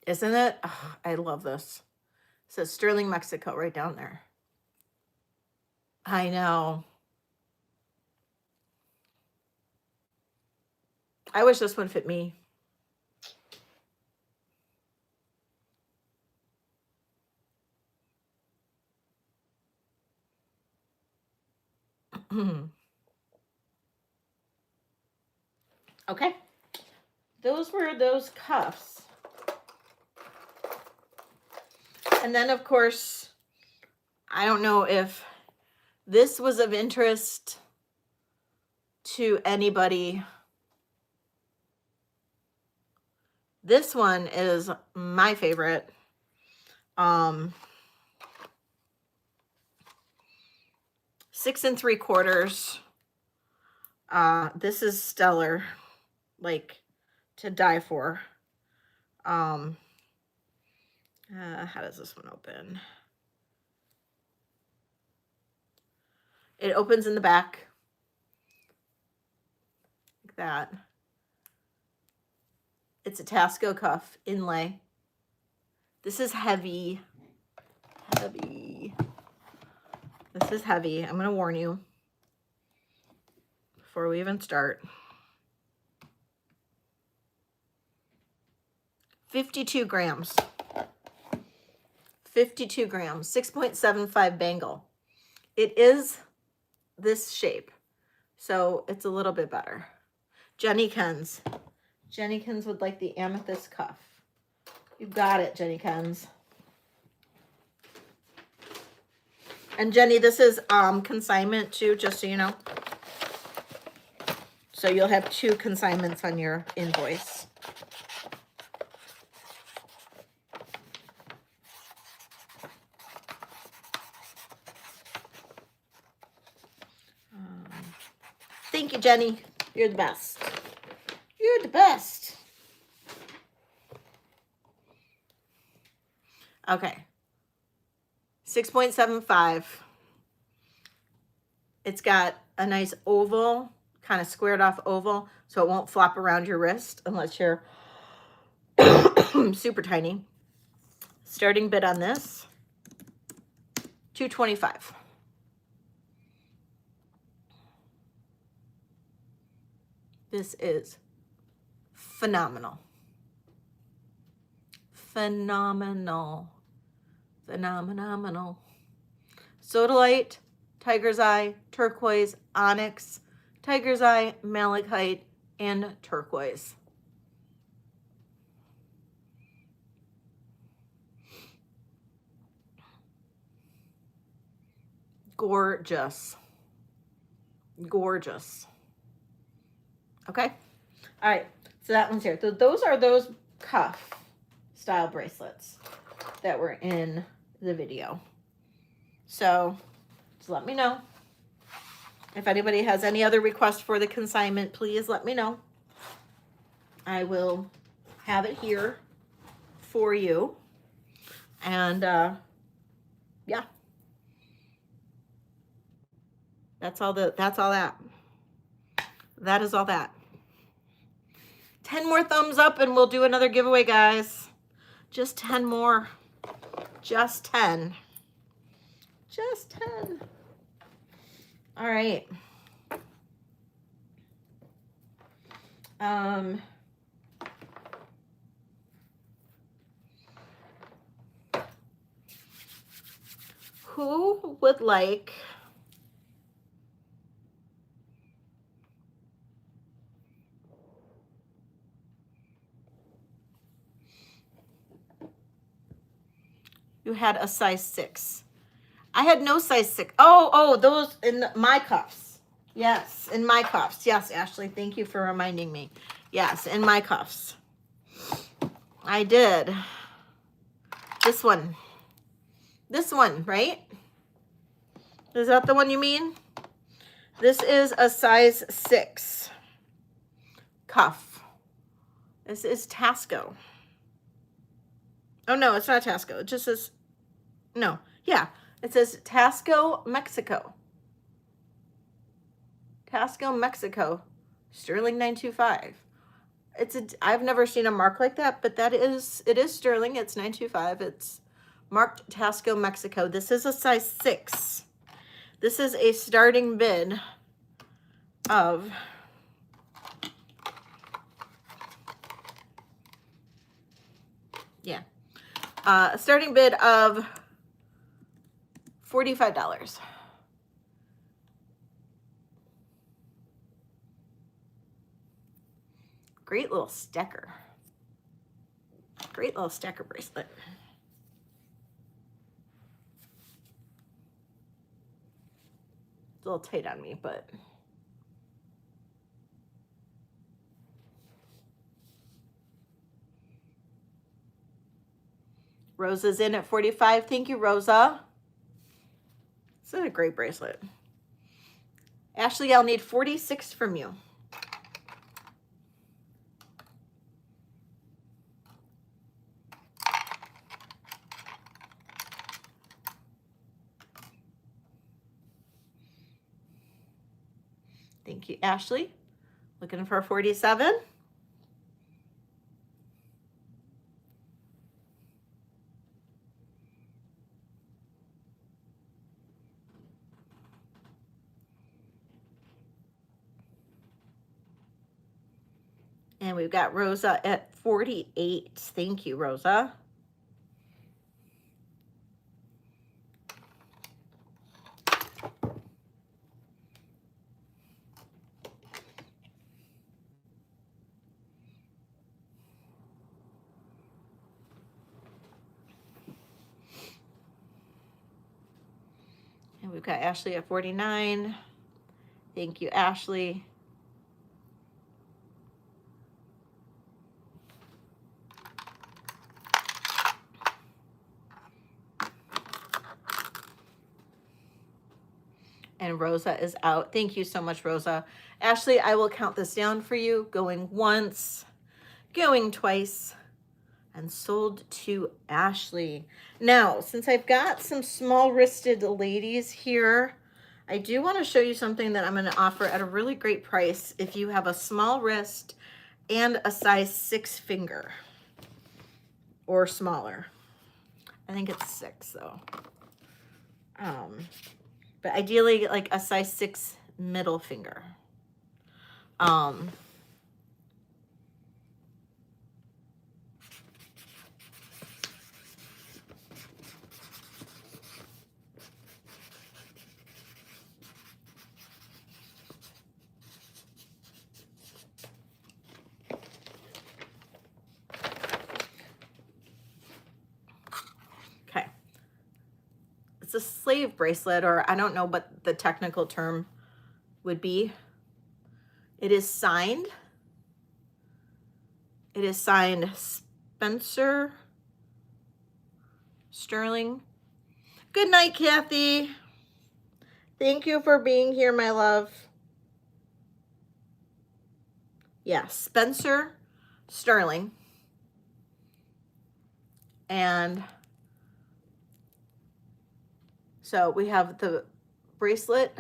Isn't it? Oh, I love this. It says Sterling Mexico right down there. I know. I wish this one fit me. Okay. Those were those cuffs. And then, of course, I don't know if this was of interest to anybody. This one is my favorite. 6 3/4. This is stellar, like to die for. How does this one open? It opens in the back like that. It's a Tasco cuff inlay. This is heavy. Heavy. This is heavy. I'm going to warn you before we even start. 52 grams. 52 grams. 6.75 bangle. It is this shape, so it's a little bit better. Jennykens. Jennykens would like the amethyst cuff. You've got it, Jennykens. And Jenny, this is consignment too, just so you know. So you'll have 2 consignments on your invoice. Thank you, Jenny. You're the best. You're the best. Okay. 6.75. It's got a nice oval, kind of squared off oval, so it won't flop around your wrist unless you're super tiny. Starting bid on this, $225. This is phenomenal. Phenomenal. Phenomenal. Sodalite, Tiger's Eye, Turquoise, Onyx, Tiger's Eye, Malachite, and Turquoise. Gorgeous. Gorgeous. Okay. All right. So that one's here. So those are those cuff style bracelets that were in the video. So just let me know. If anybody has any other requests for the consignment, please let me know. I will have it here for you. And yeah. That's all that. That is all that. 10 more thumbs up and we'll do another giveaway, guys. Just 10 more. Just 10. Just 10. All right. Who would like you had a size 6. I had no size 6. Oh, those in my cuffs. Yes, in my cuffs. Yes, Ashley, thank you for reminding me. Yes, in my cuffs. I did. This one. This one, right? Is that the one you mean? This is a size 6 cuff. This is Tasco. Oh, no, it's not Tasco. It just says, no. Yeah, it says Tasco, Mexico. Tasco, Mexico. Sterling 925. I've never seen a mark like that, but it is sterling. It's 925. It's marked Tasco, Mexico. This is a size 6. This is a starting bid of a starting bid of $45. Great little stacker. Great little stacker bracelet. It's a little tight on me, but Rosa's in at 45. Thank you, Rosa. This is a great bracelet. Ashley, I'll need 46 from you. Thank you, Ashley. Looking for 47. And we've got Rosa at 48. Thank you, Rosa. And we've got Ashley at 49. Thank you, Ashley. And Rosa is out. Thank you so much, Rosa. Ashley, I will count this down for you. Going once, going twice, and sold to Ashley. Now, since I've got some small-wristed ladies here, I do want to show you something that I'm going to offer at a really great price if you have a small wrist and a size 6 finger or smaller. I think it's 6 though. But ideally like a size 6 middle finger. Okay. It's a slave bracelet, or I don't know what the technical term would be. It is signed. It is signed Spencer Sterling. Good night, Kathy. Thank you for being here, my love. Yeah, Spencer Sterling. And so we have the bracelet,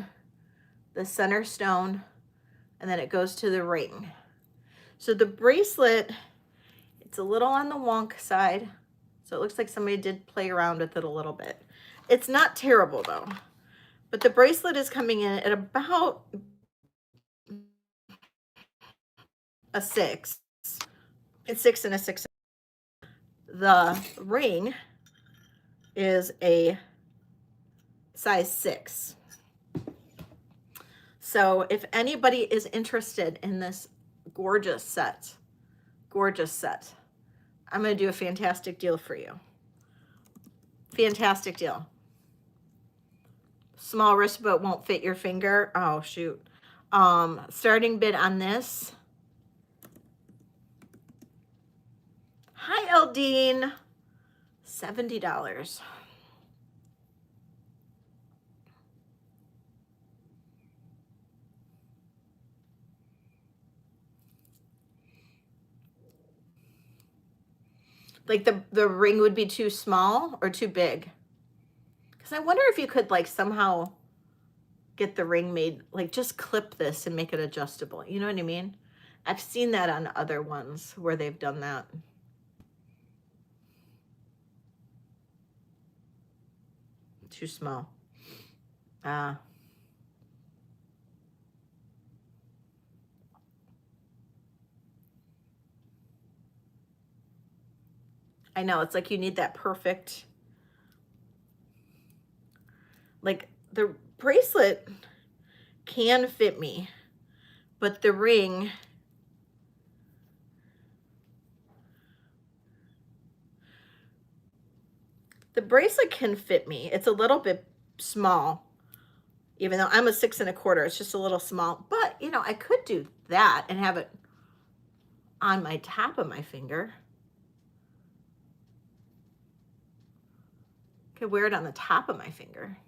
the center stone, and then it goes to the ring. So the bracelet, it's a little on the wonk side. So it looks like somebody did play around with it a little bit. It's not terrible though. But the bracelet is coming in at about a 6. It's 6 and a 6. The ring is a size 6. So if anybody is interested in this gorgeous set, I'm going to do a fantastic deal for you. Fantastic deal. Small wrist but won't fit your finger. Oh, shoot. Starting bid on this. Hi, Eldine. $70. Like the ring would be too small or too big. Because I wonder if you could like somehow get the ring made, like just clip this and make it adjustable. You know what I mean? I've seen that on other ones where they've done that. Too small. I know, it's like you need that perfect, like the bracelet can fit me, but the ring, the bracelet can fit me. It's a little bit small, even though I'm a 6 1/4, it's just a little small, but you know, I could do that and have it on my top of my finger. Could wear it on the top of my finger.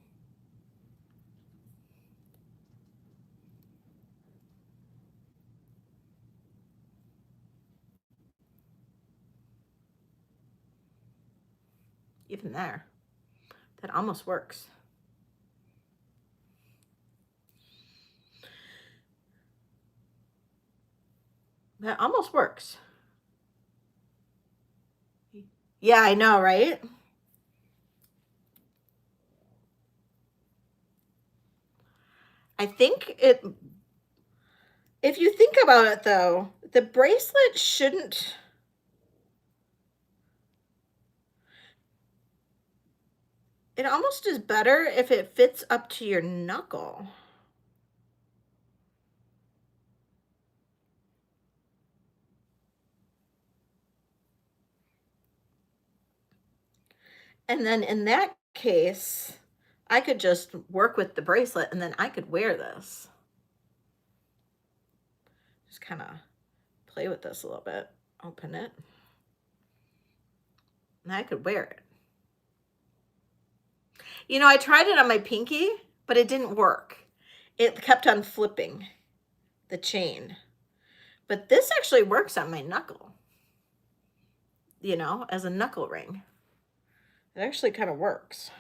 Even there, that almost works. That almost works. Yeah, I know, right? I think it, if you think about it though, the bracelet shouldn't, it almost is better if it fits up to your knuckle. And then in that case, I could just work with the bracelet and then I could wear this. Just kind of play with this a little bit, open it, and I could wear it. You know, I tried it on my pinky, but it didn't work. It kept on flipping the chain. But this actually works on my knuckle, you know, as a knuckle ring. It actually kind of works.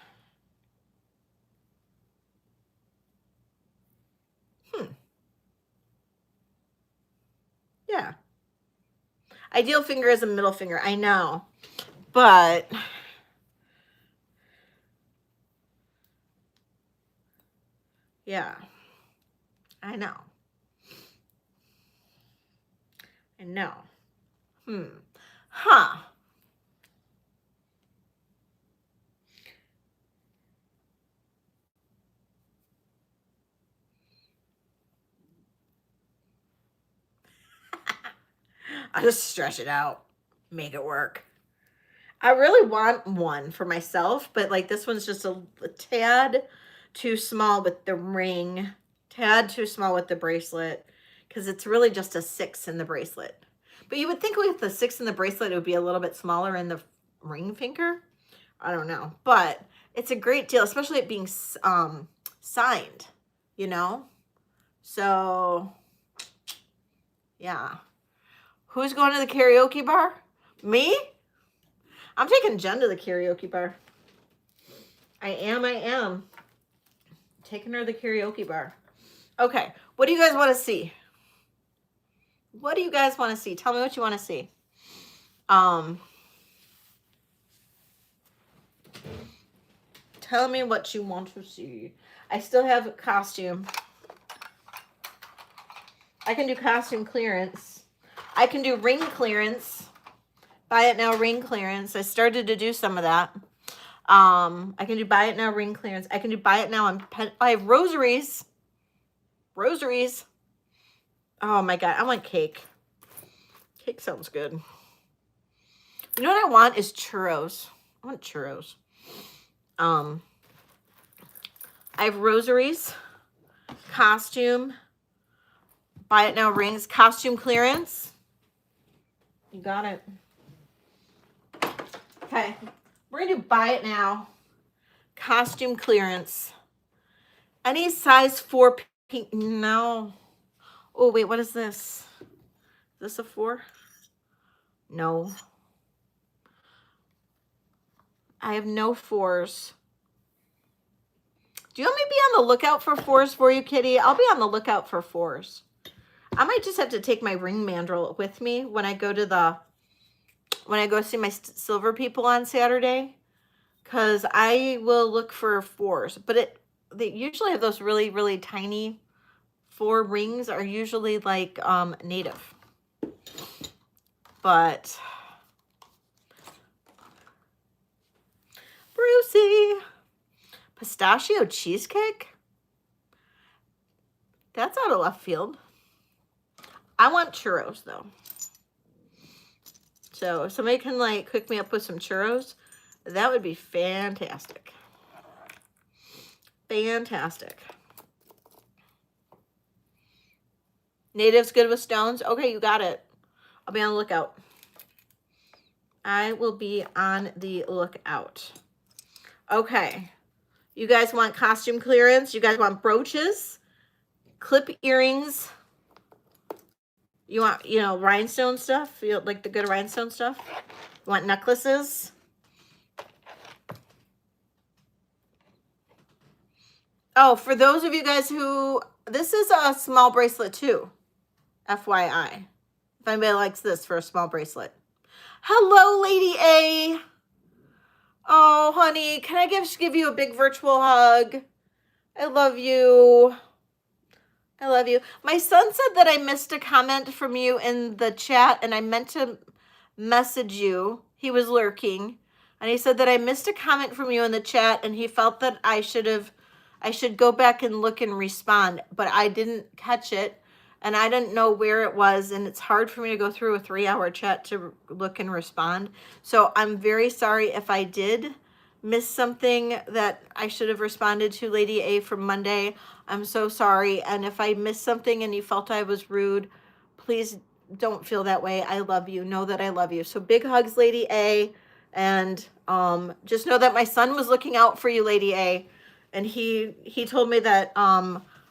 Yeah. Ideal finger is a middle finger. I know. But yeah. I know. I know. Huh. I'll just stretch it out, make it work. I really want one for myself, but like this one's just a tad too small with the ring, tad too small with the bracelet, because it's really just a 6 in the bracelet. But you would think with the 6 in the bracelet, it would be a little bit smaller in the ring finger. I don't know, but it's a great deal, especially it being signed, you know? So, yeah. Who's going to the karaoke bar? Me? I'm taking Jen to the karaoke bar. I am. Taking her to the karaoke bar. Okay, what do you guys want to see? What do you guys want to see? Tell me what you want to see. Tell me what you want to see. I still have a costume. I can do costume clearance. I can do ring clearance. Buy it now ring clearance. I started to do some of that. I can do buy it now ring clearance. I can do buy it now on I have rosaries. Rosaries. Oh my God, I want cake. Cake sounds good. You know what I want is churros. I want churros. I have rosaries, costume, buy it now rings, costume clearance. You got it. Okay, we're gonna do buy it now, costume clearance. Any size 4 pink, no. Oh wait, what is this? Is this a 4? No. I have no 4s. Do you want me to be on the lookout for 4s for you, Kitty? I'll be on the lookout for 4s. I might just have to take my ring mandrel with me when I go to see my silver people on Saturday, because I will look for 4s. But they usually have those really, really tiny 4 rings are usually like native. But Brucey, pistachio cheesecake? That's out of left field. I want churros though. So if somebody can like cook me up with some churros, that would be fantastic. Fantastic. Native's good with stones. Okay, you got it. I'll be on the lookout. I will be on the lookout. Okay. You guys want costume clearance? You guys want brooches? Clip earrings? You want, you know, rhinestone stuff? You like the good rhinestone stuff? You want necklaces? Oh, for those of you guys who, this is a small bracelet too. FYI. If anybody likes this for a small bracelet. Hello, Lady A. Oh, honey, can I give you a big virtual hug? I love you. I love you. My son said that I missed a comment from you in the chat, and I meant to message you. He was lurking, and he said that I missed a comment from you in the chat, and he felt that I should go back and look and respond, but I didn't catch it, and I didn't know where it was, and it's hard for me to go through a 3-hour chat to look and respond. So I'm very sorry if I did miss something that I should have responded to Lady A from Monday. I'm so sorry. And if I missed something and you felt I was rude, please don't feel that way. I love you. Know that I love you. So big hugs, Lady A. And just know that my son was looking out for you, Lady A. And he told me that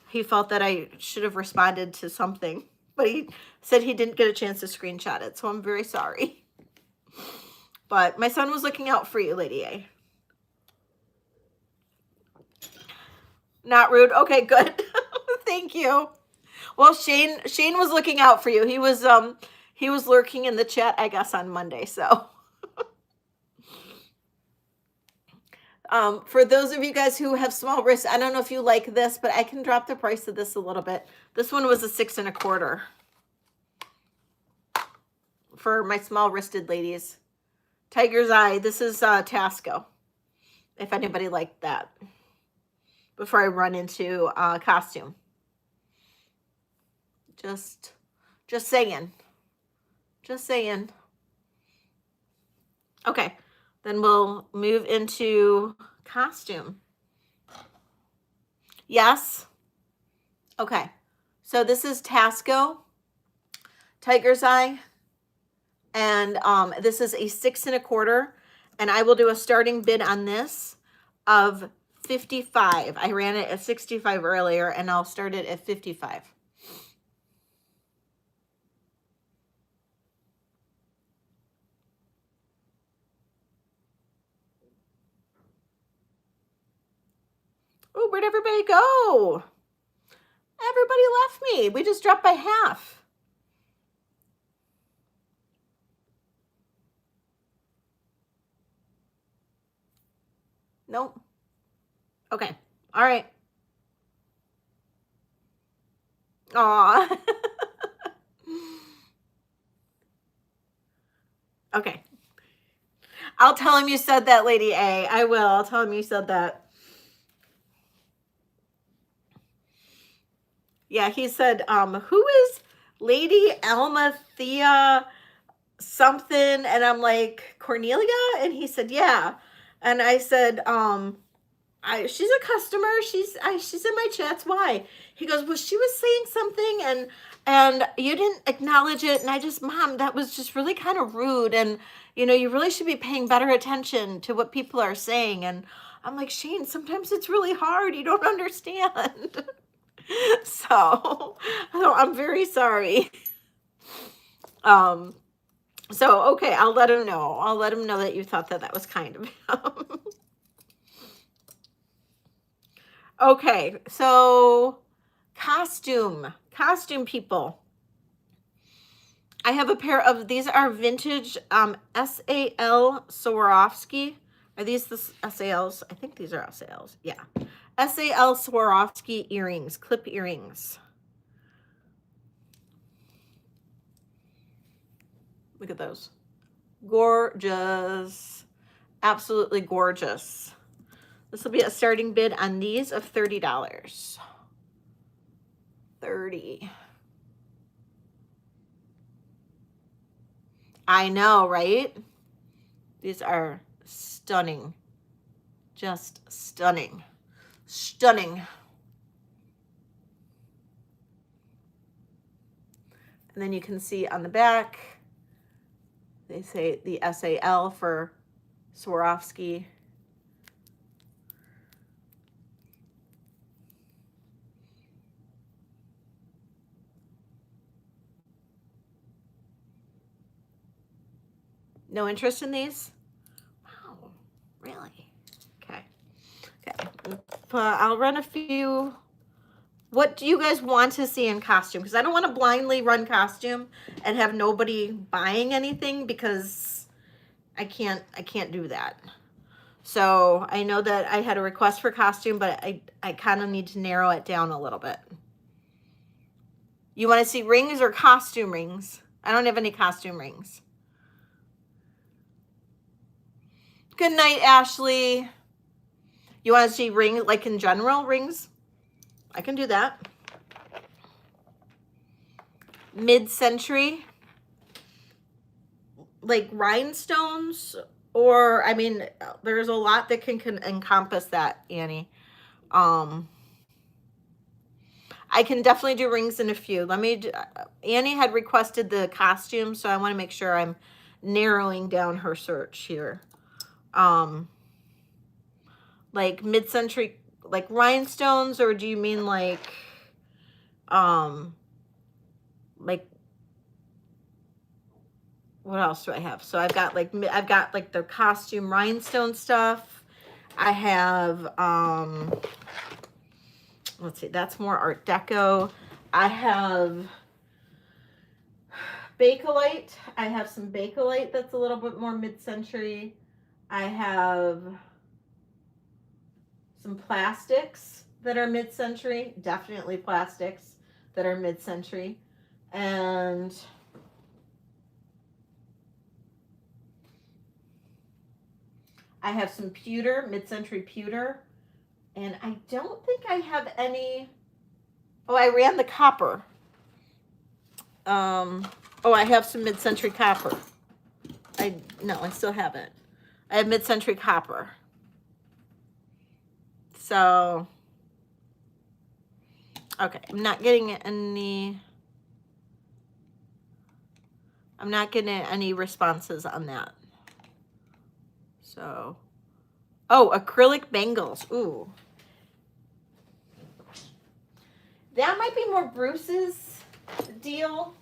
he felt that I should have responded to something. But he said he didn't get a chance to screenshot it. So I'm very sorry. But my son was looking out for you, Lady A. Not rude. Okay, good. Thank you. Well, Shane was looking out for you. He was lurking in the chat, I guess, on Monday. So for those of you guys who have small wrists, I don't know if you like this, but I can drop the price of this a little bit. This one was a 6 1/4 for my small wristed ladies. Tiger's Eye. This is Tasco. If anybody liked that. Before I run into costume. Just saying. Just saying. Okay. Then we'll move into costume. Yes. Okay. So this is Tasco. Tiger's Eye. And this is a 6 1/4. And I will do a starting bid on this of 55. I ran it at 65 earlier, and I'll start it at 55. Oh, where'd everybody go? Everybody left me. We just dropped by half. Nope. Okay. All right. Aw. Okay. I'll tell him you said that, Lady A. I will. I'll tell him you said that. Yeah, he said, who is Lady Almathea something? And I'm like, Cornelia? And he said, yeah. And I said, she's a customer. She's in my chats. Why? He goes, well, she was saying something and you didn't acknowledge it. And I just, Mom, that was just really kind of rude. And, you know, you really should be paying better attention to what people are saying. And I'm like, Shane, sometimes it's really hard. You don't understand. So I'm very sorry. So, okay, I'll let him know. I'll let him know that you thought that was kind of him. Okay, so costume people. I have a pair of, these are vintage SAL Swarovski. Are these the SALs? I think these are SALs. Yeah. SAL Swarovski earrings, clip earrings. Look at those. Gorgeous. Absolutely gorgeous. This will be a starting bid on these of $30. $30. I know, right? These are stunning. Just stunning. Stunning. And then you can see on the back, they say the SAL for Swarovski. No interest in these? Wow, really? Okay. I'll run a few. What do you guys want to see in costume? Because I don't want to blindly run costume and have nobody buying anything, because I can't do that. So I know that I had a request for costume, but I kind of need to narrow it down a little bit. You want to see rings or costume rings? I don't have any costume rings. Good night, Ashley. You want to see rings, like in general rings? I can do that. Mid-century, like rhinestones, or, I mean, there's a lot that can encompass that, Annie. I can definitely do rings in a few. Annie had requested the costume, so I want to make sure I'm narrowing down her search here. Like mid-century, like rhinestones, or do you mean like what else do I have? So I've got like the costume rhinestone stuff. I have let's see, that's more Art Deco. I have Bakelite. I have some Bakelite that's a little bit more mid-century. I have some plastics that are mid-century, definitely plastics that are mid-century. And I have some pewter, mid-century pewter. And I don't think I have any. Oh, I ran the copper. Oh, I have some mid-century copper. No, I still haven't. I have mid-century copper. So, okay, I'm not getting any responses on that. So, oh, acrylic bangles. Ooh. That might be more Bruce's deal,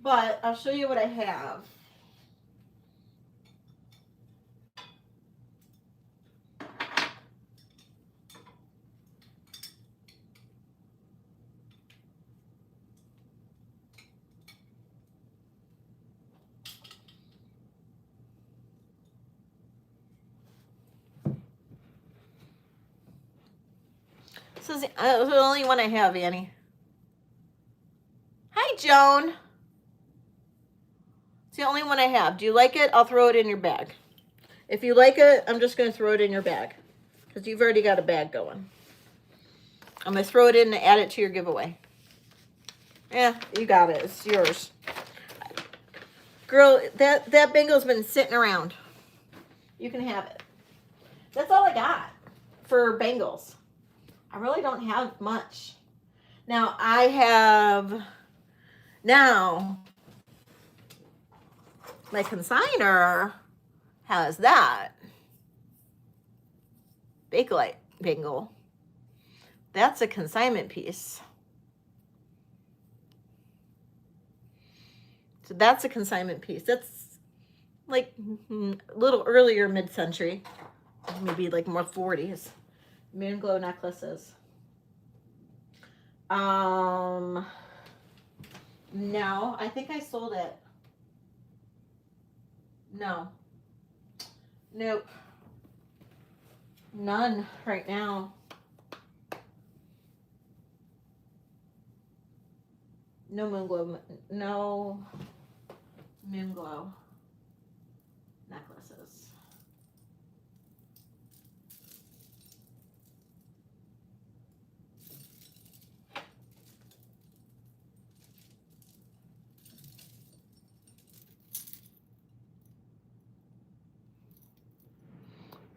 but I'll show you what I have. This is the only one I have, Annie. Hi, Joan. It's the only one I have. Do you like it? I'll throw it in your bag. If you like it, I'm just going to throw it in your bag because you've already got a bag going. I'm going to throw it in and add it to your giveaway. Yeah, you got it. It's yours. Girl, that bingle's been sitting around. You can have it. That's all I got for bangles. I really don't have much. Now, I have, now, my consignor has that Bakelite bangle. That's a consignment piece. So that's a consignment piece. That's like a little earlier mid-century, maybe like more 40s. Moon glow necklaces. No, I think I sold it. No. Nope. None right now. No moon glow. No moon glow necklaces.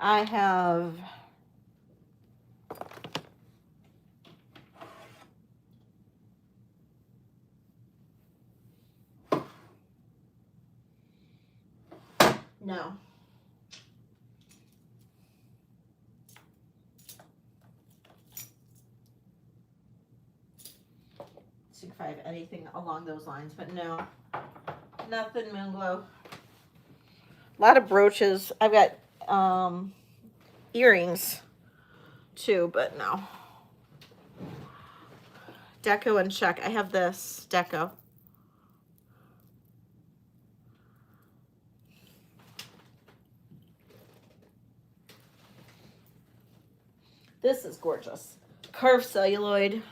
I have no. See if I have anything along those lines, but no, nothing moon glow. A lot of brooches. I've got earrings too, but no. Deco and check. I have this deco. This is gorgeous. Curved celluloid.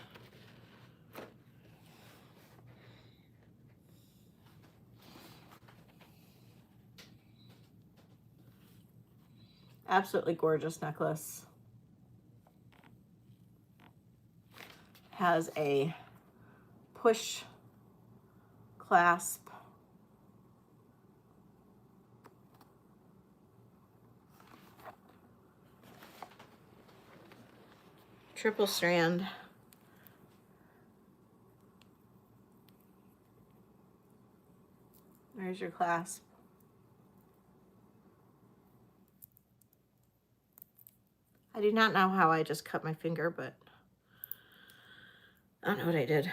Absolutely gorgeous necklace. Has a push clasp. Triple strand. There's your clasp. I do not know how I just cut my finger, but I don't know what I did.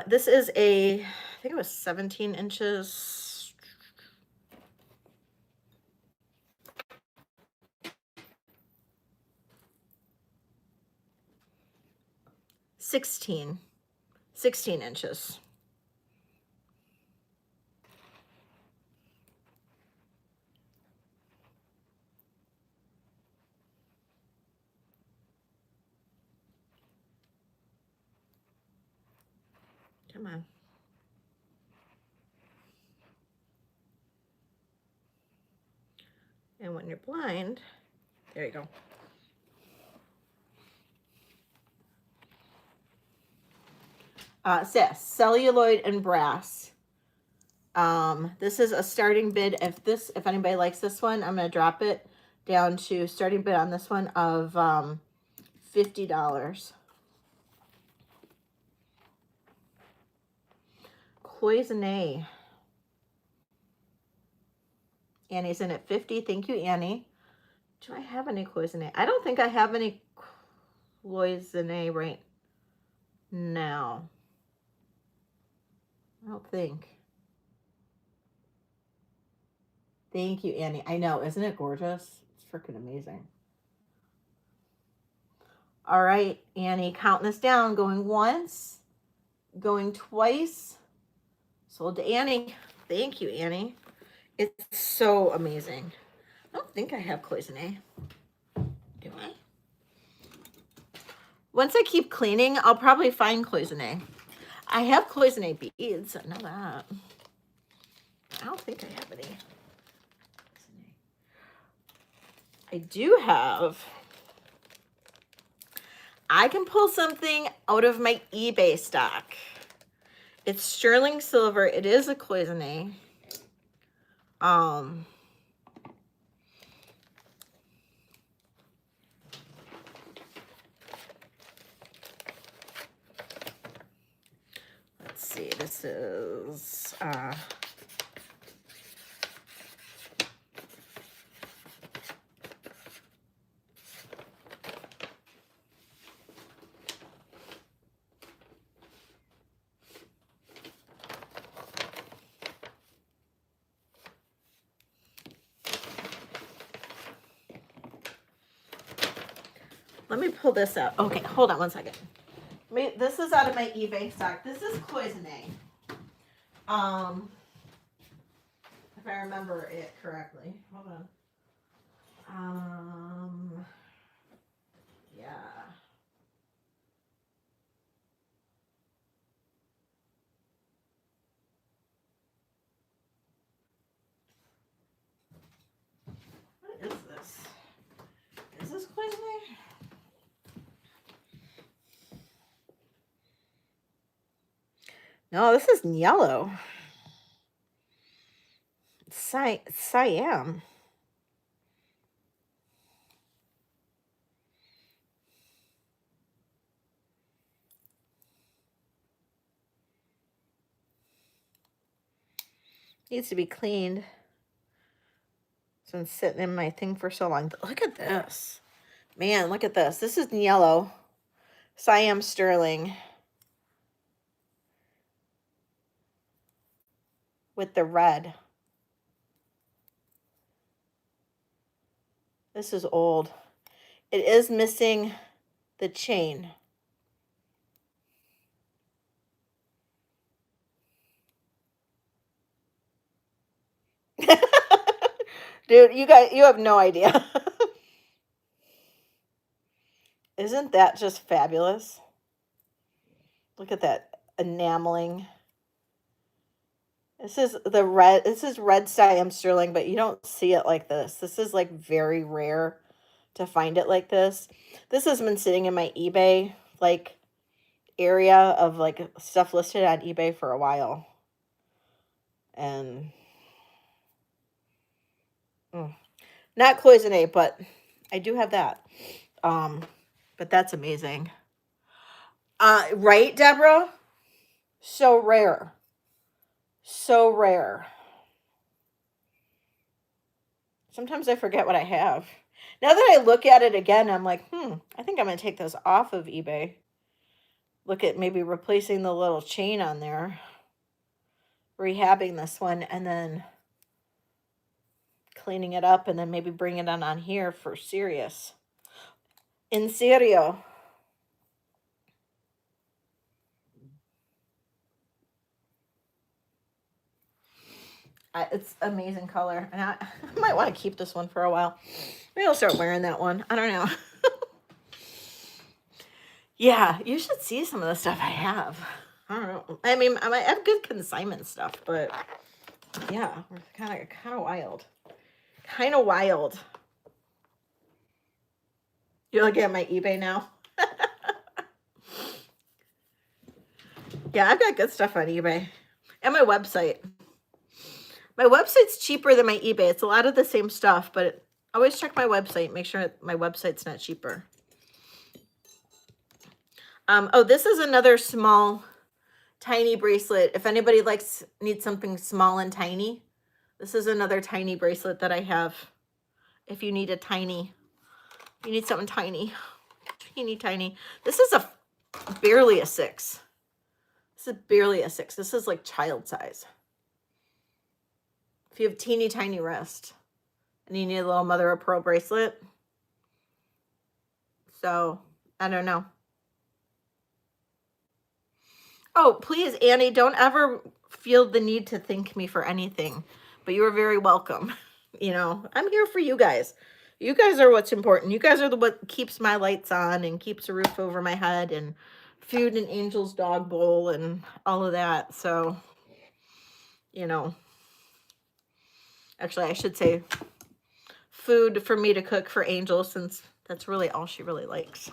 This is I think it was 17 inches. Sixteen inches. Come on. And when you're blind, there you go. It says celluloid and brass. This is a starting bid. If anybody likes this one, I'm going to drop it down to starting bid on this one of $50. Cloisonne. Annie's in at 50. Thank you, Annie. Do I have any cloisonne? I don't think I have any cloisonne right now. I don't think. Thank you, Annie. I know, isn't it gorgeous? It's freaking amazing. All right, Annie, counting this down. Going once, going twice. Sold to Annie. Thank you, Annie. It's so amazing. I don't think I have cloisonne. Do I? Once I keep cleaning, I'll probably find cloisonne. I have cloisonne beads. I know that. I don't think I have any. I do have, I can pull something out of my eBay stock. It's sterling silver. It is a cloisonne. Let's see, this is, let me pull this out. Okay, hold on one second. This is out of my eBay stock. This is cloisonne. If I remember it correctly. Hold on. Yeah. What is this? Is this cloisonne? No, this is yellow. Siam. Needs to be cleaned. It's been sitting in my thing for so long. Look at this. Man, look at this. This is yellow. Siam sterling. With the red. This is old. It is missing the chain. Dude, you have no idea. Isn't that just fabulous? Look at that enameling. This is red Siam sterling, but you don't see it like this. This is like very rare to find it like this. This has been sitting in my eBay like area of like stuff listed on eBay for a while. And not cloisonne, but I do have that. But that's amazing. Right, Deborah? So rare. So rare. Sometimes I forget what I have. Now that I look at it again, I'm like, I think I'm going to take this off of eBay. Look at maybe replacing the little chain on there. Rehabbing this one and then cleaning it up and then maybe bring it on here for serious. In serio. It's amazing color. And I might want to keep this one for a while. Maybe I'll start wearing that one. I don't know. Yeah, you should see some of the stuff I have. I don't know. I mean, I might have good consignment stuff, but yeah, we're kind of wild. Kind of wild. You're looking at my eBay now? Yeah, I've got good stuff on eBay. And my website. My website's cheaper than my eBay. It's a lot of the same stuff, but always check my website. Make sure my website's not cheaper. Oh, this is another small, tiny bracelet. If anybody needs something small and tiny, this is another tiny bracelet that I have. If you need you need something tiny. Teeny tiny. This is barely a 6. This is barely a 6. This is like child size. If you have teeny tiny wrist and you need a little mother of pearl bracelet. So, I don't know. Oh, please, Annie, don't ever feel the need to thank me for anything. But you are very welcome. You know, I'm here for you guys. You guys are what's important. You guys are what keeps my lights on and keeps a roof over my head and food in Angel's dog bowl and all of that. So, you know, actually, I should say food for me to cook for Angel, since that's really all she really likes.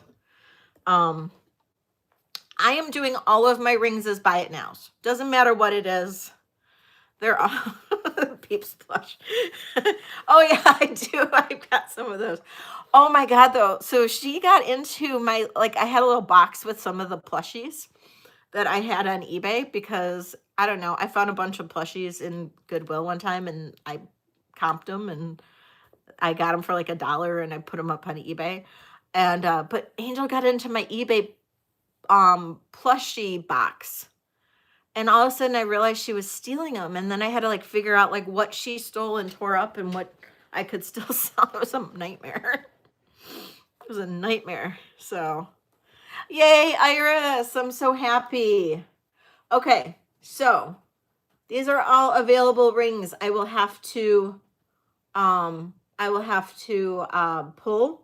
I am doing all of my rings as buy it nows. Doesn't matter what it is. They're all Peeps plush. Oh yeah, I do. I've got some of those. Oh my God, though. So she got into my, like, I had a little box with some of the plushies that I had on eBay because, I don't know, I found a bunch of plushies in Goodwill one time and I comped them and I got them for like $1 and I put them up on eBay. And, but Angel got into my eBay plushie box. And all of a sudden I realized she was stealing them. And then I had to like figure out like what she stole and tore up and what I could still sell. It was a nightmare. It was a nightmare. So yay, Iris. I'm so happy. Okay. So these are all available rings. I will have to pull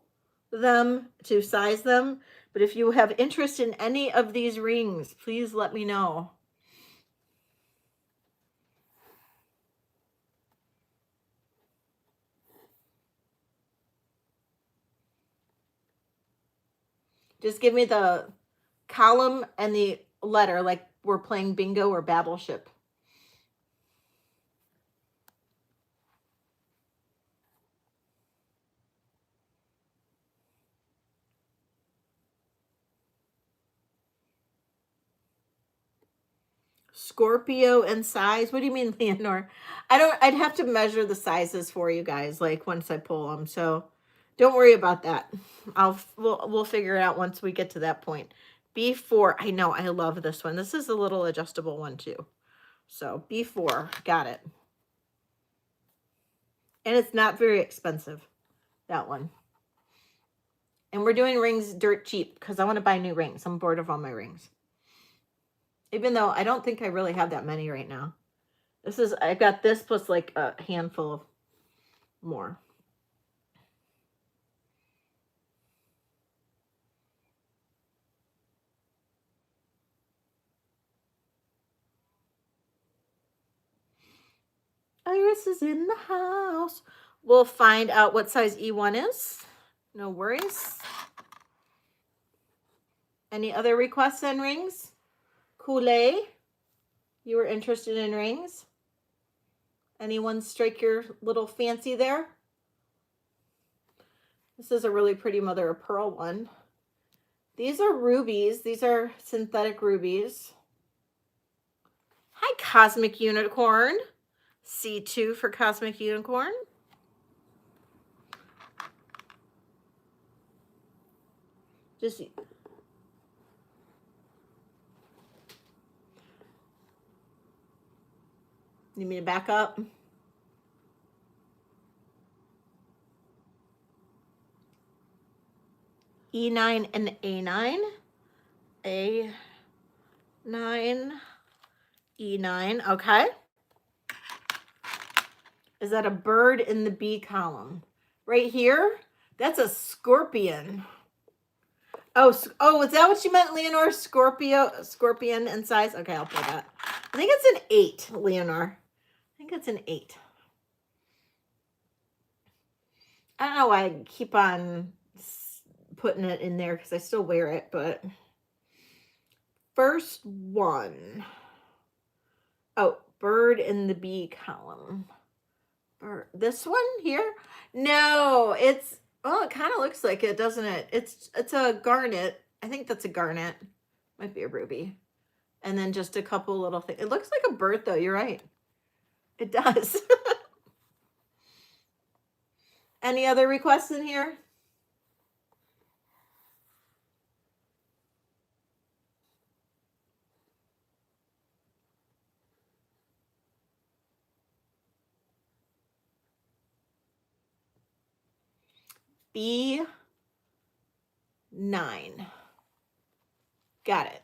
them to size them. But if you have interest in any of these rings, please let me know. Just give me the column and the letter, like we're playing bingo or battleship. Scorpio and size. What do you mean, Leonore? I'd have to measure the sizes for you guys, like once I pull them. So don't worry about that. We'll figure it out once we get to that point. B4. I know, I love this one. This is a little adjustable one too. So B4, got it. And it's not very expensive, that one. And we're doing rings dirt cheap because I want to buy new rings. I'm bored of all my rings. Even though I don't think I really have that many right now. I've got this plus like a handful of more. Iris is in the house. We'll find out what size E1 is. No worries. Any other requests on rings? Kool-Aid, you were interested in rings? Anyone strike your little fancy there? This is a really pretty mother of pearl one. These are rubies. These are synthetic rubies. Hi, Cosmic Unicorn. C2 for Cosmic Unicorn. Just need me to back up? E9 and A9. A9, E9, okay. Is that a bird in the B column? Right here? That's a scorpion. Oh, is that what you meant, Leonore? Scorpion in size? Okay, I'll put that. I think it's an 8, Leonore. I think it's an 8. I don't know why I keep on putting it in there because I still wear it, but first one. Oh, bird in the B column. This one here? No, it's, well, it kind of looks like it, doesn't it? It's a garnet. I think that's a garnet. Might be a ruby. And then just a couple little things. It looks like a bird, though. You're right. It does. Any other requests in here? B9. Got it.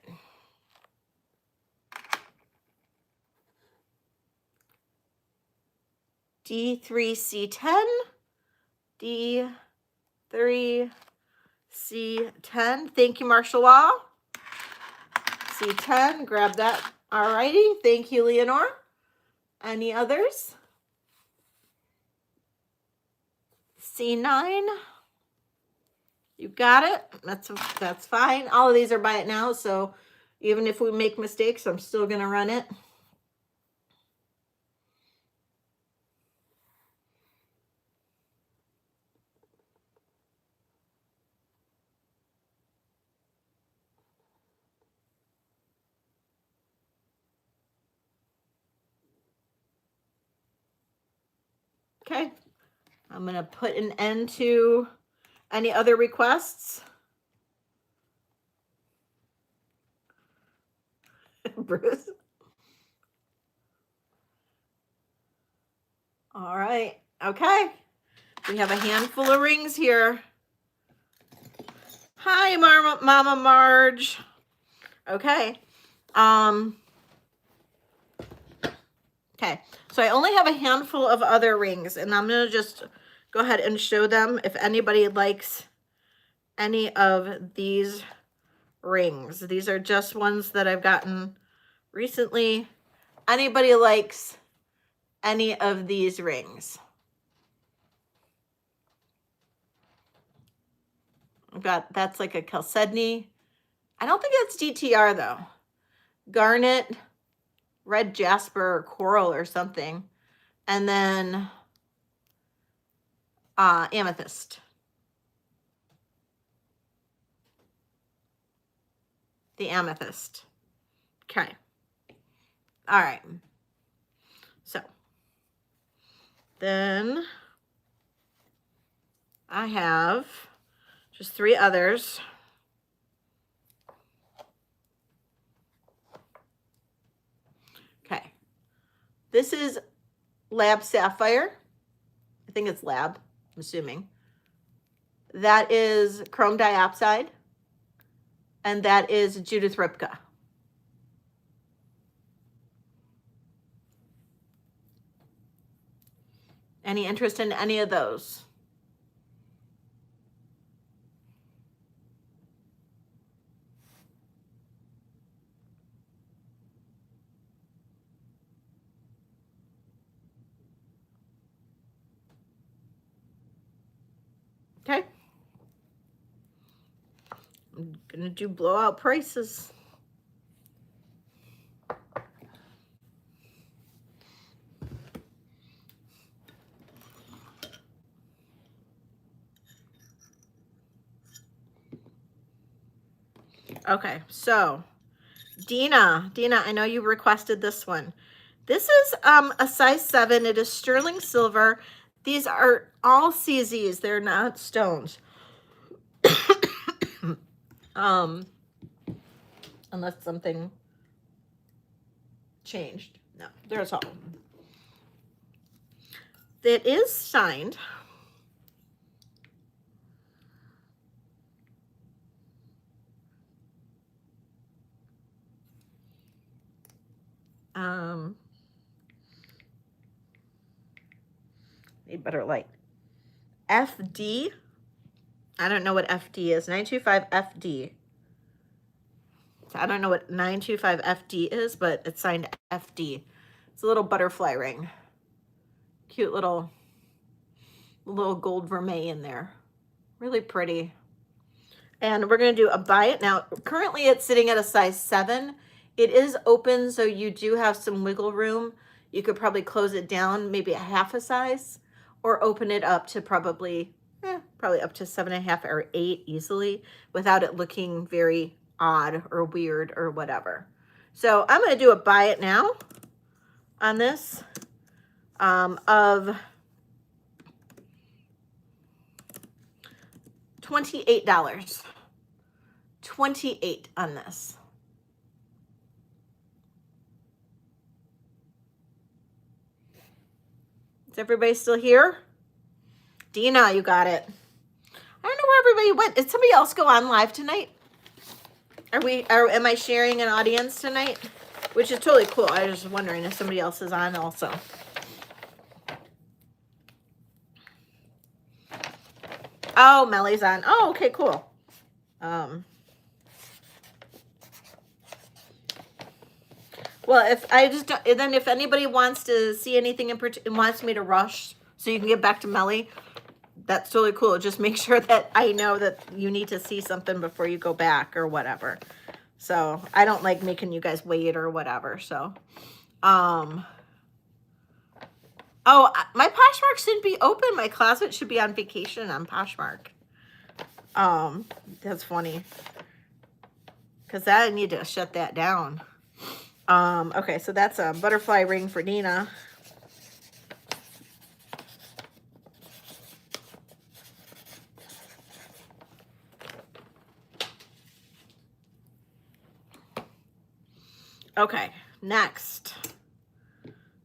D3C10. D3C10. Thank you, Martial Law. C10. Grab that. Alrighty. Thank you, Leonore. Any others? C9. You got it. That's fine. All of these are buy it now, so even if we make mistakes, I'm still going to run it. Okay. I'm going to put an end to any other requests. Bruce. All right. Okay. We have a handful of rings here. Hi, Mama Marge. Okay. Okay. So I only have a handful of other rings, and I'm going to just go ahead and show them if anybody likes any of these rings. These are just ones that I've gotten recently. Anybody likes any of these rings? I've got, that's like a chalcedony. I don't think that's DTR though. Garnet, red jasper, or coral or something. And then amethyst. The amethyst. Okay. All right. So then I have just 3 others. Okay. This is Lab Sapphire. I think it's Lab, I'm assuming. That is chrome diopside. And that is Judith Ripka. Any interest in any of those? Okay. I'm gonna do blowout prices. Okay, so Dina, I know you requested this one. This is a size 7. It is sterling silver. These are all CZs. They're not stones. Unless something changed. No, there's all. It is signed. Need better light. FD. I don't know what FD is. 925 FD. So I don't know what 925 FD is, but it's signed FD. It's a little butterfly ring. Cute little gold vermeil in there. Really pretty. And we're going to do a buy it. Now, currently it's sitting at a size 7. It is open, so you do have some wiggle room. You could probably close it down maybe a half a size or open it up to probably up to 7.5 or 8 easily without it looking very odd or weird or whatever. So I'm going to do a buy it now on this of $28. $28 on this. Is everybody still here? Dina, you got it. I don't know where everybody went. Did somebody else go on live tonight? Am I sharing an audience tonight? Which is totally cool. I was just wondering if somebody else is on also. Oh, Melly's on. Oh, okay, cool. Well, if anybody wants to see anything and wants me to rush so you can get back to Melly, that's totally cool. Just make sure that I know that you need to see something before you go back or whatever. So I don't like making you guys wait or whatever. So, oh, my Poshmark shouldn't be open. My closet should be on vacation on Poshmark. That's funny. Because I need to shut that down. Okay, so that's a butterfly ring for Nina. Okay, next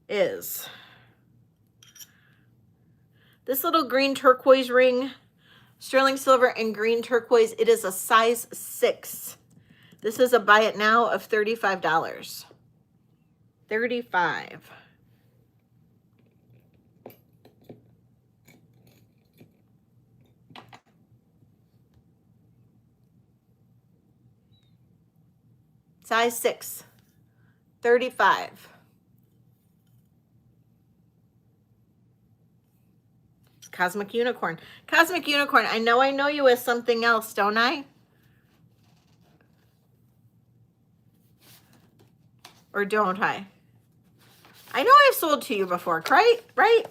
is this little green turquoise ring, sterling silver and green turquoise. It is a size 6. This is a buy it now of $35. $35. Size 6. $35. Cosmic Unicorn. Cosmic Unicorn, I know you as something else, don't I? Or don't I? I know I've sold to you before, right? Right?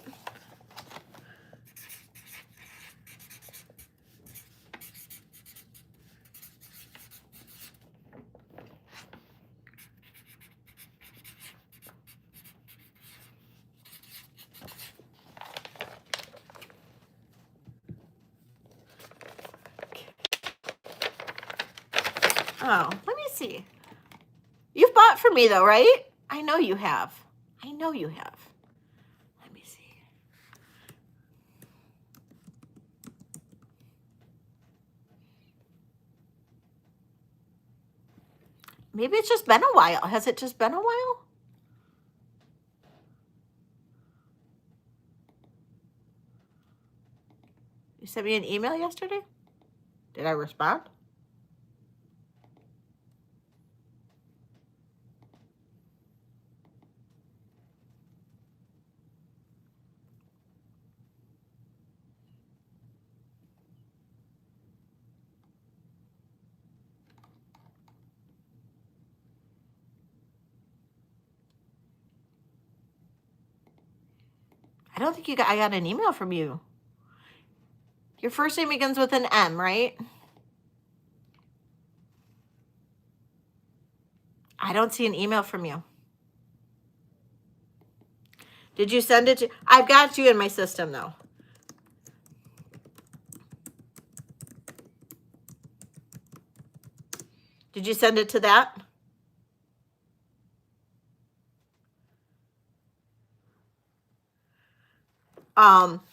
Oh, let me see. You've bought from me though, right? I know you have. I know you have. Let me see. Maybe it's just been a while. Has it just been a while? You sent me an email yesterday? Did I respond? I don't think I got an email from you. Your first name begins with an M, right? I don't see an email from you. Did you send it to? I've got you in my system though. Did you send it to that?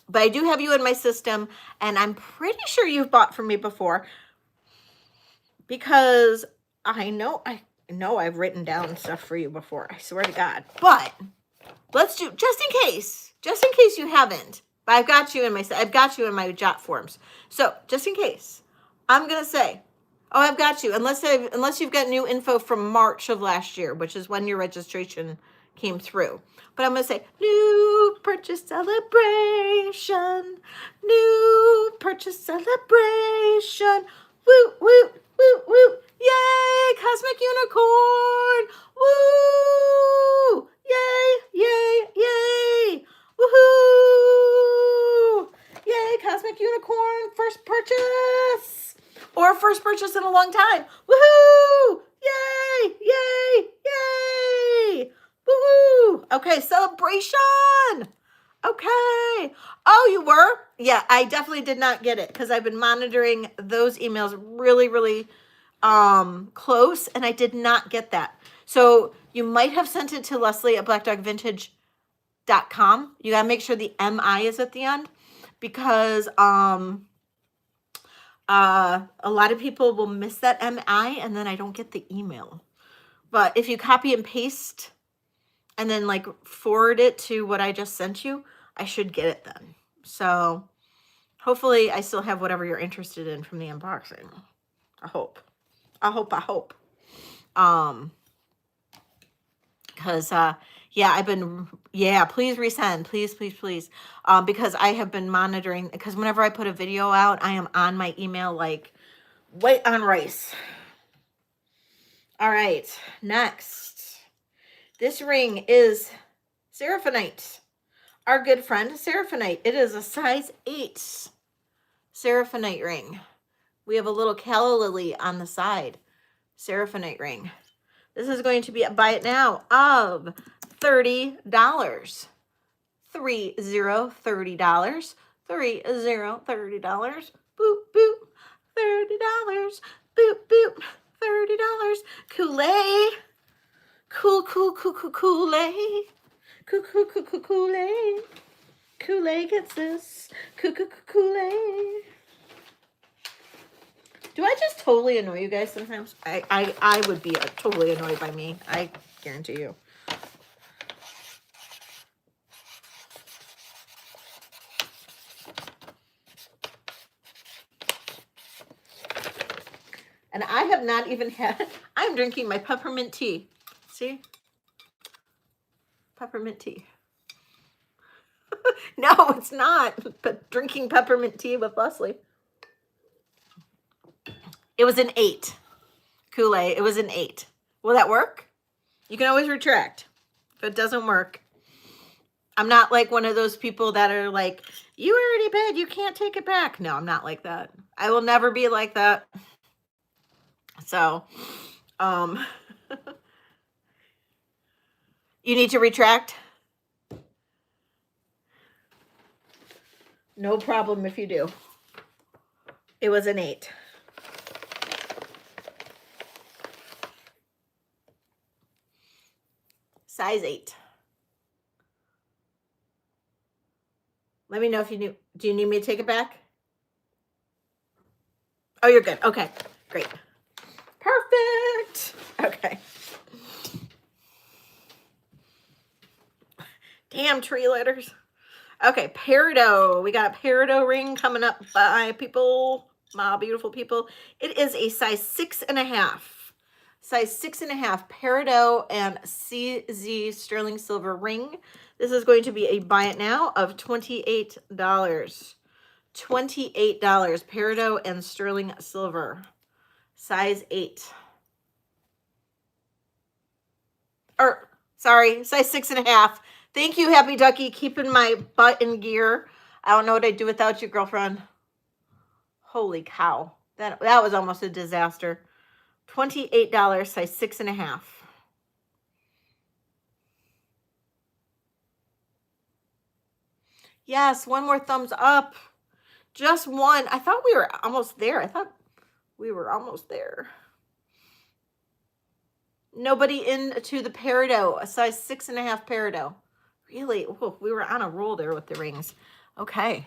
But I do have you in my system, and I'm pretty sure you've bought from me before because I know I've written down stuff for you before. I swear to God. But let's do just in case you haven't. But I've got you in my jot forms. So just in case, I'm gonna say, oh, I've got you. Unless you've got new info from March of last year, which is when your registration came through. But I'm going to say, new purchase celebration, new purchase celebration, woo, woo, woo, woo, yay, Cosmic Unicorn, woo, yay, yay, yay, woohoo, yay, Cosmic Unicorn, first purchase, or first purchase in a long time, woohoo, yay, yay, yay. Woo! Okay, celebration. Okay. Oh, you were? Yeah, I definitely did not get it because I've been monitoring those emails really, really close, and I did not get that. So you might have sent it to Leslie at blackdogvintage.com. You gotta make sure the MI is at the end because a lot of people will miss that MI and then I don't get the email. But if you copy and paste and then like forward it to what I just sent you, I should get it then. So hopefully I still have whatever you're interested in from the unboxing. I hope. Because Yeah, yeah, please resend, please, please, please. Because I have been monitoring, because whenever I put a video out, I am on my email like white on rice. All right, next. This ring is Seraphinite. Our good friend Seraphinite. It is a size 8 Seraphinite ring. We have a little calla lily on the side. Seraphinite ring. This is going to be a buy it now of $30. $30. $30. $30. Boop, boop. $30. Boop, boop. $30. Kool-Aid. Kool-Aid. Kool-Aid. Kool-Aid gets this. Kool-Aid. Do I just totally annoy you guys sometimes? I would be totally annoyed by me. I guarantee you. And I have not even had, I'm drinking my peppermint tea. See? Peppermint tea. No, it's not. But drinking peppermint tea with Leslie. It was an 8. Kool-Aid. It was an 8. Will that work? You can always retract if it doesn't work. I'm not like one of those people that are like, you already paid, you can't take it back. No, I'm not like that. I will never be like that. So, you need to retract. No problem if you do. It was an 8. Size 8. Let me know if you do. Do you need me to take it back? Oh, you're good. Okay, great. Perfect. Okay. Damn tree letters. Okay, peridot. We got a peridot ring coming up by people, my beautiful people. It is a size 6.5. Size 6.5 peridot and CZ sterling silver ring. This is going to be a buy it now of $28. $28 peridot and sterling silver. Size 8. Or sorry, size 6.5. Thank you, Happy Ducky, keeping my butt in gear. I don't know what I'd do without you, girlfriend. Holy cow. That was almost a disaster. $28, size 6.5. Yes, one more thumbs up. Just one. I thought we were almost there. I thought we were almost there. Nobody into the peridot, a size 6.5 peridot. Really? Oh, we were on a roll there with the rings. Okay.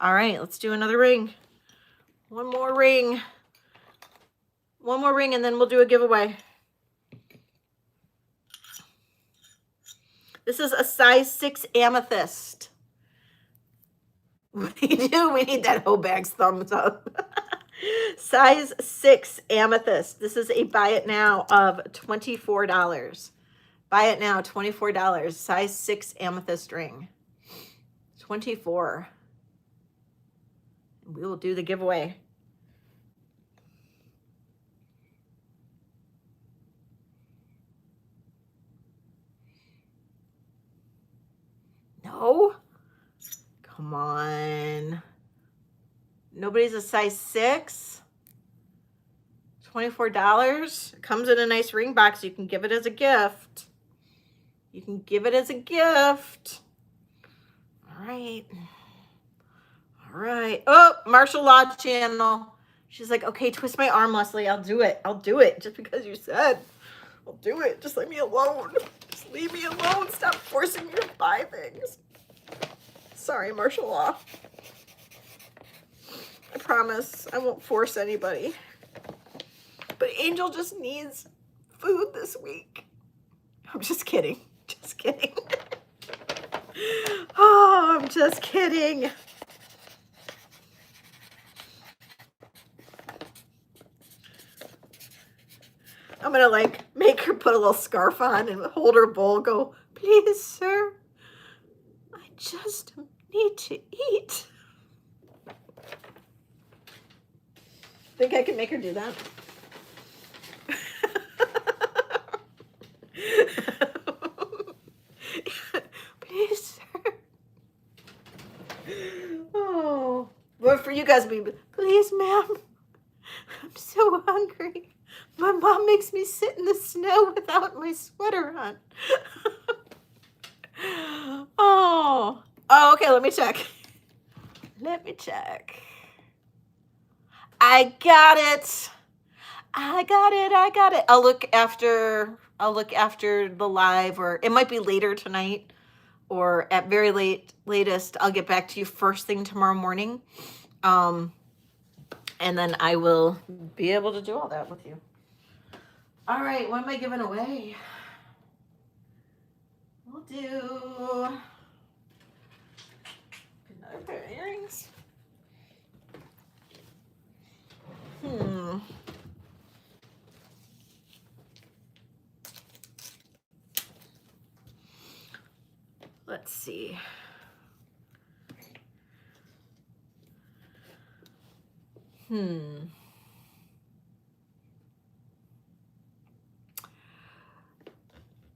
All right, let's do another ring. One more ring. One more ring, and then we'll do a giveaway. This is a size 6 amethyst. We do. We need that whole bag's thumbs up. Size 6 amethyst. This is a buy it now of $24. Buy it now, $24. Size 6 amethyst ring. 24. We will do the giveaway. No? Come on. Nobody's a size 6? $24. It comes in a nice ring box. You can give it as a gift. You can give it as a gift. All right. All right. Oh, martial law channel. She's like, okay, twist my arm, Leslie. I'll do it. I'll do it just because you said. I'll do it. Just leave me alone. Just leave me alone. Stop forcing me to buy things. Sorry, martial law. I promise I won't force anybody. But Angel just needs food this week. I'm just kidding. Just kidding. Oh, I'm just kidding. I'm gonna like make her put a little scarf on and hold her bowl, go Please, sir. I just need to eat. Think I can make her do that? Please, sir. Oh. Well, for you guys, please, ma'am. I'm so hungry. My mom makes me sit in the snow without my sweater on. Oh. Oh, okay, let me check. Let me check. I got it. I got it. I'll look after the live, or it might be later tonight, or at very latest I'll get back to you first thing tomorrow morning. And then I will be able to do all that with you. All right, what am I giving away? We'll do another pair of earrings. Let's see.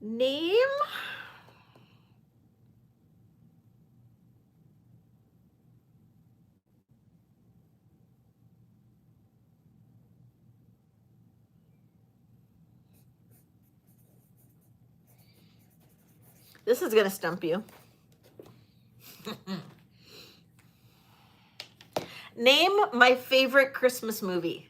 Name? This is gonna stump you. Name my favorite Christmas movie.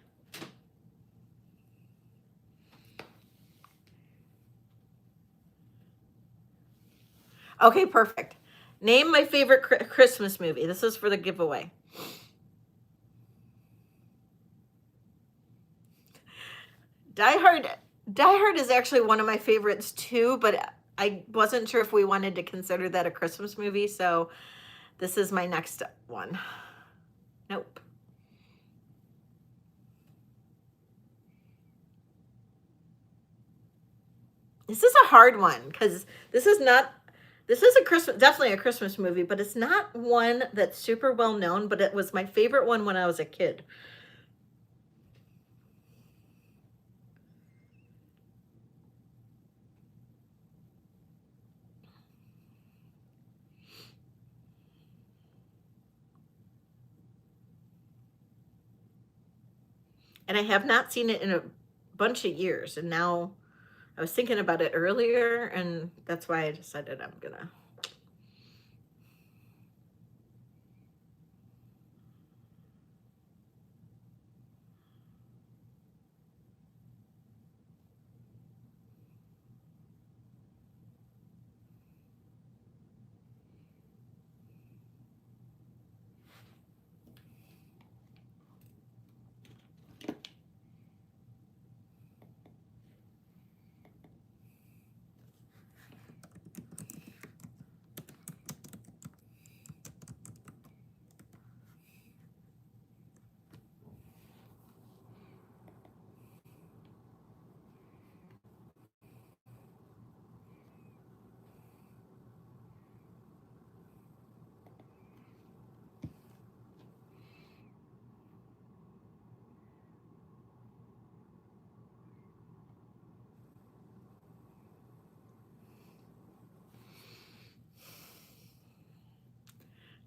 Okay, perfect. Name my favorite Christmas movie. This is for the giveaway. Die Hard is actually one of my favorites too, but I wasn't sure if we wanted to consider that a Christmas movie, so this is my next one. Nope. This is a hard one because this is definitely a Christmas movie, but it's not one that's super well known, but it was my favorite one when I was a kid. And I have not seen it in a bunch of years, and now I was thinking about it earlier, and that's why I decided I'm gonna.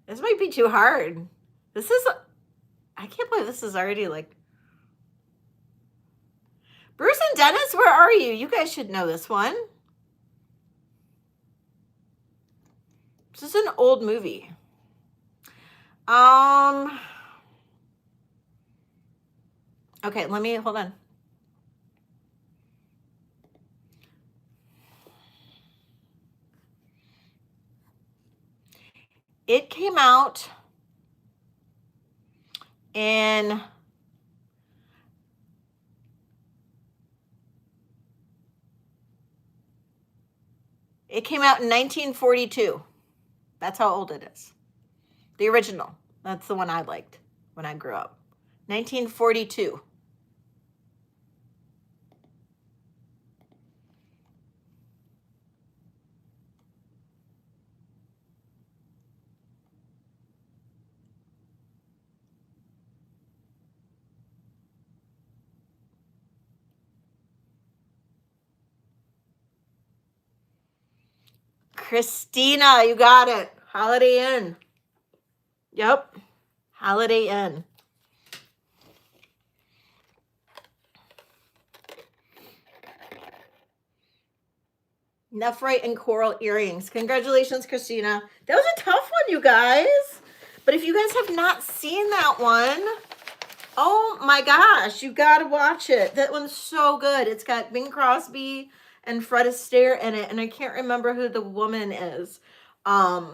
This might be too hard. I can't believe this is already like. Bruce and Dennis, where are you? You guys should know this one. This is an old movie. Okay, hold on. It came out in It came out in 1942. That's how old it is. The original. That's the one I liked when I grew up. 1942. Christina, you got it. Holiday Inn. Yep. Holiday Inn. Nephrite and coral earrings. Congratulations, Christina. That was a tough one, you guys. But if you guys have not seen that one, oh my gosh, you gotta watch it. That one's so good. It's got Bing Crosby and Fred Astaire in it, and I can't remember who the woman is. I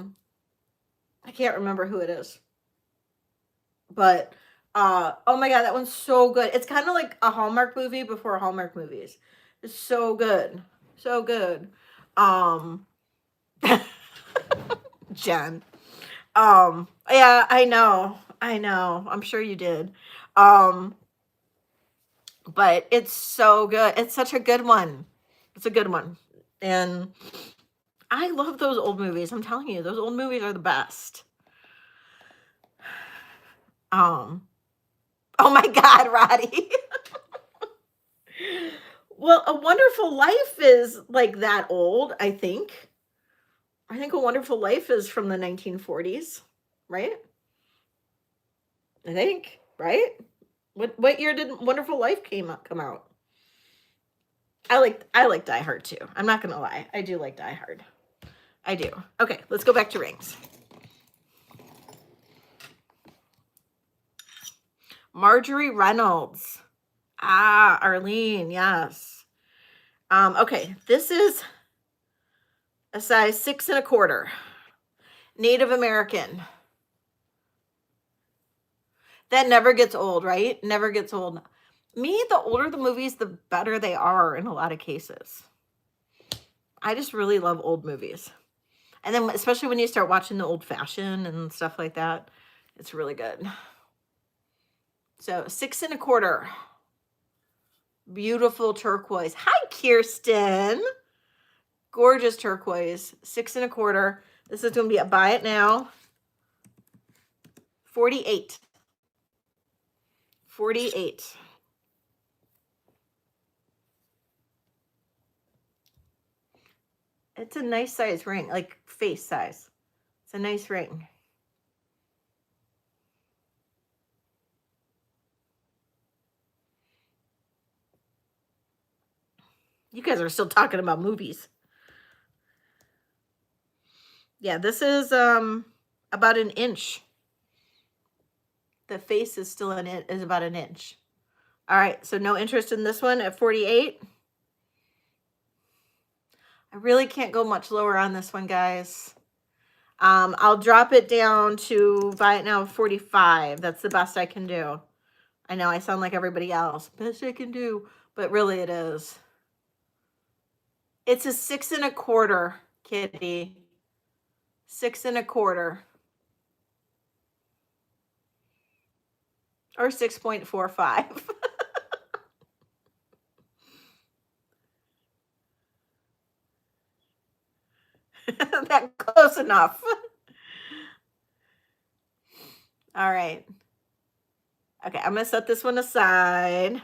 can't remember who it is. But oh my god, that one's so good. It's kind of like a Hallmark movie before Hallmark movies. It's so good. So good. Jen. Yeah, I know. I'm sure you did. But it's so good. It's such a good one. It's a good one. And I love those old movies. I'm telling you, those old movies are the best. Oh my God, Roddy. Well, A Wonderful Life is like that old, I think. I think A Wonderful Life is from the 1940s, right? I think, right? What year did Wonderful Life come out? I like Die Hard too. I'm not gonna lie. I do like Die Hard. I do. Okay, let's go back to rings. Marjorie Reynolds. Ah, Arlene, yes. Okay, this is a size 6 1/4. Native American. That never gets old, right? Never gets old. Me, the older the movies, the better they are in a lot of cases. I just really love old movies. And then especially when you start watching the old fashioned and stuff like that, it's really good. So 6 1/4. Beautiful turquoise. Hi, Kirsten. Gorgeous turquoise. 6 1/4. This is going to be a buy it now. 48. 48. It's a nice size ring, like face size. It's a nice ring. You guys are still talking about movies. Yeah, this is about an inch. The face is still is about an inch. All right, so no interest in this one at 48. I really can't go much lower on this one, guys. I'll drop it down to buy it now 45. That's the best I can do. I know I sound like everybody else. Best I can do, but really it is. It's a 6 1/4, Kitty. 6 1/4. Or 6.45. That close enough. All right. Okay, I'm going to set this one aside.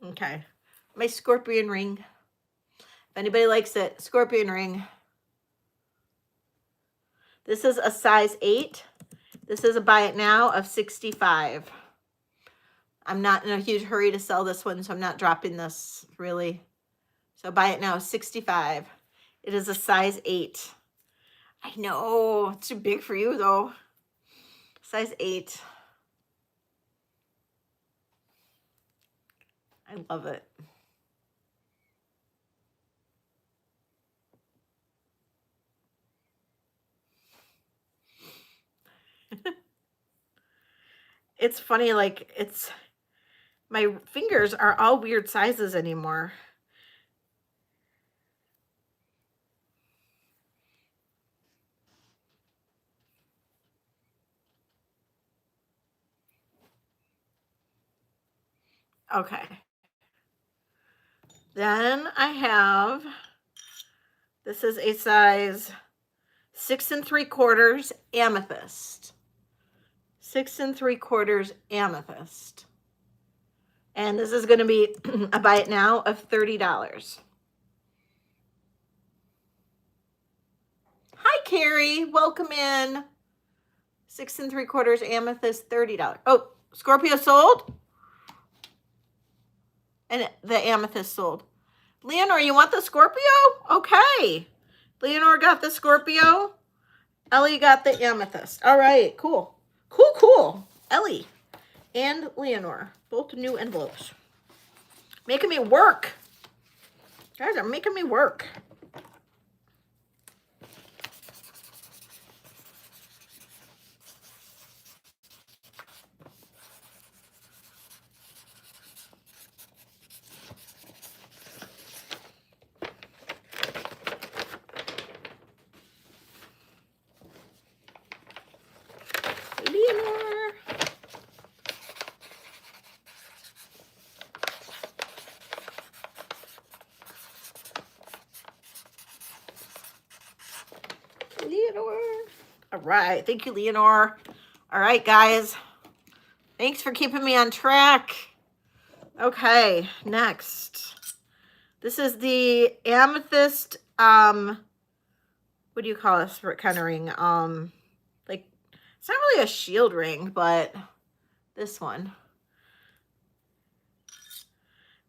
Okay. My scorpion ring. If anybody likes it, scorpion ring. This is a size 8. This is a buy it now of 65. I'm not in a huge hurry to sell this one, so I'm not dropping this really. So buy it now, 65. It is a size 8. I know, it's too big for you though. Size 8. I love it. It's funny, like my fingers are all weird sizes anymore. Okay. Then I have, this is a size 6 3/4 amethyst. 6 3/4 amethyst. And this is going to be a buy it now of $30. Hi, Carrie. Welcome in. 6 3/4 amethyst, $30. Oh, Scorpio sold? And the amethyst sold. Leonore, you want the Scorpio? Okay. Leonore got the Scorpio. Ellie got the amethyst. All right, cool. Cool. Ellie and Leonore, both new envelopes. Making me work. Guys are making me work. Leonore. Leonore. All right. Thank you, Leonore. All right, guys. Thanks for keeping me on track. Okay, next. This is the amethyst, what do you call this kind of ring? Like, it's not really a shield ring, but this one.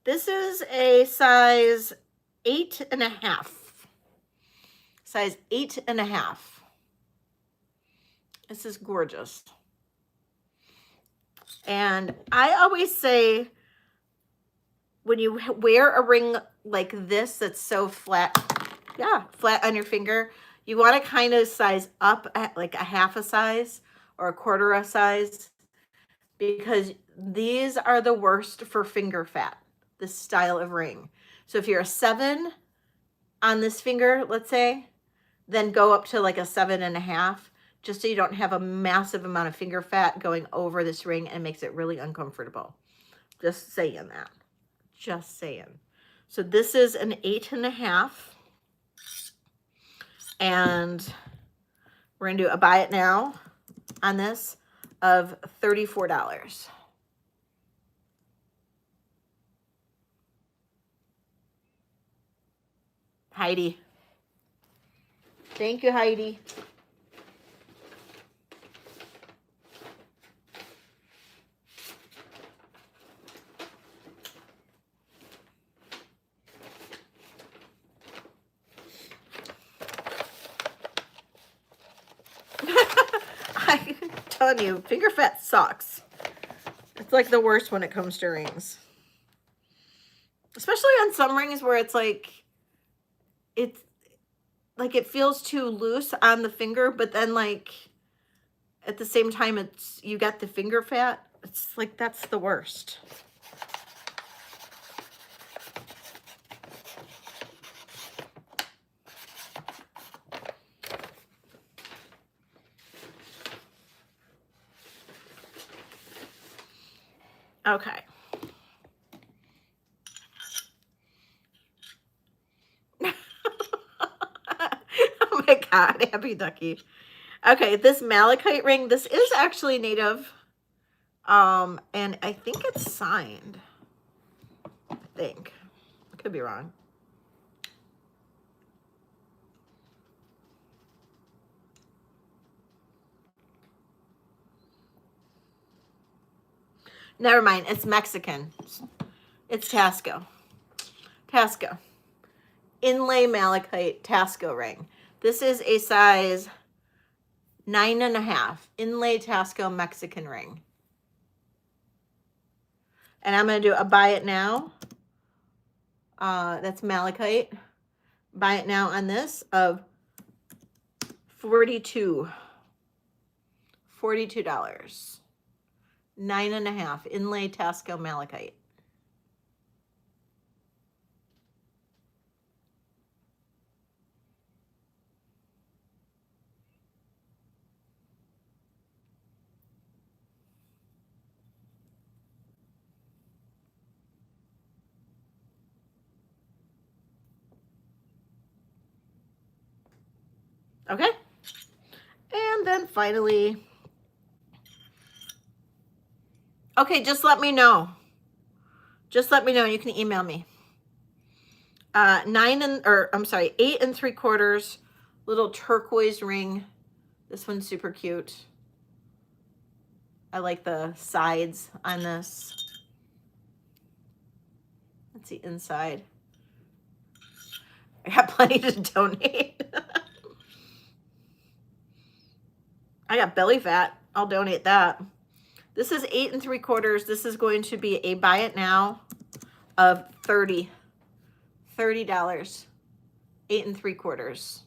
This is a size 8.5. Size 8.5. This is gorgeous. And I always say, when you wear a ring like this that's so flat, flat on your finger, you want to kind of size up at like a half a size or a quarter a size, because these are the worst for finger fat, this style of ring. So if you're a 7 on this finger, let's say, then go up to like a 7.5, just so you don't have a massive amount of finger fat going over this ring and makes it really uncomfortable. Just saying that. Just saying. So this is an 8.5. And we're going to do a buy it now on this of $34. Heidi. Thank you, Heidi. I'm telling you, finger fat sucks. It's like the worst when it comes to rings. Especially on some rings where it's like, it feels too loose on the finger, but then like at the same time you got the finger fat. It's like, that's the worst. Okay. Oh my God, happy ducky. Okay, this malachite ring, this is actually native. And I think it's signed. I think. I could be wrong. Never mind, it's Mexican. It's Tasco. Tasco. Inlay malachite Tasco ring. This is a size 9.5. Inlay Tasco Mexican ring. And I'm going to do a buy it now. That's malachite. Buy it now on this of $42. $42. 9.5. Inlay Tasco malachite. Okay, finally. Okay, just let me know. Just let me know. You can email me. 8 3/4 little turquoise ring. This one's super cute. I like the sides on this. Let's see inside. I got plenty to donate. I got belly fat. I'll donate that. This is 8 3/4. This is going to be a buy it now of $30. $30. 8 3/4.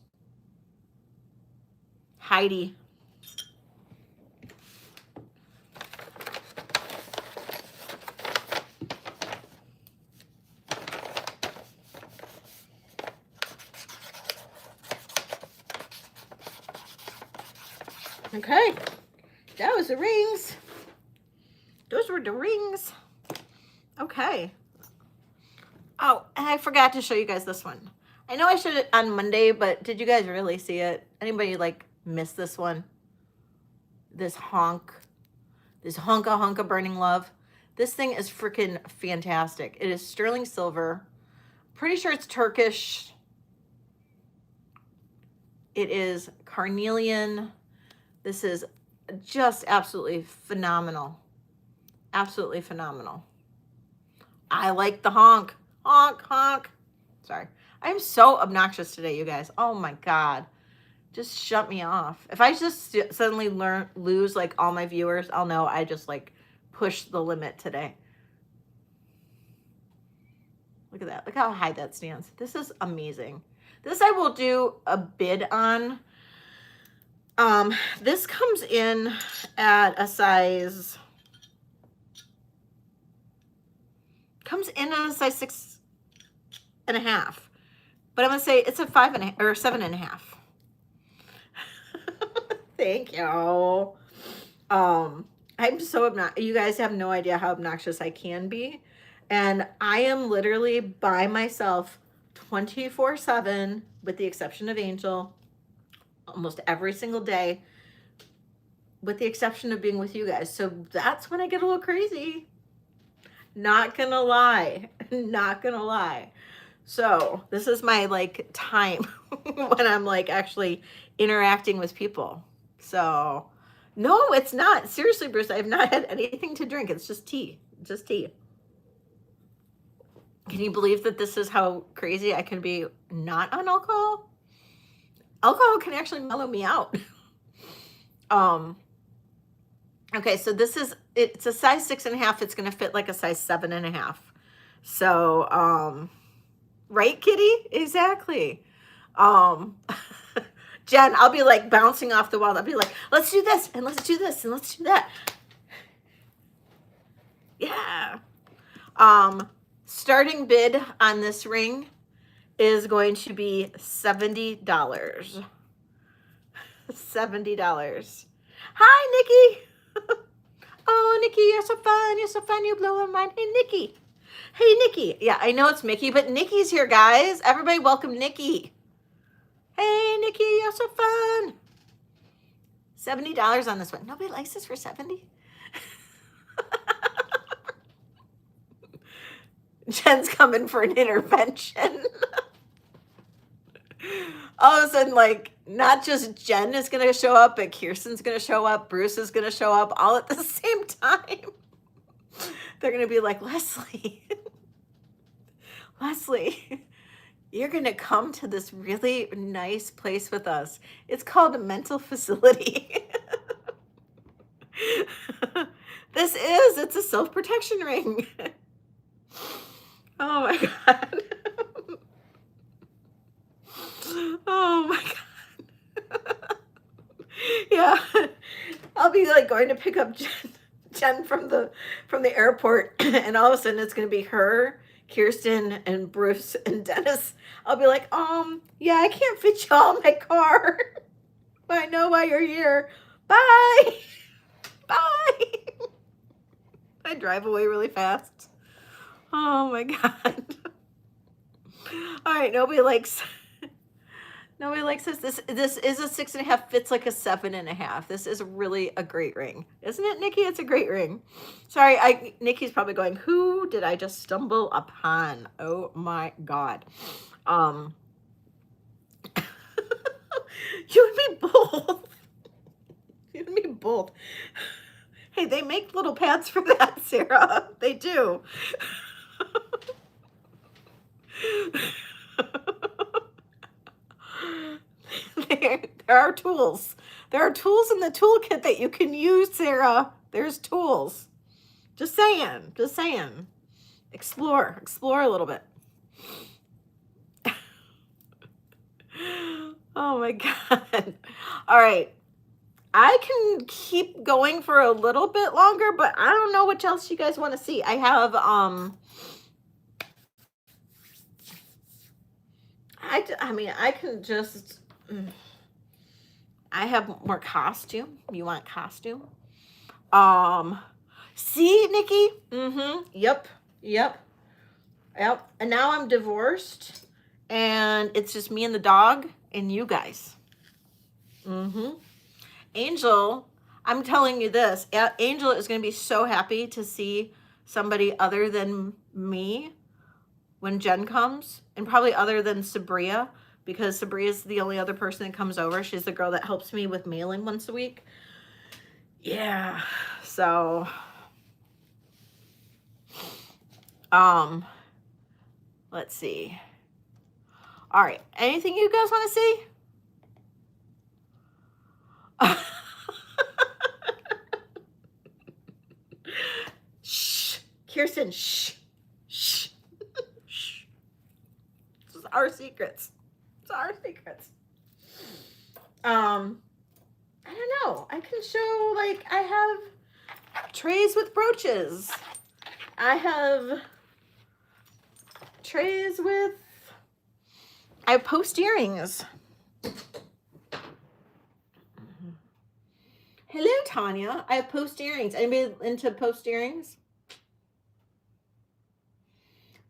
Heidi. Okay, that was the rings. Those were the rings. Okay. Oh, and I forgot to show you guys this one. I know I showed it on Monday, but did you guys really see it? Anybody like miss this one? This honka burning love. This thing is freaking fantastic. It is sterling silver. Pretty sure it's Turkish. It is carnelian. This is just absolutely phenomenal. Absolutely phenomenal. I like the honk. Honk, honk. Sorry. I'm so obnoxious today, you guys. Oh my God. Just shut me off. If I just suddenly lose like all my viewers, I'll know I just like pushed the limit today. Look at that. Look how high that stands. This is amazing. This I will do a bid on. This comes in at a size, comes in at a size 6.5, but I'm gonna say it's a 5.5 or 7.5. Thank you. I'm so obnoxious. You guys have no idea how obnoxious I can be, and I am literally by myself 24/7, with the exception of Angel, almost every single day, with the exception of being with you guys. So that's when I get a little crazy. Not gonna lie. Not gonna lie. So this is my like time when I'm like actually interacting with people. So no, it's not. Seriously, Bruce, I have not had anything to drink. It's just tea. Just tea. Can you believe that this is how crazy I can be not on alcohol? Alcohol can actually mellow me out. Okay, so this is, it's a size 6.5. It's going to fit like a size 7.5. So, right, Kitty? Exactly. Jen, I'll be like bouncing off the wall. I'll be like, let's do this and let's do this and let's do that. Yeah. Starting bid on this ring is going to be $70. $70. Hi, Nikki. Oh, Nikki, you're so fun. You're so fun. You blow my mind. Hey, Nikki. Hey, Nikki. Yeah, I know it's Mickey, but Nikki's here, guys. Everybody welcome Nikki. Hey, Nikki, you're so fun. $70 on this one. Nobody likes this for 70. Jen's coming for an intervention. All of a sudden, like, not just Jen is going to show up, but Kirsten's going to show up. Bruce is going to show up all at the same time. They're going to be like, Leslie, Leslie, you're going to come to this really nice place with us. It's called a mental facility. It's a self-protection ring. Oh my God. Oh my God. Yeah. I'll be like going to pick up Jen from the airport, and all of a sudden it's going to be her, Kirsten, and Bruce and Dennis. I'll be like, yeah, I can't fit you all in my car, but I know why you're here. Bye. Bye. I drive away really fast. Oh my God. All right, nobody likes Nobody likes this. This is a 6.5, fits like a 7.5. This is really a great ring. Isn't it, Nikki? It's a great ring. Sorry, Nikki's probably going, who did I just stumble upon? Oh my God. You and me both. You and me both. Hey, they make little pads for that, Sarah. They do. There are tools. There are tools in the toolkit that you can use, Sarah. There's tools. Just saying. Just saying. Explore. Explore a little bit. Oh my God. All right. I can keep going for a little bit longer, but I don't know what else you guys want to see. I have, I mean, I can just, I have more costume. You want costume? See, Nikki? Yep. And now I'm divorced, and it's just me and the dog and you guys. Angel, I'm telling you this, Angel is going to be so happy to see somebody other than me when Jen comes, and probably other than Sabria, because Sabria's the only other person that comes over. She's the girl that helps me with mailing once a week. Yeah, so let's see. All right, anything you guys want to see? Shh, Kirsten, shh. Shh. This is our secrets. It's our secrets. I don't know. I can show, like, I have trays with brooches. I have trays with, I have post earrings. Hello, Tanya. I have post earrings. Anybody into post earrings?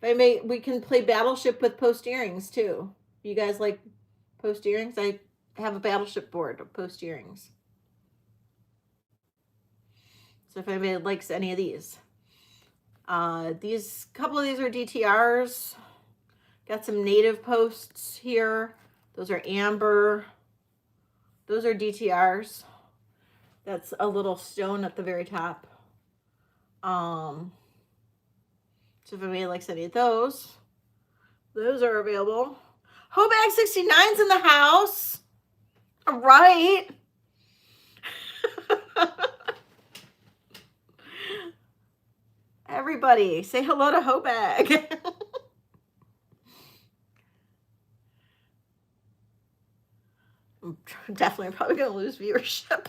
We can play Battleship with post earrings too. You guys like post earrings? I have a Battleship board of post earrings. So if anybody likes any of these. Couple of these are DTRs. Got some native posts here. Those are amber. Those are DTRs. That's a little stone at the very top. So if anybody likes any of those are available. Hobag 69's in the house. All right. Everybody, say hello to Hobag. I'm definitely probably going to lose viewership.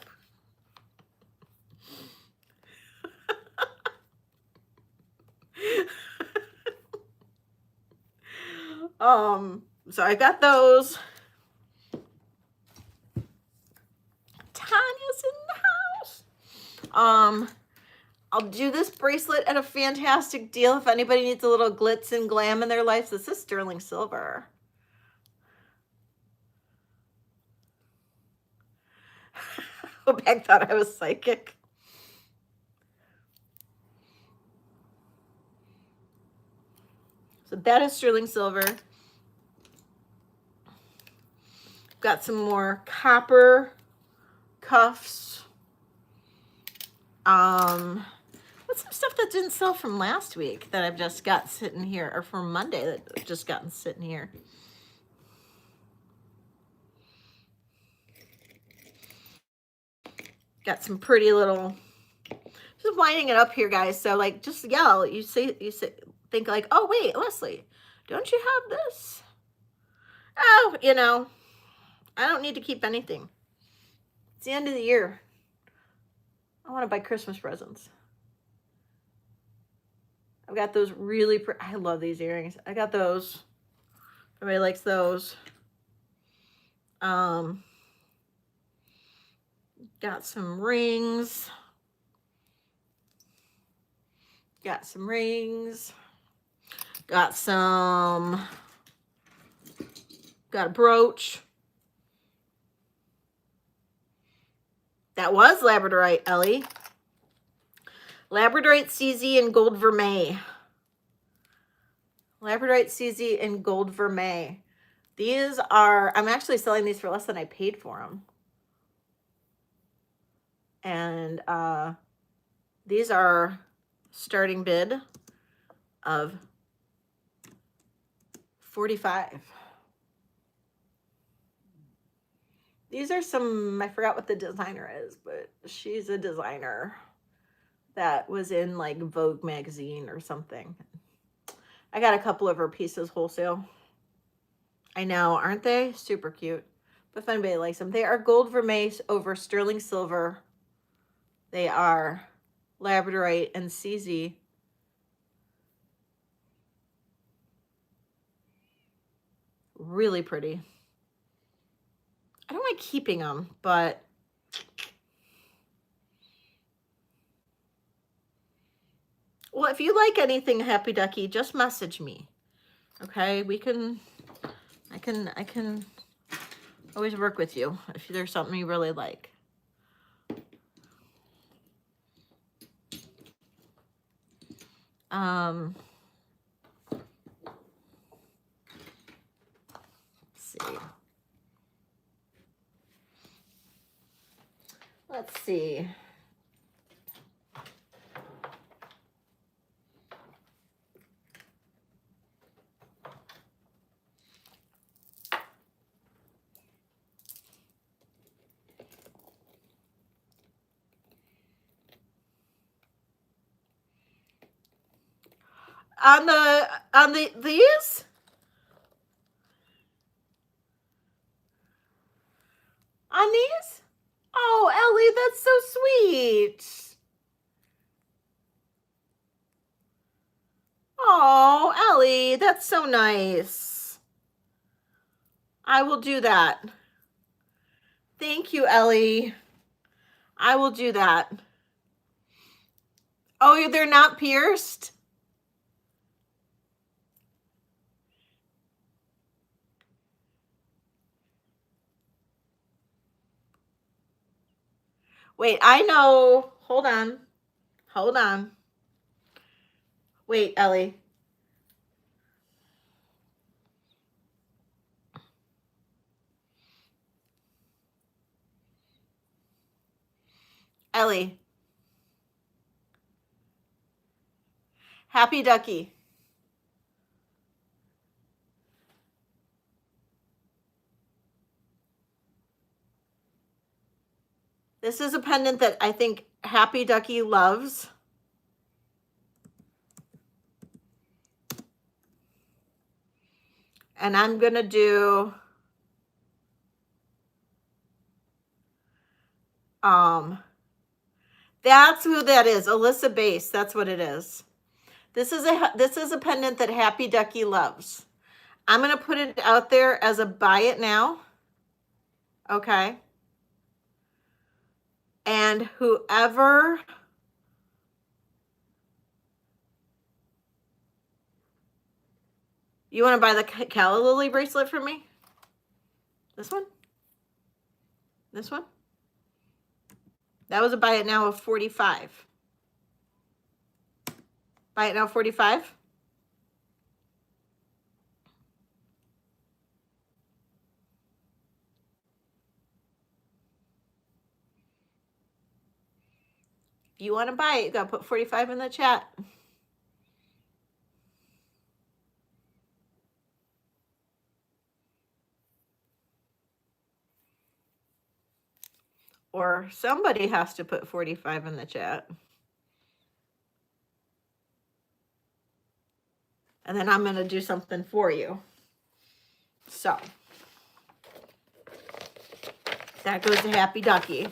So I got those. Tanya's in the house. I'll do this bracelet at a fantastic deal if anybody needs a little glitz and glam in their life. This is sterling silver. Hobag thought I was psychic. So that is sterling silver. Got some more copper cuffs. What's some stuff that didn't sell from last week that I've just got sitting here, or from Monday that I've just gotten sitting here? Got some pretty little, just winding it up here, guys. So like, just yell. You say, think like, oh wait, Leslie, don't you have this? Oh, you know, I don't need to keep anything. It's the end of the year. I want to buy Christmas presents. I've got those really pretty, I love these earrings. I got those. Everybody likes those. Got some rings. Got some rings. Got a brooch. That was Labradorite, Ellie. Labradorite CZ and gold vermeil. Labradorite CZ and gold vermeil. These are, I'm actually selling these for less than I paid for them. And these are starting bid of $45. These are some, I forgot what the designer is, but she's a designer that was in like Vogue magazine or something. I got a couple of her pieces wholesale. I know, aren't they? Super cute. But if anybody likes them, they are gold vermeil over sterling silver. They are Labradorite and CZ. Really pretty. I don't like keeping them, but well, if you like anything Happy Ducky, just message me. Okay, I can always work with you if there's something you really like. Let's see. Let's see. On these? On these? Oh, Ellie, that's so sweet. Oh, Ellie, that's so nice. I will do that. Thank you, Ellie. I will do that. Oh, they're not pierced? Wait, I know. Hold on. Hold on. Wait, Ellie. Ellie. Happy Ducky. This is a pendant that I think Happy Ducky loves. And I'm going to do that's who that is. Alyssa Base. That's what it is. This is a pendant that Happy Ducky loves. I'm going to put it out there as a buy it now. Okay. And whoever you want to buy the Calla Lily bracelet from me? This one? This one? That was a buy it now of 45. Buy it now 45. If you want to buy it, you got to put 45 in the chat. Or somebody has to put 45 in the chat. And then I'm going to do something for you. So that goes to Happy Ducky.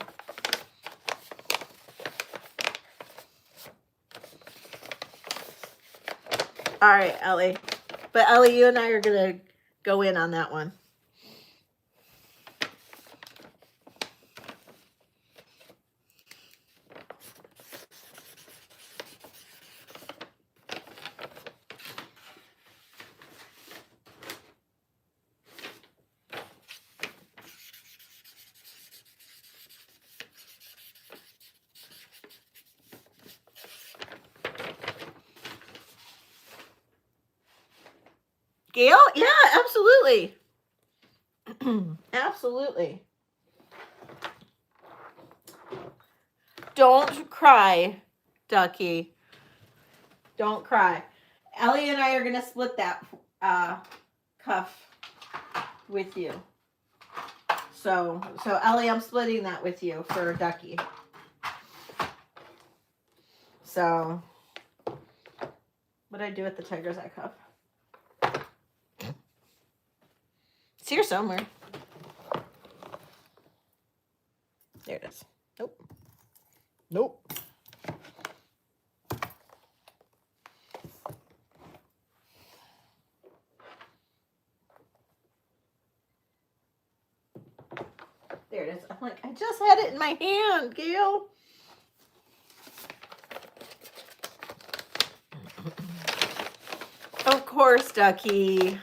All right, Ellie. But Ellie, you and I are going to go in on that one. Gail? Yeah, absolutely. Absolutely. Don't cry, Ducky. Don't cry. Ellie and I are going to split that cuff with you. So Ellie, I'm splitting that with you for Ducky. So, what did I do with the Tiger's Eye cuff? It's here somewhere. There it is. Nope. Nope. There it is. I'm like, I just had it in my hand, Gail. Of course, Ducky.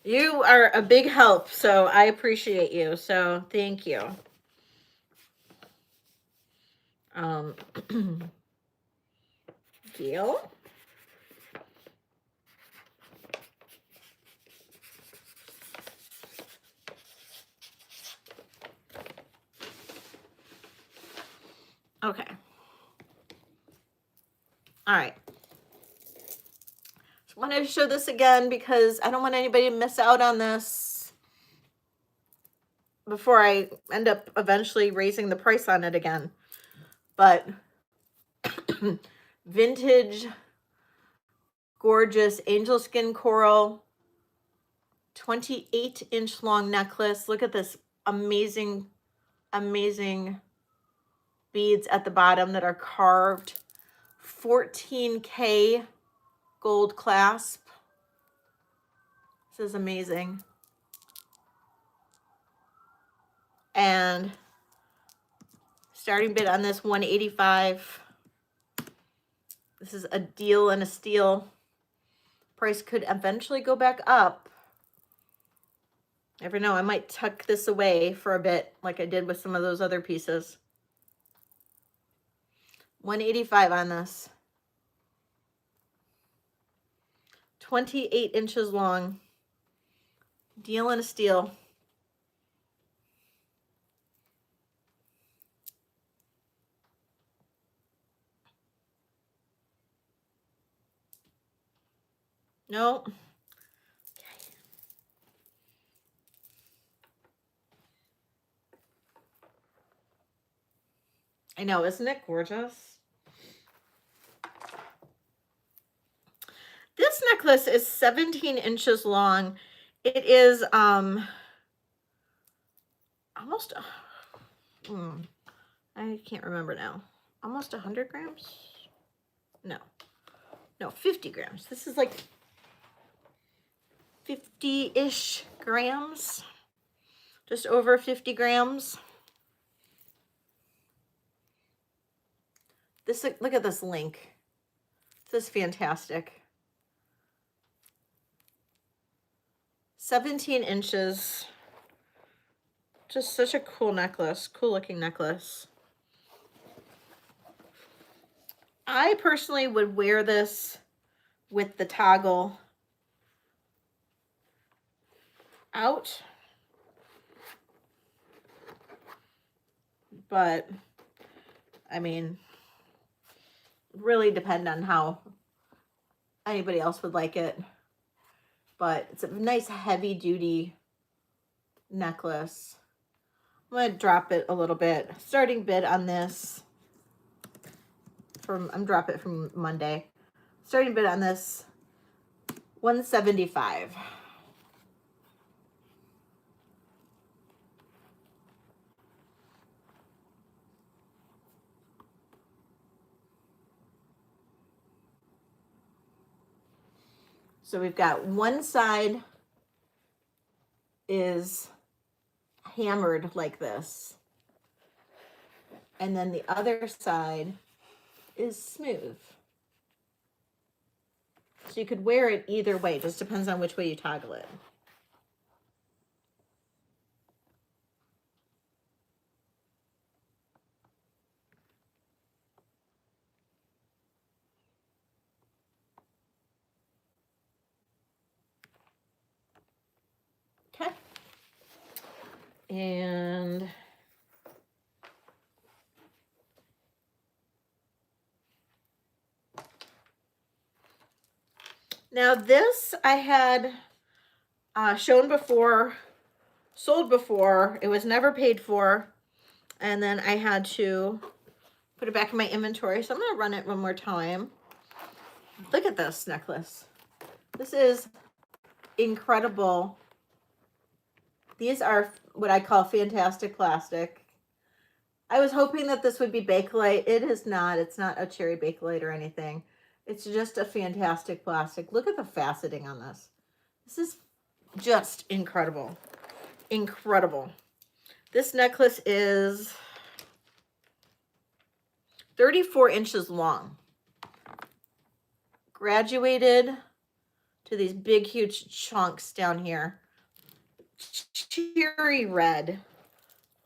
You are a big help, so I appreciate you. So thank you. Gail? Okay. All right. Just wanted to show this again because I don't want anybody to miss out on this before I end up eventually raising the price on it again. But vintage, gorgeous angel skin coral, 28-inch long necklace. Look at this amazing, amazing beads at the bottom that are carved. 14K gold clasp. This is amazing. And starting bid on this, $185. This is a deal and a steal. Price could eventually go back up. Never know, I might tuck this away for a bit like I did with some of those other pieces. $185 on this. 28 inches long. Deal and a steal. No. Okay. I know, isn't it gorgeous? This necklace is 17 inches long. It is almost I can't remember now. Almost 100 grams? No, 50 grams. This is like 50-ish grams. Just over 50 grams. Look at this link. This is fantastic. 17 inches. Just such a cool necklace. Cool looking necklace. I personally would wear this with the toggle out. But, I mean, really depend on how anybody else would like it. But it's a nice heavy duty necklace. I'm going to drop it a little bit. Starting bid on this I'm drop it from Monday. Starting bid on this, $175. So we've got one side is hammered like this. And then the other side is smooth. So you could wear it either way. Just depends on which way you toggle it. And now this I had shown before, sold before. It was never paid for. And then I had to put it back in my inventory. So I'm going to run it one more time. Look at this necklace. This is incredible. These are what I call fantastic plastic. I was hoping that this would be Bakelite. It is not. It's not a cherry Bakelite or anything. It's just a fantastic plastic. Look at the faceting on this. This is just incredible. Incredible. This necklace is 34 inches long. Graduated to these big, huge chunks down here. Cherry red.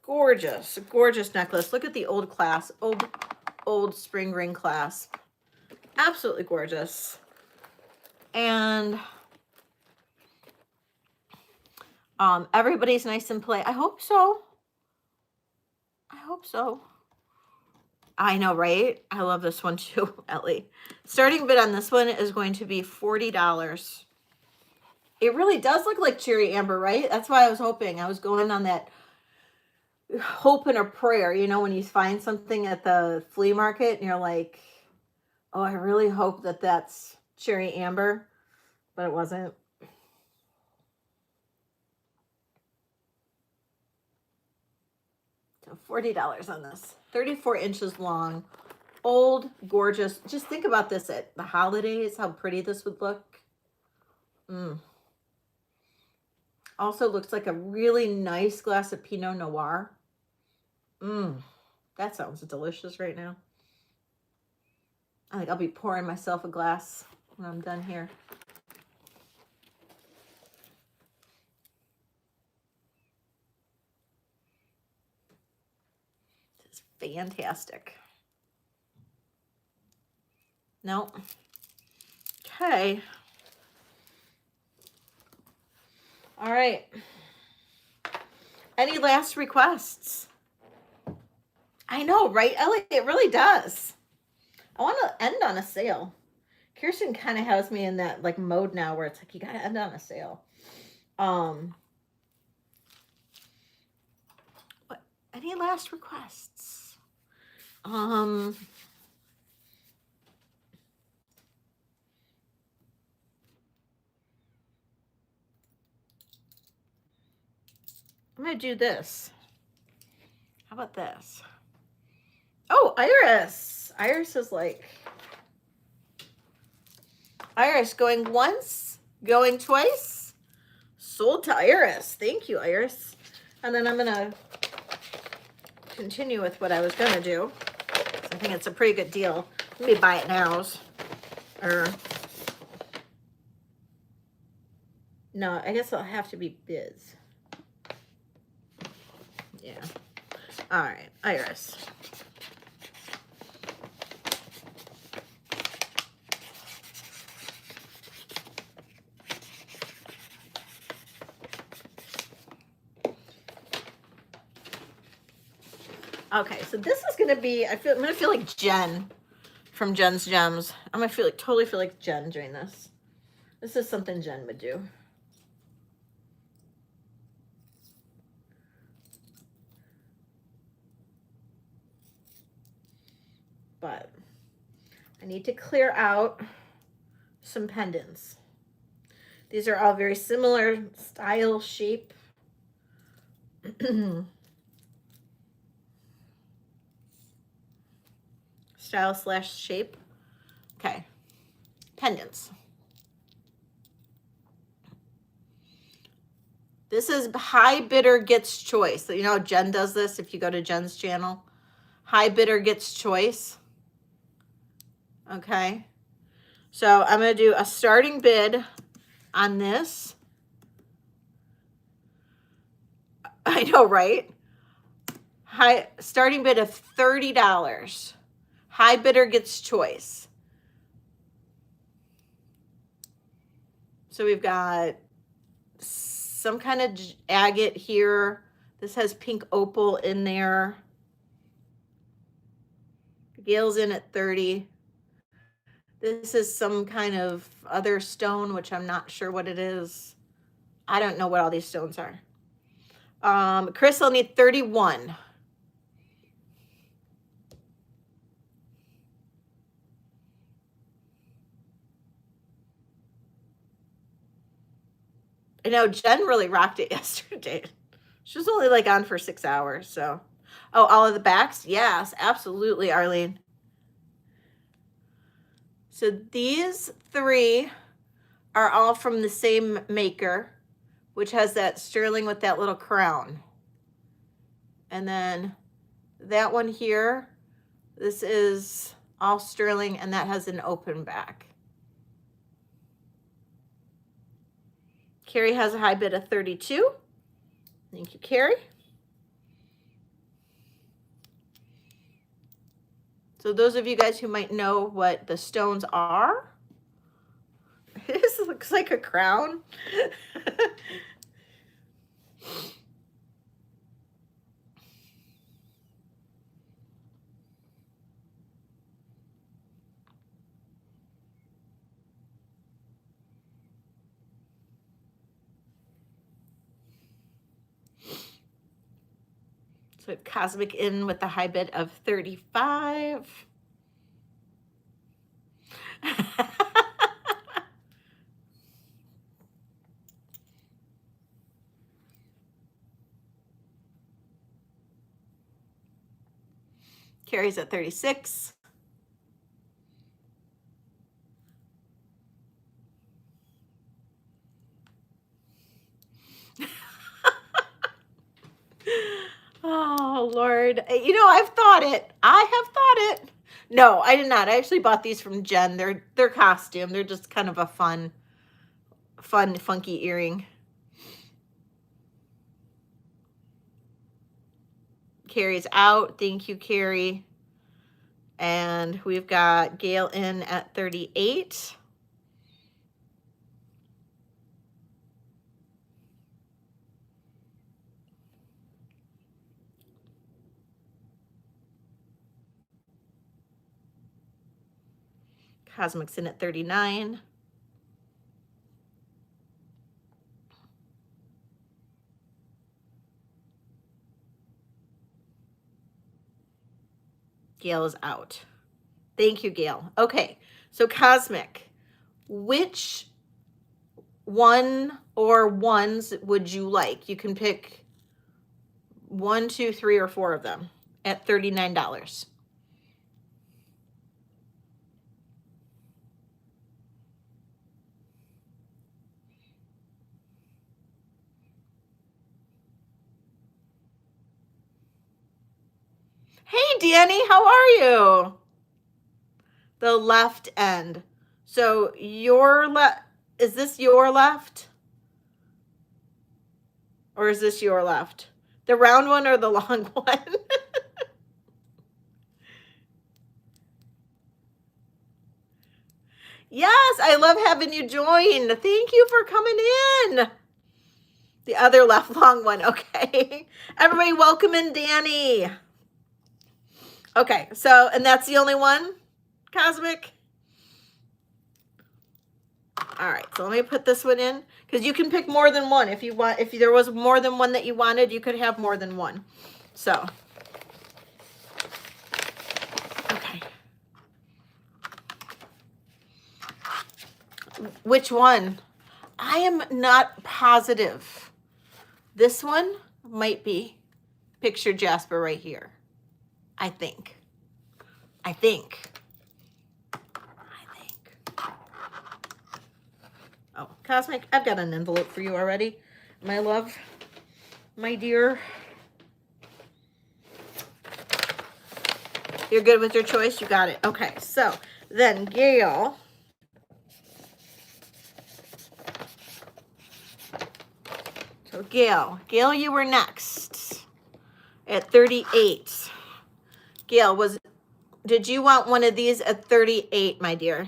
Gorgeous, gorgeous necklace. Look at the old clasp, old spring ring clasp. Absolutely gorgeous. And everybody's nice and polite. I hope so. I hope so. I know, right? I love this one too, Ellie. Starting bid on this one is going to be $40. It really does look like cherry amber, right? That's why I was hoping. I was going on that hope and a prayer, you know, when you find something at the flea market and you're like, oh, I really hope that that's cherry amber, but it wasn't. So $40 on this. 34 inches long, old, gorgeous. Just think about this at the holidays, how pretty this would look. Also looks like a really nice glass of Pinot Noir. That sounds delicious right now. I think I'll be pouring myself a glass when I'm done here. This is fantastic. No. Okay. All right. Any last requests? I know, right, Ellie? It really does. I want to end on a sale. Kirsten kind of has me in that like mode now where it's like you got to end on a sale. What? Any last requests? I'm gonna do this. How about this? Oh, Iris. Iris is like, Iris going once, going twice. Sold to Iris. Thank you, Iris. And then I'm gonna continue with what I was gonna do. I think it's a pretty good deal. Let me buy it now. Or no, I guess it'll have to be bids. Yeah. All right, Iris. Okay, so this is gonna be. I'm gonna feel like Jen from Jen's Gems. I'm gonna totally feel like Jen doing this. This is something Jen would do. But I need to clear out some pendants. These are all very similar style, shape. Style / shape. Okay. Pendants. This is high bidder gets choice. So you know Jen does this if you go to Jen's channel. High bidder gets choice. Okay. So I'm going to do a starting bid on this. I know, right? Starting bid of $30. High bidder gets choice. So we've got some kind of agate here, This has pink opal in there. Gail's in at 30. This is some kind of other stone, which I'm not sure what it is. I don't know what all these stones are. Chris, I'll need 31. I know Jen really rocked it yesterday. She was only like on for 6 hours, so. Oh, all of the backs? Yes, absolutely, Arlene. So these 3 are all from the same maker, which has that sterling with that little crown. And then that one here, this is all sterling, and that has an open back. Carrie has a high bid of 32. Thank you, Carrie. So those of you guys who might know what the stones are, this looks like a crown. So Cosmic in with the high bid of 35. Carrie's at 36. Oh, Lord. You know, I've thought it. I have thought it. No, I did not. I actually bought these from Jen. They're costume. They're just kind of a fun, funky earring. Carrie's out. Thank you, Carrie. And we've got Gail in at 38. Cosmic's in at 39. Gail is out. Thank you, Gail. Okay, so Cosmic, which one or ones would you like? You can pick 1, 2, 3, or 4 of them at $39. Hey, Danny, how are you? The left end. So your left, is this your left? Or is this your left? The round one or the long one? Yes, I love having you join. Thank you for coming in. The other left long one, okay. Everybody welcome in Danny. Okay, so, and that's the only one, Cosmic? All right, so let me put this one in, because you can pick more than one if you want. If there was more than one that you wanted, you could have more than one. So, okay. Which one? I am not positive. This one might be picture Jasper right here. I think. Oh, Cosmic, I've got an envelope for you already. My love, my dear. You're good with your choice? You got it. Okay, so then Gail. So Gail, you were next at 38. Gail, did you want one of these at 38, my dear?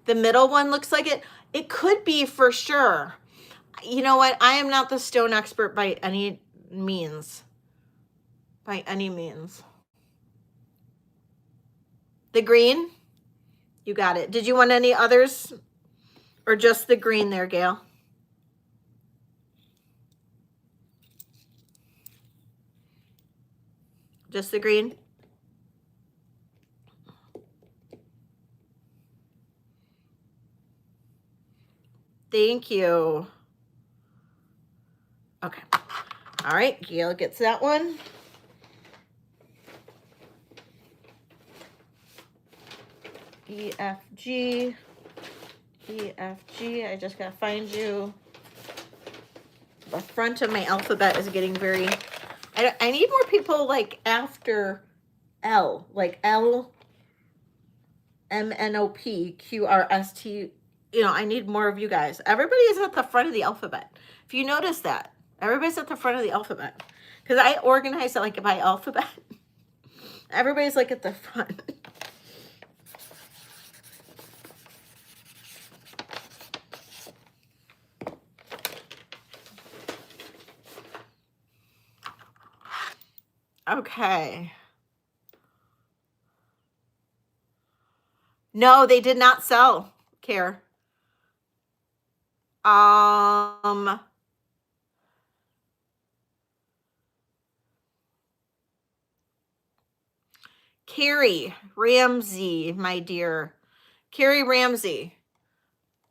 The middle one looks like it. It could be for sure. You know what? I am not the stone expert by any means. By any means. The green? You got it. Did you want any others? Or just the green there, Gail? Just the green? Thank you. Okay. All right, Gail gets that one. EFG. EFG. I just gotta find you. The front of my alphabet is getting very... I need more people like after L, like L, M, N, O, P, Q, R, S, T. You know, I need more of you guys. Everybody is at the front of the alphabet. If you notice that, everybody's at the front of the alphabet. Because I organize it like by alphabet. Everybody's like at the front. Okay. No, they did not sell, Care. Carrie Ramsey, my dear. Carrie Ramsey.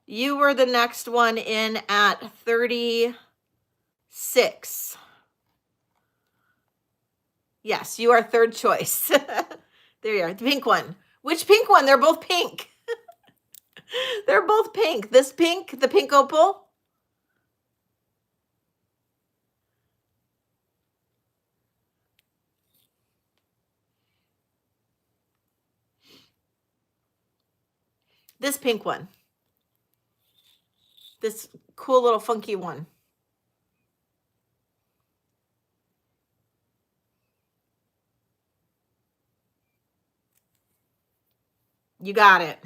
You were the next one in at 36. Yes, you are third choice. There you are, the pink one. Which pink one? They're both pink. They're both pink. This pink, the pink opal. This pink one. This cool little funky one. You got it.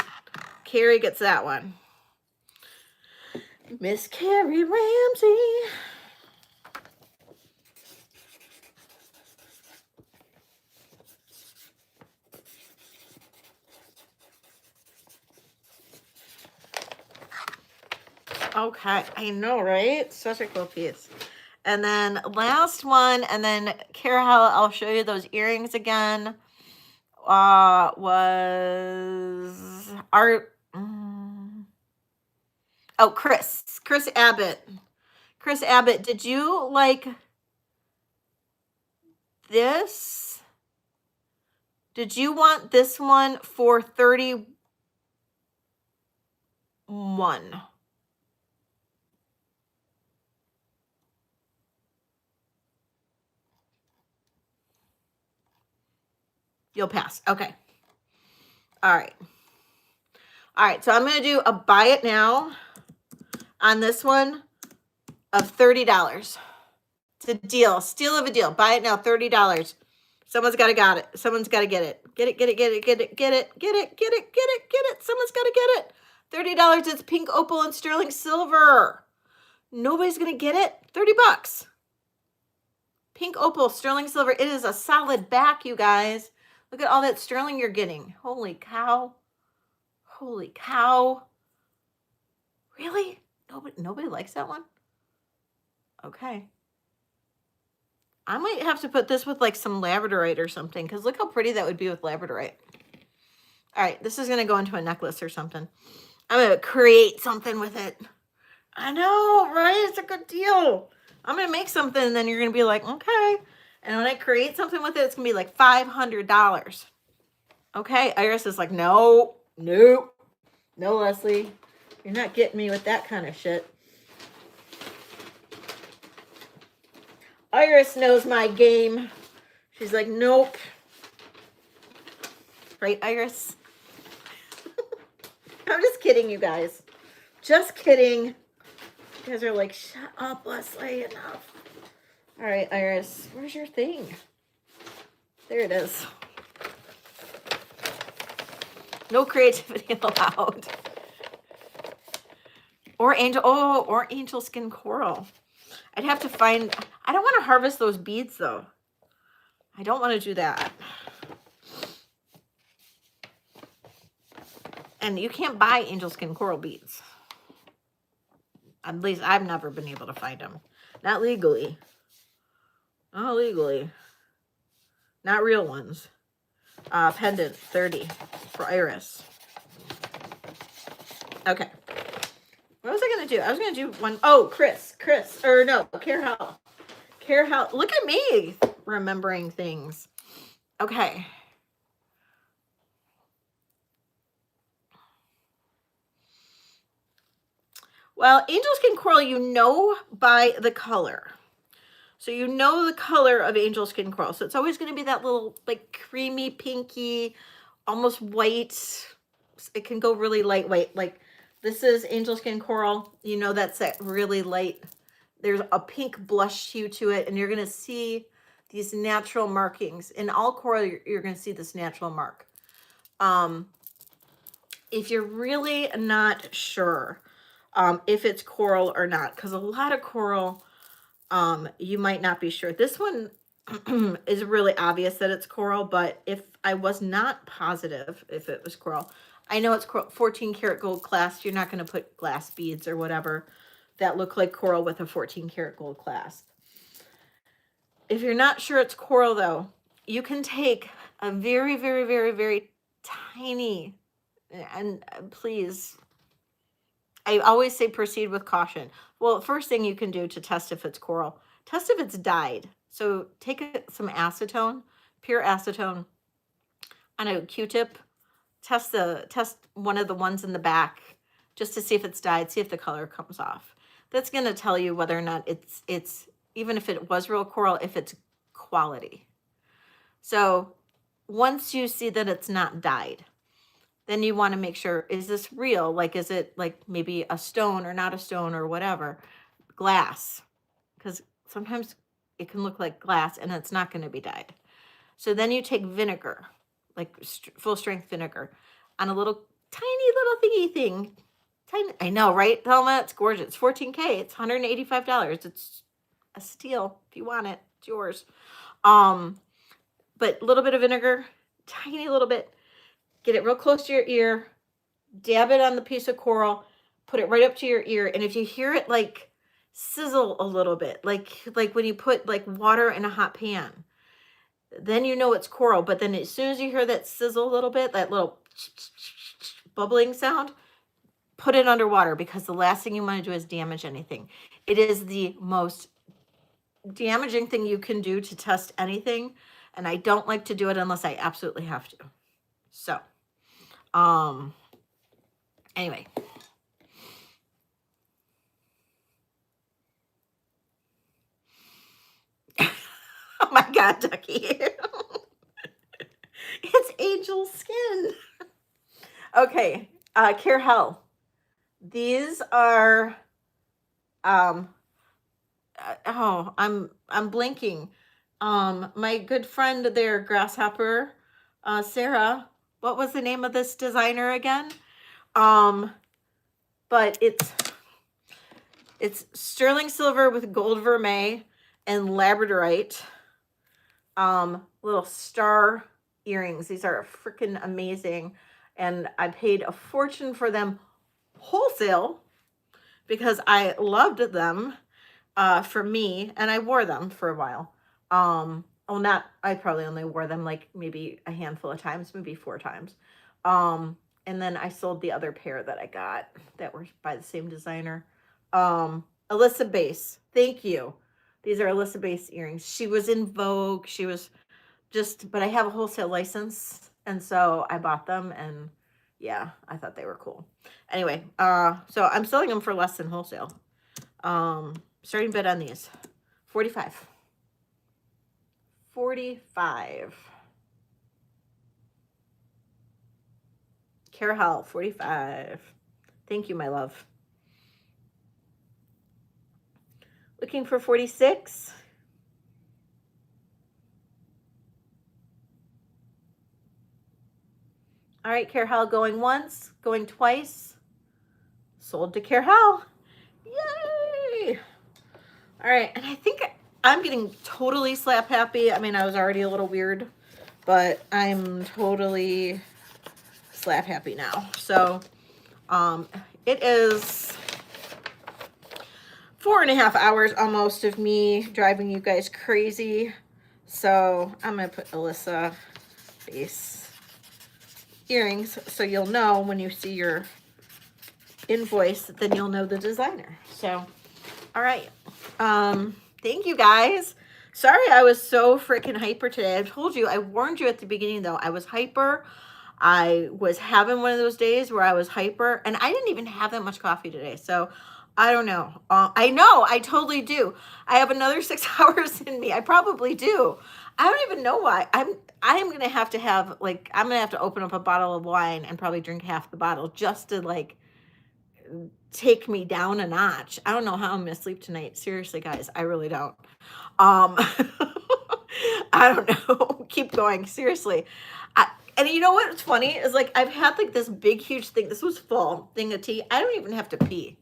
Carrie gets that one. Miss Carrie Ramsey. Okay, I know, right? Such a cool piece. And then last one, and then Carol, I'll show you those earrings again. Was Art. Oh, Chris Abbott. Chris Abbott, did you like this? Did you want this one for 31? You'll pass. Okay. All right. All right. So I'm going to do a buy it now on this one of $30. It's a deal. Steal of a deal. Buy it now. $30. Someone's got it. Someone's got to get it. Get it. Someone's got to get it. $30. It's pink opal and sterling silver. Nobody's going to get it. $30. Pink opal, sterling silver. It is a solid back, you guys. Look at all that sterling you're getting. Holy cow. Holy cow. Really? Nobody likes that one? Okay. I might have to put this with like some labradorite or something, because look how pretty that would be with labradorite. All right, this is going to go into a necklace or something. I'm going to create something with it. I know, right? It's a good deal. I'm going to make something, and then you're going to be like, okay. And when I create something with it, it's going to be like $500. Okay, Iris is like, no, Leslie. You're not getting me with that kind of shit. Iris knows my game. She's like, nope. Right, Iris? I'm just kidding, you guys. Just kidding. You guys are like, shut up, Leslie, enough. All right, Iris, where's your thing? There it is. No creativity allowed. Or angel skin coral. I'd have to find, I don't want to harvest those beads though. I don't want to do that. And you can't buy angel skin coral beads. At least I've never been able to find them. Not legally. Not legally. Not real ones. Pendant, 30 for Iris. Okay. What was I going to do? I was going to do one. Oh, Chris. Or no, Carol. Look at me remembering things. Okay. Well, angel skin coral, you know by the color. So you know the color of angel skin coral. So it's always going to be that little like creamy, pinky, almost white. It can go really lightweight. Like this is angel skin coral. You know that's that really light. There's a pink blush hue to it. And you're going to see these natural markings. In all coral, you're going to see this natural mark. If you're really not sure if it's coral or not, because a lot of coral, you might not be sure. This one is really obvious that it's coral, but if I was not positive if it was coral, I know it's 14 karat gold clasp. You're not going to put glass beads or whatever that look like coral with a 14 karat gold clasp. If you're not sure it's coral though, you can take a very, very, very, very tiny, and please, I always say proceed with caution. Well, first thing you can do to test if it's coral, test if it's dyed. So take some acetone, pure acetone on a Q-tip, test one of the ones in the back just to see if it's dyed, see if the color comes off. That's going to tell you whether or not it's even if it was real coral, if it's quality. So once you see that it's not dyed, then you want to make sure, is this real? Like, is it like maybe a stone or not a stone or whatever? Glass, because sometimes it can look like glass and it's not going to be dyed. So then you take vinegar, like full strength vinegar, on a little tiny little thingy thing. Tiny, I know, right, Thelma? It's gorgeous. It's 14K. It's $185. It's a steal. If you want it, it's yours. But a little bit of vinegar, tiny little bit. Get it real close to your ear, dab it on the piece of coral, put it right up to your ear. And if you hear it like sizzle a little bit, like when you put like water in a hot pan, then you know it's coral. But then as soon as you hear that sizzle a little bit, that little bubbling sound, put it underwater, because the last thing you want to do is damage anything. It is the most damaging thing you can do to test anything. And I don't like to do it unless I absolutely have to. So, anyway. Oh my God, Ducky. It's angel skin. Okay, Carol. These are, oh, I'm blinking. My good friend there, Grasshopper, Sarah, what was the name of this designer again? But it's sterling silver with gold vermeil and labradorite. Little star earrings. These are freaking amazing. And I paid a fortune for them wholesale because I loved them for me, and I wore them for a while. I probably only wore them like maybe a handful of times, maybe 4 times. And then I sold the other pair that I got that were by the same designer. Alyssa Base. Thank you. These are Alyssa Base earrings. She was in Vogue. She was but I have a wholesale license. And so I bought them, and yeah, I thought they were cool. Anyway, so I'm selling them for less than wholesale. Starting bid on these, 45. 45. Carol, 45. Thank you, my love. Looking for 46. All right, Carol, going once, going twice. sold to Care How. Yay! All right, and I think I'm getting totally slap happy. I mean, I was already a little weird, but I'm totally slap happy now. So it is 4.5 hours almost of me driving you guys crazy. So I'm gonna put Alyssa base earrings so you'll know when you see your invoice, then you'll know the designer. So all right, thank you guys. Sorry I was so freaking hyper today. I told you, I warned you at the beginning though, I was hyper. I was having one of those days where I was hyper, and I didn't even have that much coffee today. So I don't know. I know I totally do. I have another 6 hours in me. I probably do. I don't even know why. I'm gonna have to like, I'm gonna have to open up a bottle of wine and probably drink half the bottle just to like take me down a notch. I don't know how I'm gonna sleep tonight. Seriously, guys, I really don't. I don't know. Keep going. Seriously. And you know what's funny is like I've had like this big huge thing. This was full thing of tea. I don't even have to pee.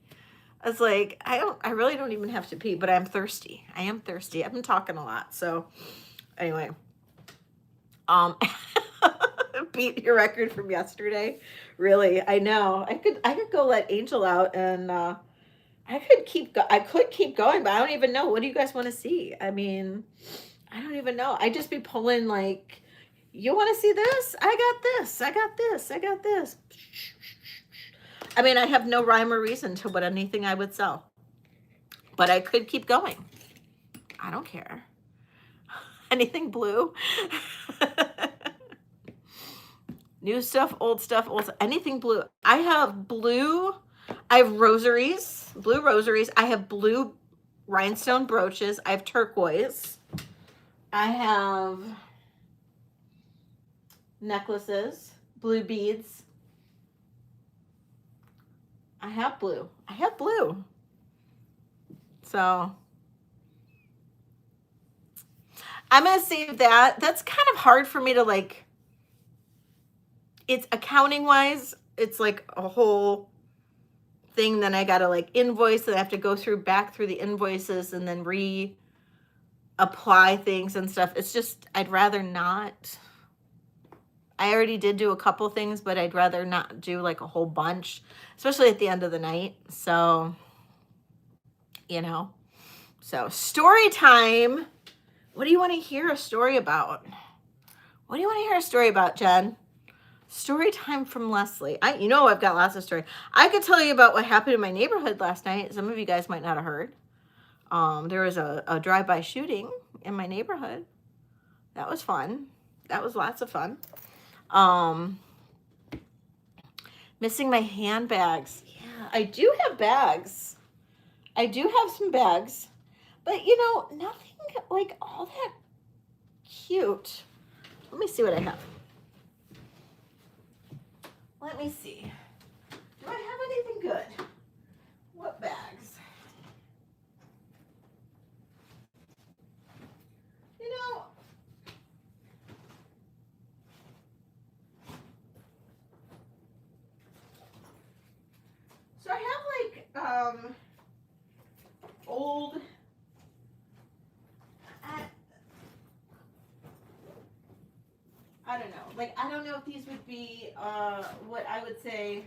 It's like I really don't even have to pee, but I'm thirsty. I am thirsty. I've been talking a lot. So anyway. Beat your record from yesterday. Really, I know. I could go let Angel out and I could keep going, but I don't even know. What do you guys want to see? I mean, I don't even know. I just be pulling like, you want to see this? I got this. I got this. I got this. I mean, I have no rhyme or reason to what anything I would sell, but I could keep going. I don't care. Anything blue. New stuff, old stuff, anything blue. I have blue. I have rosaries, blue rosaries. I have blue rhinestone brooches. I have turquoise. I have necklaces, blue beads. I have blue. I have blue. So I'm going to save that. That's kind of hard for me to like, it's accounting wise, it's like a whole thing. Then I got to like invoice and I have to go back through the invoices and then reapply things and stuff. It's just, I'd rather not. I already did do a couple things, but I'd rather not do like a whole bunch, especially at the end of the night. So, you know, so story time. What do you want to hear a story about? What do you want to hear a story about, Jen? Story time from Leslie. You know, I've got lots of stories. I could tell you about what happened in my neighborhood last night. Some of you guys might not have heard. There was a drive-by shooting in my neighborhood. That was fun. That was lots of fun. Missing my handbags. Yeah, I do have bags. I do have some bags. But, you know, nothing like all that cute. Let me see what I have. Let me see. Do I have anything good? What bags? You know, so I have like old I don't know. Like, I don't know if these would be what I would say.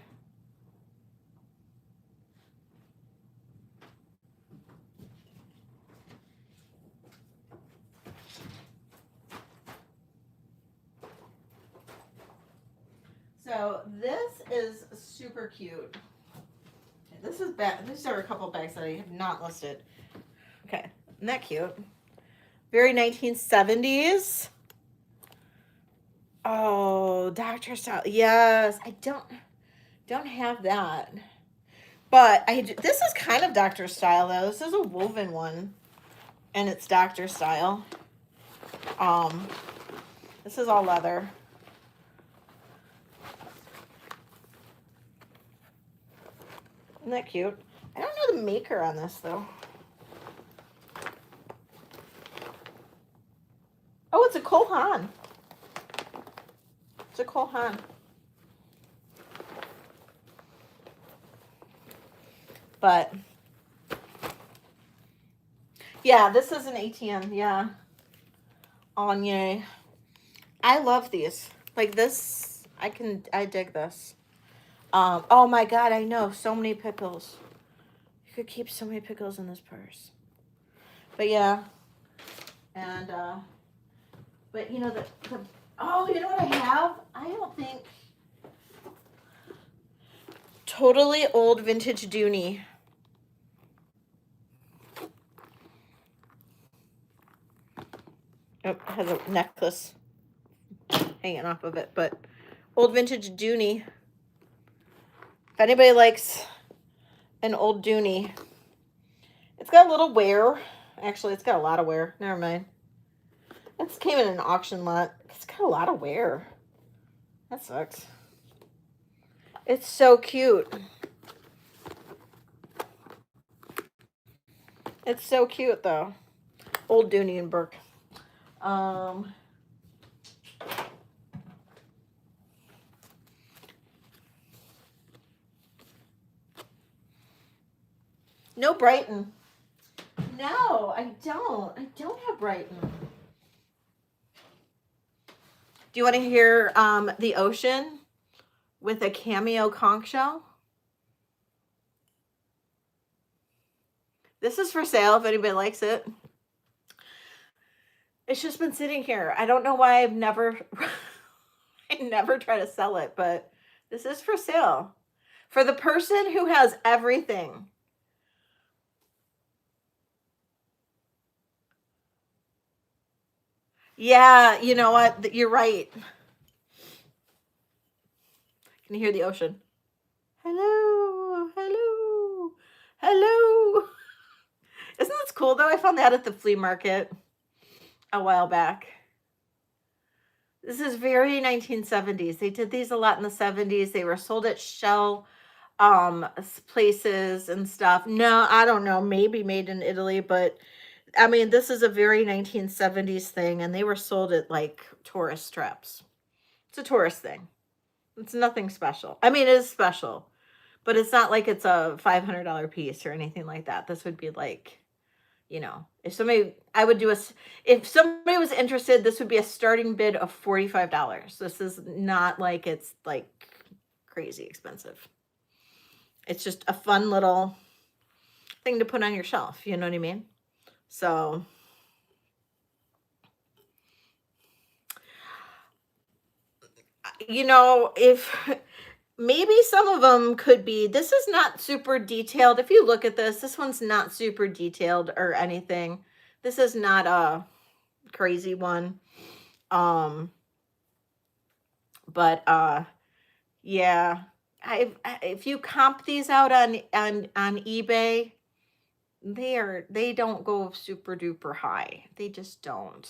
So this is super cute. This is these are a couple bags that I have not listed. Okay, isn't that cute? Very 1970s. Oh, Dr. Style. Yes, I don't have that. But this is kind of Dr. Style though. This is a woven one and it's Dr. Style. This is all leather. Isn't that cute? I don't know the maker on this though. Oh, it's a Cole Haan. It's a Cole Haan. But yeah, this is an 18. Yeah. Anye. I love these. Like this, I dig this. Oh my God, I know. So many pickles. You could keep so many pickles in this purse. But yeah. And, but you know, oh, you know what I have? I don't think. Totally old vintage Dooney. Oh, it has a necklace hanging off of it, but old vintage Dooney. If anybody likes an old Dooney, it's got a little wear. Actually, it's got a lot of wear. Never mind. This came in an auction lot. It's got a lot of wear. That sucks. It's so cute. It's so cute though. Old Dooney and Burke. No Brighton. No, I don't. I don't have Brighton. Do you want to hear The Ocean with a cameo conch shell? This is for sale if anybody likes it. It's just been sitting here. I don't know why I never try to sell it, but this is for sale. For the person who has everything. Yeah, you know what? You're right. Can you hear the ocean? Hello, hello, hello. Isn't this cool though? I found that at the flea market a while back. This is very 1970s. They did these a lot in the 70s. They were sold at Shell places and stuff. No, I don't know. Maybe made in Italy, but I mean, this is a very 1970s thing, and they were sold at like tourist traps. It's a tourist thing. It's nothing special. I mean, it is special, but it's not like it's a $500 piece or anything like that. This would be like, you know, if somebody was interested, this would be a starting bid of $45. This is not like it's like crazy expensive. It's just a fun little thing to put on your shelf. You know what I mean? So, you know, if maybe some of them could be, this is not super detailed. If you look at this one's not super detailed or anything. This is not a crazy one. But yeah, if you comp these out on eBay, they don't go super duper high. They just don't.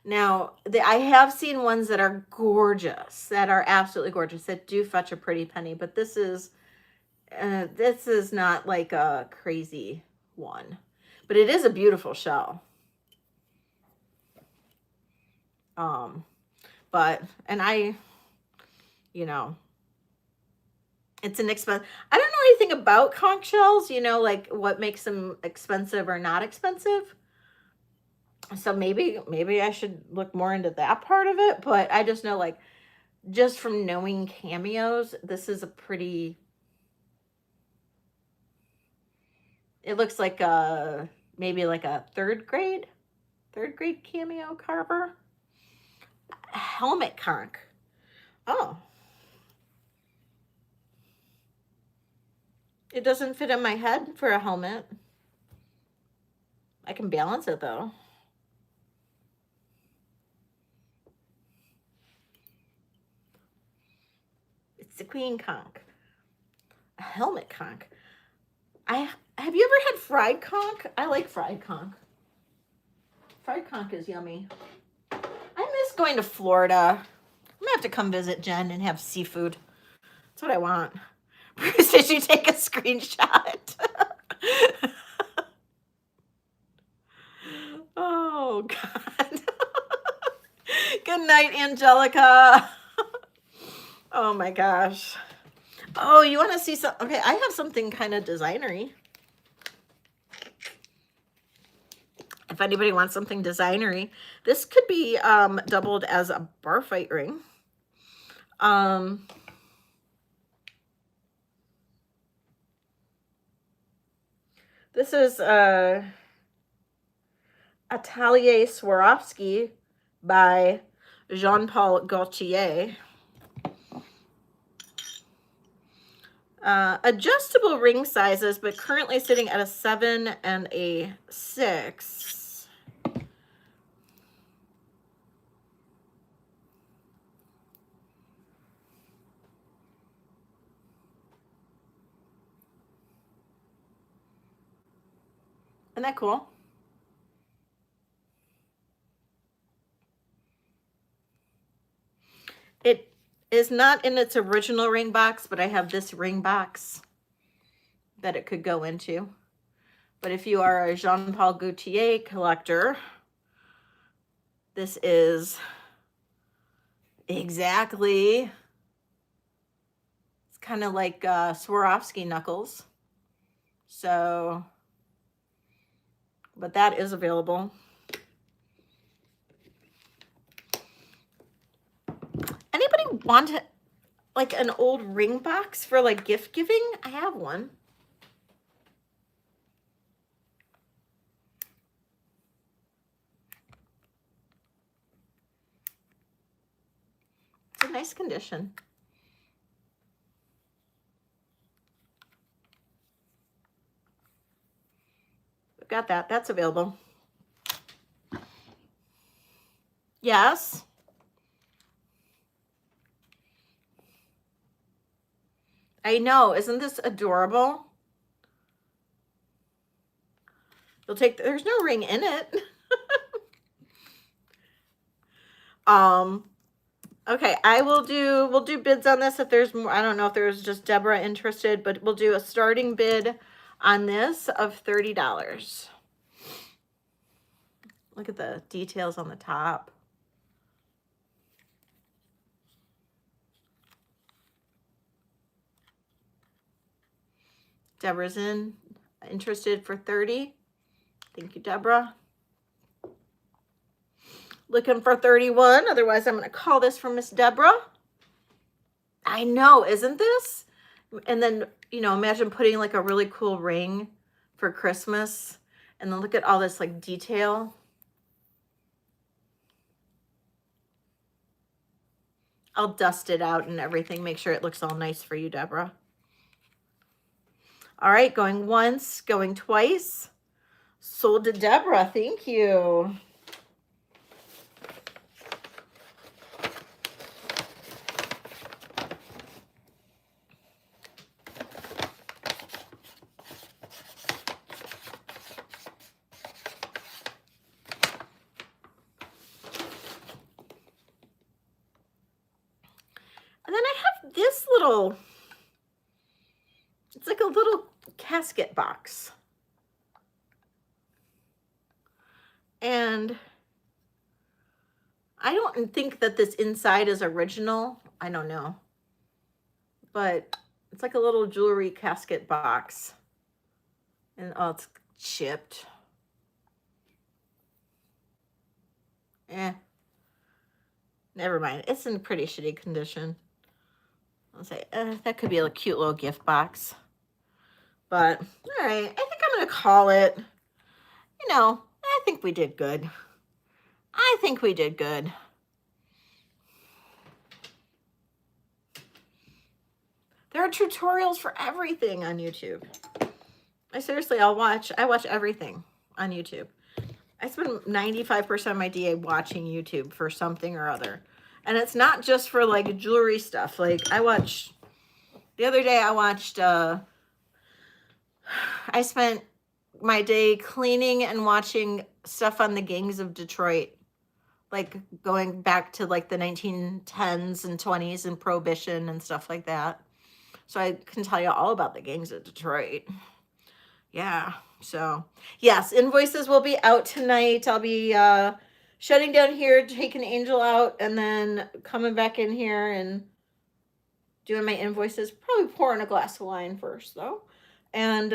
Now, I have seen ones that are gorgeous, that are absolutely gorgeous, that do fetch a pretty penny, but this is not like a crazy one. But it is a beautiful shell. But, and you know, it's an expensive, I don't know anything about conch shells, you know, like what makes them expensive or not expensive. So maybe I should look more into that part of it, but I just know, like, just from knowing cameos, this is a pretty, it looks like maybe like a third grade cameo carver. Helmet conch. Oh. It doesn't fit in my head for a helmet. I can balance it though. It's the queen conch. A helmet conch. Have you ever had fried conch? I like fried conch. Fried conch is yummy. I miss going to Florida. I'm gonna have to come visit Jen and have seafood. That's what I want. Bruce, did you take a screenshot? Oh, God. Good night, Angelica. Oh, my gosh. Oh, you want to see some? Okay, I have something kind of designery. If anybody wants something designery, this could be doubled as a bar fight ring. This is Atelier Swarovski by Jean-Paul Gaultier. Adjustable ring sizes, but currently sitting at a 7 and a 6. Isn't that cool? It is not in its original ring box, but I have this ring box that it could go into. But if you are a Jean-Paul Gaultier collector, this is exactly, it's kind of like Swarovski knuckles. So, but that is available. Anybody want like an old ring box for like gift giving? I have one. It's in nice condition. We've got that. That's available. Yes. I know. Isn't this adorable? You'll take, there's no ring in it. Okay, we'll do bids on this if there's more. I don't know if there's just Deborah interested, but we'll do a starting bid on this of $30. Look at the details on the top. Deborah's interested for 30. Thank you, Deborah. Looking for 31. Otherwise, I'm going to call this from Miss Deborah. I know, isn't this? And then, you know, imagine putting like a really cool ring for Christmas. And then look at all this like detail. I'll dust it out and everything. Make sure it looks all nice for you, Deborah. All right, going once, going twice. Sold to Deborah. Thank you. And then I have this little, it's like a little casket box. And I don't think that this inside is original. I don't know. But it's like a little jewelry casket box. And oh, it's chipped. Never mind. It's in pretty shitty condition. I'll say, that could be a cute little gift box. But, all right. I think I'm going to call it. You know, I think we did good. I think we did good. There are tutorials for everything on YouTube. I watch everything on YouTube. I spend 95% of my day watching YouTube for something or other. And it's not just for like jewelry stuff. Like the other day I watched, I spent my day cleaning and watching stuff on the gangs of Detroit. Like going back to like the 1910s and 20s and Prohibition and stuff like that. So I can tell you all about the gangs of Detroit. Yeah. So yes, invoices will be out tonight. I'll be shutting down here, taking Angel out, and then coming back in here and doing my invoices. Probably pouring a glass of wine first though. And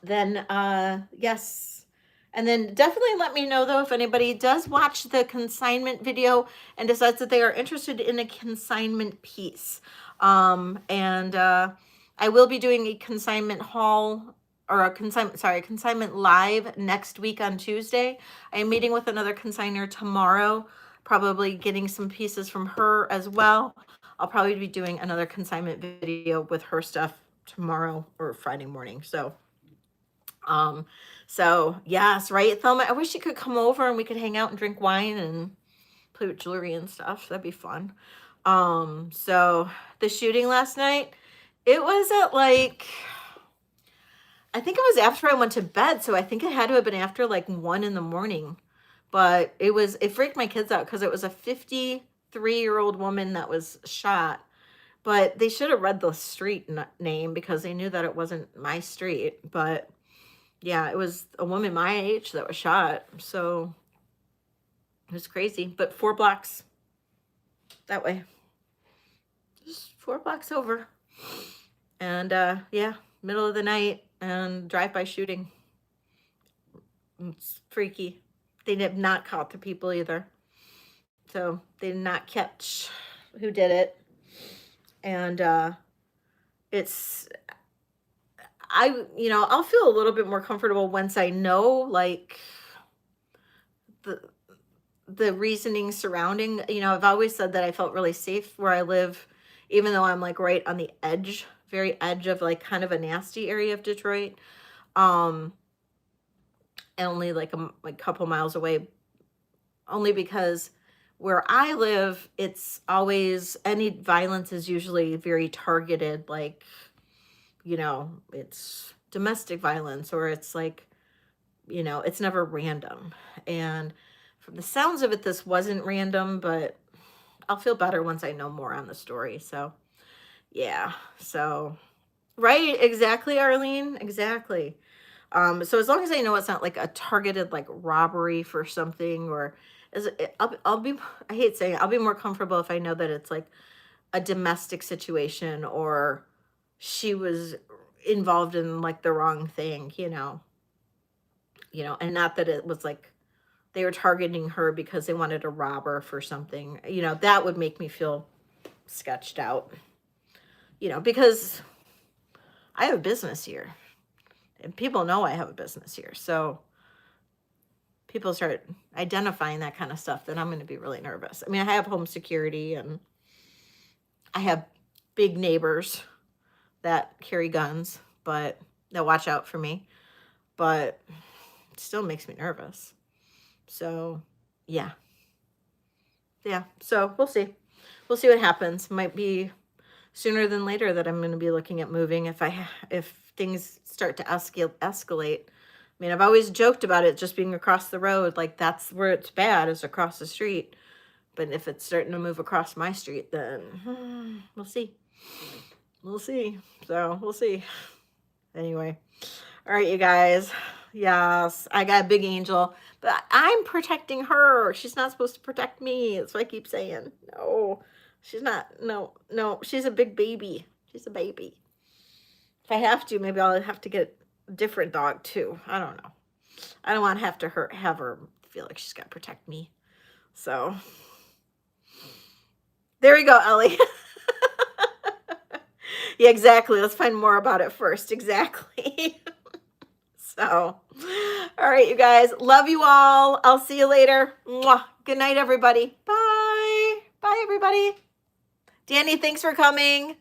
then yes. And then definitely let me know though if anybody does watch the consignment video and decides that they are interested in a consignment piece. And I will be doing a consignment haul or a consignment live next week on Tuesday. I am meeting with another consignor tomorrow, probably getting some pieces from her as well. I'll probably be doing another consignment video with her stuff tomorrow or Friday morning. So yes, right, Thelma? I wish you could come over and we could hang out and drink wine and play with jewelry and stuff. That'd be fun. So the shooting last night, it was at like, I think it was after I went to bed. So I think it had to have been after like 1 in the morning, but it freaked my kids out because it was a 53-year-old woman that was shot, but they should have read the street name because they knew that it wasn't my street. But yeah, it was a woman my age that was shot. So it was crazy, but 4 blocks that way, just 4 blocks over. And yeah, middle of the night and drive-by shooting. It's freaky. They have not caught the people either. So they did not catch who did it. And I'll feel a little bit more comfortable once I know like the reasoning surrounding, I've always said that I felt really safe where I live, even though I'm like right on the edge, very edge of like kind of a nasty area of Detroit. And only like a couple miles away, only because where I live, it's always, any violence is usually very targeted, like, it's domestic violence, or it's like, it's never random. And from the sounds of it, this wasn't random, but I'll feel better once I know more on the story. So yeah, so right, exactly, Arlene, exactly. So as long as I know it's not like a targeted like robbery for something, or I'll be, I hate saying it, I'll be more comfortable if I know that it's like a domestic situation, or she was involved in like the wrong thing, and not that it was like they were targeting her because they wanted to rob her for something, that would make me feel sketched out, because I have a business here and people know I have a business here. So people start identifying that kind of stuff, then I'm going to be really nervous. I mean, I have home security and I have big neighbors that carry guns, but they'll watch out for me, but it still makes me nervous. So yeah. So we'll see what happens. Might be sooner than later that I'm going to be looking at moving if things start to escalate. I mean, I've always joked about it just being across the road, like that's where it's bad, is across the street. But if it's starting to move across my street, then we'll see. So we'll see. Anyway, all right, you guys. Yes, I got a big angel, but I'm protecting her. She's not supposed to protect me. That's what I keep saying. No, she's not. No, she's a big baby. She's a baby. If I have to, maybe I'll have to get a different dog too. I don't know. I don't want to have her feel like she's got to protect me. So there we go, Ellie. Yeah, exactly. Let's find more about it first. Exactly. So, all right, you guys. Love you all. I'll see you later. Mwah. Good night, everybody. Bye. Bye, everybody. Danny, thanks for coming.